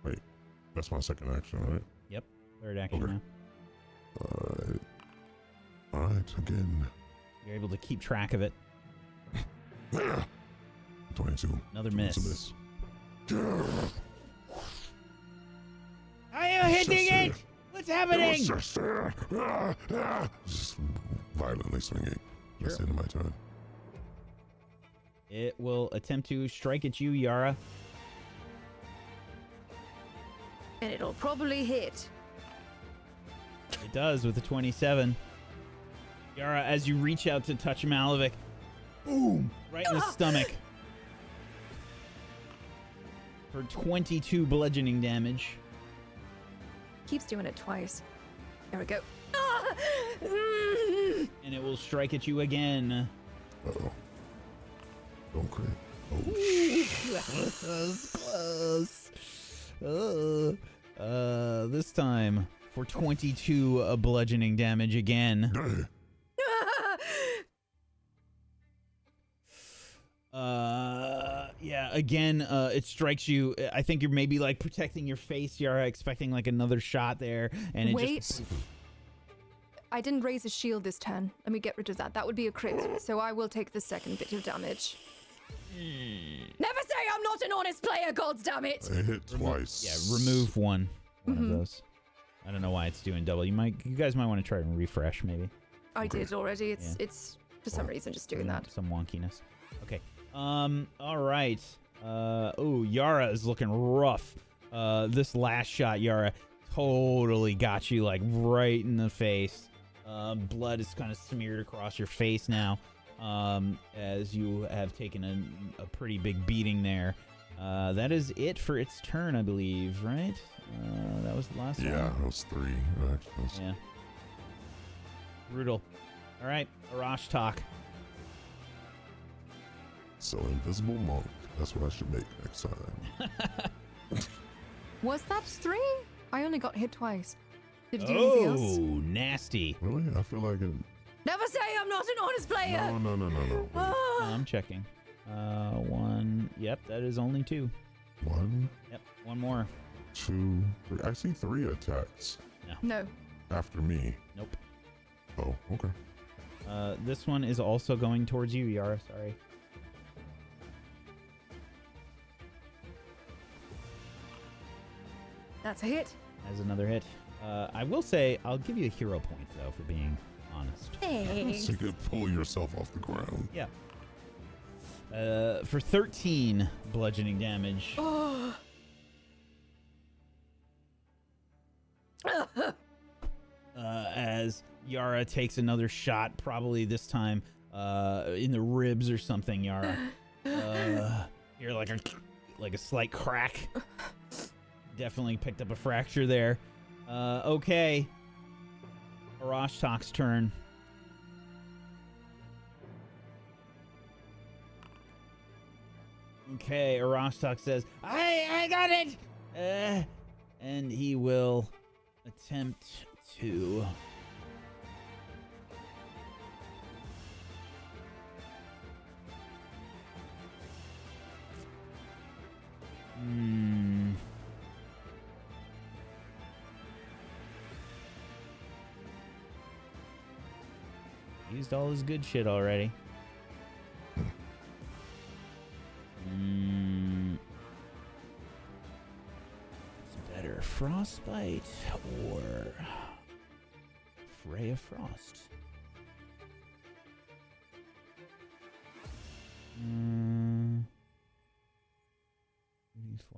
Wait. That's my second action, right?
Yep. Third action
Okay.
now.
All right. Again.
You're able to keep track of it.
22.
Another
That's a
miss.
I am hitting it! What's happening?
Just violently swinging. That's the end of my turn.
It will attempt to strike at you, Yara.
And it'll probably hit.
It does with a 27. Yara, as you reach out to touch Malavik, boom, right in the stomach. For 22 bludgeoning damage.
Keeps doing it twice. There we go.
And it will strike at you again.
Uh-oh. Don't crit. Oh,
Close. This time for 22 bludgeoning damage again.
Dang.
Yeah, again, it strikes you. I think you're maybe like protecting your face, Yara, expecting like another shot there, and it
Wait.
just.
I didn't raise a shield this turn. Let me get rid of that. That would be a crit. So I will take the second bit of damage. Never say I'm not an honest player, gods damn it!
I hit twice.
Yeah, remove one of those. I don't know why it's doing double. You guys might want to try and refresh, maybe.
I did already.
Yeah.
It's for some reason just doing that.
Some wonkiness. Okay. All right. Yara is looking rough. This last shot, Yara, totally got you like right in the face. Blood is kind of smeared across your face now, as you have taken a pretty big beating there. That is it for its turn, I believe, right? That was the last one.
Yeah, it was 3. Actually.
Yeah. Brutal. All right, Arash talk.
So invisible monk. That's what I should make next time.
Was that 3? I only got hit twice. Did it do anything else?
Oh, nasty.
Really? I feel like it.
Never say I'm not an honest player!
No.
Ah.
I'm checking. 1. Yep, that is only 2.
1,
Yep, 1 more.
2, 3. I see 3 attacks
No.
after me.
Nope.
Oh, okay.
This one is also going towards you, Yara. Sorry.
That's a hit.
As another hit. I will say, I'll give you a hero point, though, for being honest.
Thanks.
So you could pull yourself off the ground.
Yeah. For 13 bludgeoning damage.
Oh.
As Yara takes another shot, probably this time in the ribs or something, Yara. You're like a slight crack. Definitely picked up a fracture there. Okay. Arashtak's turn. Okay, Arashtak says, I got it! And he will attempt to... Used all his good shit already. It's better, Frostbite or Ray of Frost?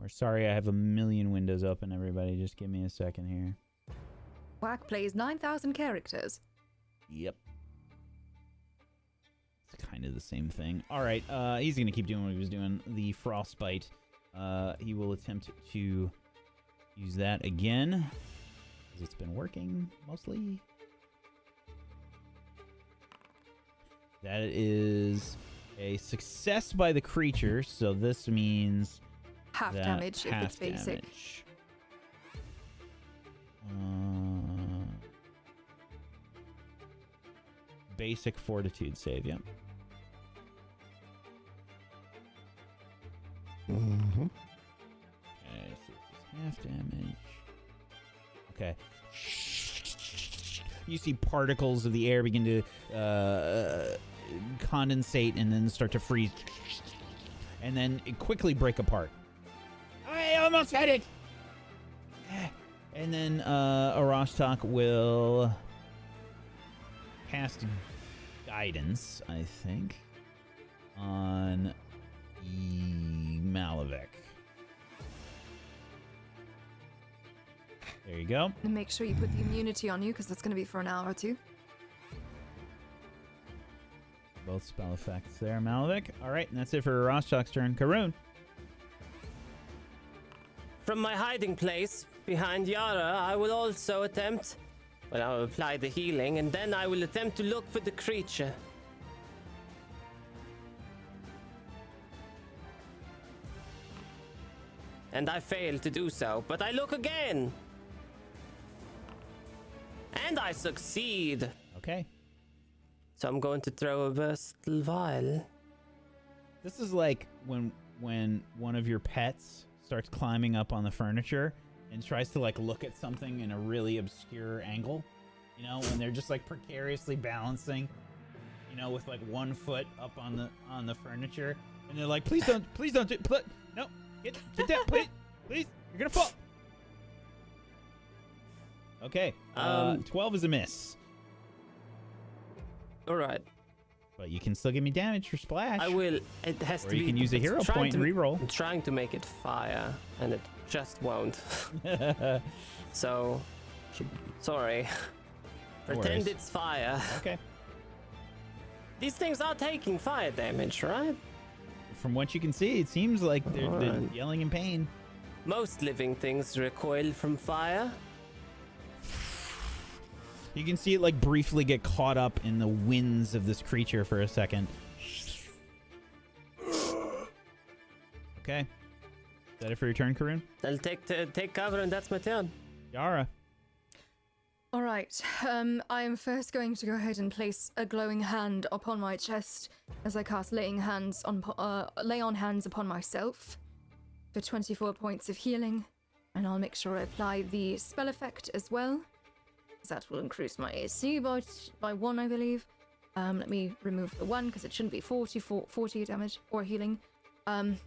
Sorry, I have a million windows open, everybody. Just give me a second here.
Whack plays 9,000 characters.
Yep. It's kind of the same thing. All right, he's going to keep doing what he was doing. The Frostbite. He will attempt to use that again, because it's been working, mostly. That is a success by the creature, so this means...
Half damage if it's basic.
Damage. Basic fortitude save, yep.
Mm-hmm.
Okay, so it's half damage. Okay. You see particles of the air begin to condensate and then start to freeze. And then quickly break apart. I almost had it! And then Arashtak will cast Guidance, I think, on Malavik. There you go.
And make sure you put the immunity on you, because that's going to be for an hour or two.
Both spell effects there, Malavik. All right, and that's it for Arashtak's turn. Karun.
From my hiding place behind Yara, I will also attempt... Well, I will apply the healing, and then I will attempt to look for the creature. and I fail to do so, but I look again. And I succeed.
Okay.
So I'm going to throw a versatile vial.
This is like when one of your pets starts climbing up on the furniture and tries to like look at something in a really obscure angle. You know, when they're just like precariously balancing, you know, with like 1 foot up on the furniture, and they're like, please don't do, no, get down, please, you're gonna fall. Okay, 12 is a miss.
All right.
But you can still give me damage for splash.
I will. It has
or
to be.
you can use a hero point and reroll.
I'm trying to make it fire, and it just won't. So, sorry. Pretend it's fire.
Okay.
These things are taking fire damage, right?
From what you can see, it seems like they're
Alright.
yelling in pain.
Most living things recoil from fire.
You can see it like briefly get caught up in the winds of this creature for a second. Okay. Is that it for your turn, Karun?
I'll take cover, and that's my turn.
Yara.
All right. I am first going to go ahead and place a glowing hand upon my chest as I cast lay on hands upon myself for 24 points of healing, and I'll make sure I apply the spell effect as well. That will increase my AC by 1, I believe. Let me remove the 1 because it shouldn't be 40 damage or healing. And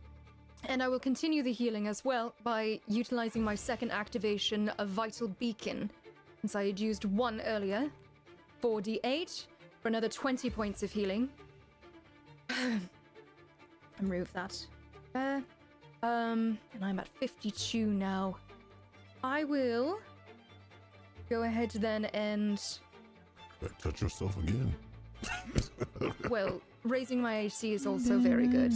I will continue the healing as well by utilizing my second activation of Vital Beacon. Since I had used 1 earlier, 4d8 for another 20 points of healing. Remove that there. And I'm at 52 now. I will go ahead then and...
Touch yourself again.
Well, raising my AC is also very good.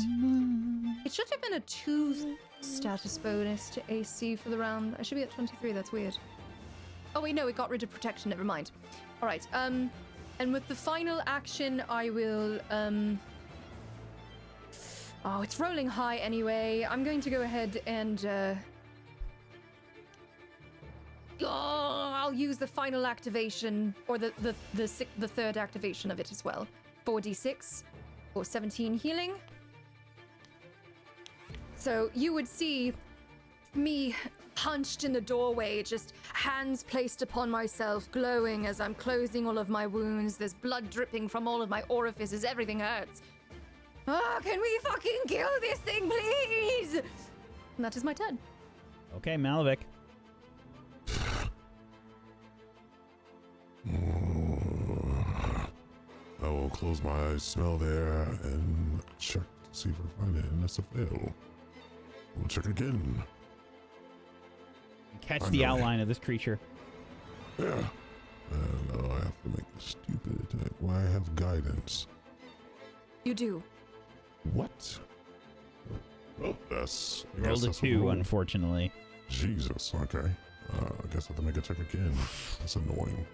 It should have been a 2 status bonus to AC for the round. I should be at 23, that's weird. Oh wait, no, it got rid of protection, never mind. Alright, and with the final action, I will, oh, it's rolling high anyway. I'm going to go ahead and, I'll use the final activation, or the third activation of it as well. 4d6 for 17 healing. So you would see me hunched in the doorway, just hands placed upon myself, glowing as I'm closing all of my wounds. There's blood dripping from all of my orifices. Everything hurts. Oh, can we fucking kill this thing, please? And that is my turn.
Okay, Malavik.
I will close my eyes, smell the air, and check to see if I find it, and that's a fail. We'll check again.
Catch the outline of this creature.
Yeah. And I have to make a stupid attack. Why I have guidance?
You do.
What? Well, that's...
You rolled a 2, unfortunately.
Jesus, okay. I guess I have to make a check again. That's annoying.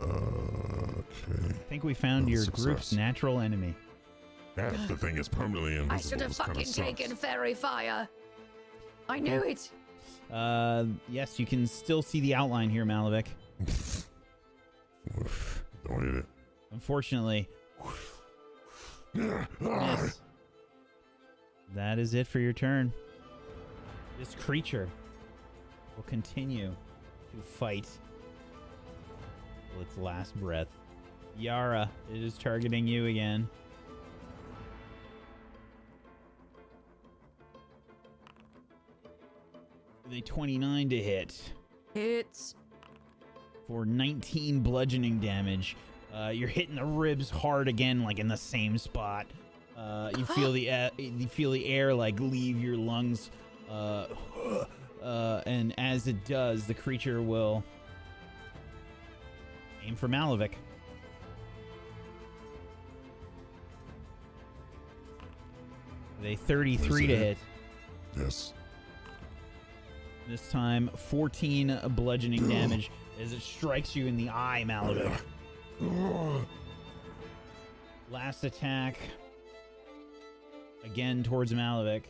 Okay.
I think we found your group's natural enemy.
Yeah, the thing is permanently invisible.
I should have fucking taken fairy fire. I knew it.
Yes, you can still see the outline here, Malavik.
Don't hit it.
Unfortunately. Miss. That is it for your turn. This creature will continue to fight till its last breath. Yara, it is targeting you again. With a 29 to hit.
Hits.
For 19 bludgeoning damage. You're hitting the ribs hard again, like in the same spot. You feel the air like leave your lungs, and as it does, the creature will aim for Malavik. With a 33 to hit.
Yes.
This time, 14 bludgeoning damage as it strikes you in the eye, Malavik. Last attack. Again towards Malavik.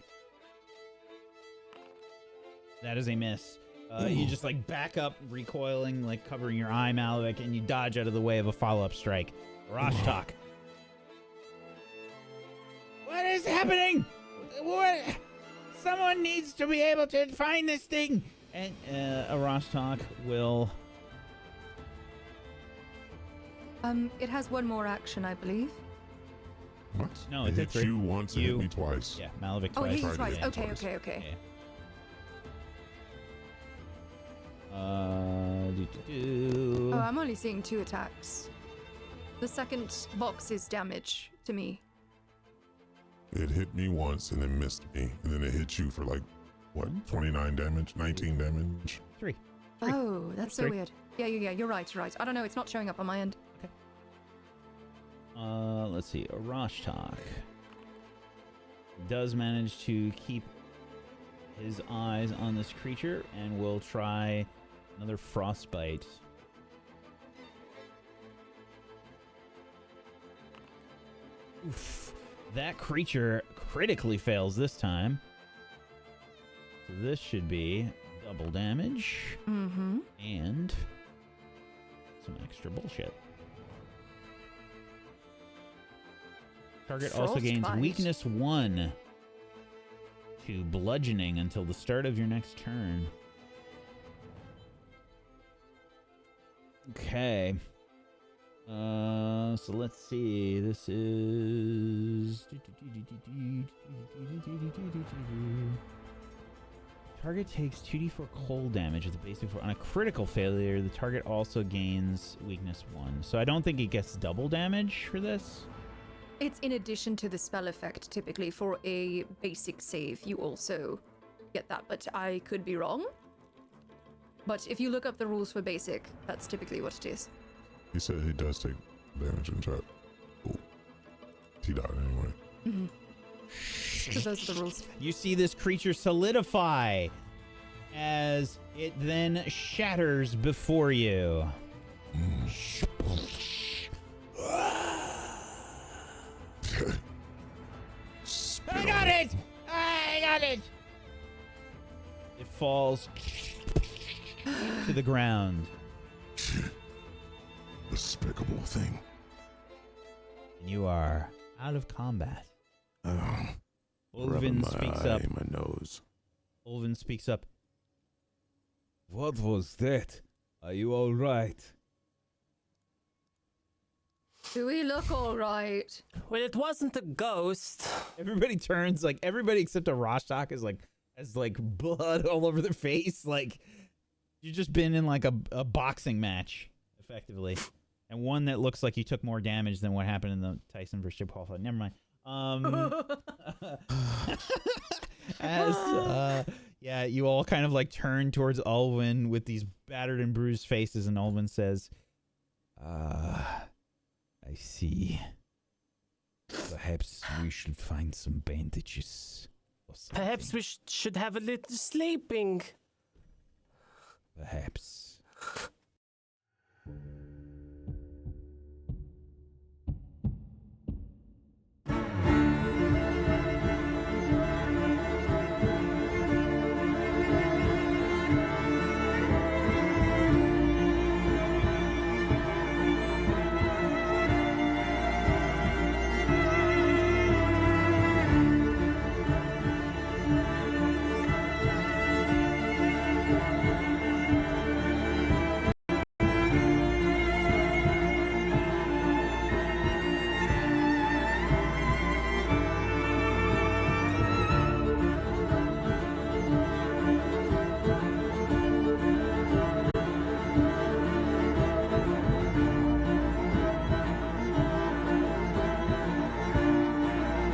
That is a miss. You just like back up, recoiling, like covering your eye, Malavik, and you dodge out of the way of a follow-up strike. Rashtok. What is happening? What? Someone needs to be able to find this thing. And Rashtok will.
It has one more action, I believe.
What?
No,
it
it did
hit
three.
you once and hit me twice.
Yeah, Malavik
Oh,
twice.
he twice.
Yeah,
Okay,
twice.
okay.
Yeah.
Oh, I'm only seeing 2 attacks. The second box is damage to me.
It hit me once and then missed me. And then it hit you for like, what, 29 damage, 19 damage?
3.
Oh, that's so
3.
weird. Yeah, you're right. I don't know, it's not showing up on my end.
Let's see. Rashtok does manage to keep his eyes on this creature and will try another frostbite. Oof. That creature critically fails this time. So this should be double damage.
Mm-hmm.
And some extra bullshit. Target also gains
Frostbite.
weakness 1 to bludgeoning until the start of your next turn. Okay. So let's see. This is target takes 2d4 cold damage with a basic 4. On a critical failure, the target also gains weakness 1. So I don't think it gets double damage for this.
It's in addition to the spell effect, typically. For a basic save, you also get that, but I could be wrong. But if you look up the rules for basic, that's typically what it is.
He said he does take damage in chat. Oh. He died anyway.
Mm-hmm. So those are the rules.
You see this creature solidify as it then shatters before you. I got it! I got it! It falls to the ground.
Despicable thing.
And you are out of combat.
Oh,
Ulvin speaks up.
My nose.
Ulvin speaks up.
What was that? Are you all right?
Do we look all right?
Well, it wasn't a ghost.
Everybody turns, like, everybody except a Rashtok is like, has like blood all over their face. Like, you've just been in like a boxing match, effectively. And one that looks like you took more damage than what happened in the Tyson versus Chip Hall fight. Never mind. Yeah, you all kind of like turn towards Ulvin with these battered and bruised faces, and Ulvin says, I see. Perhaps we should find some bandages or something.
Perhaps we should have a little sleeping.
Perhaps.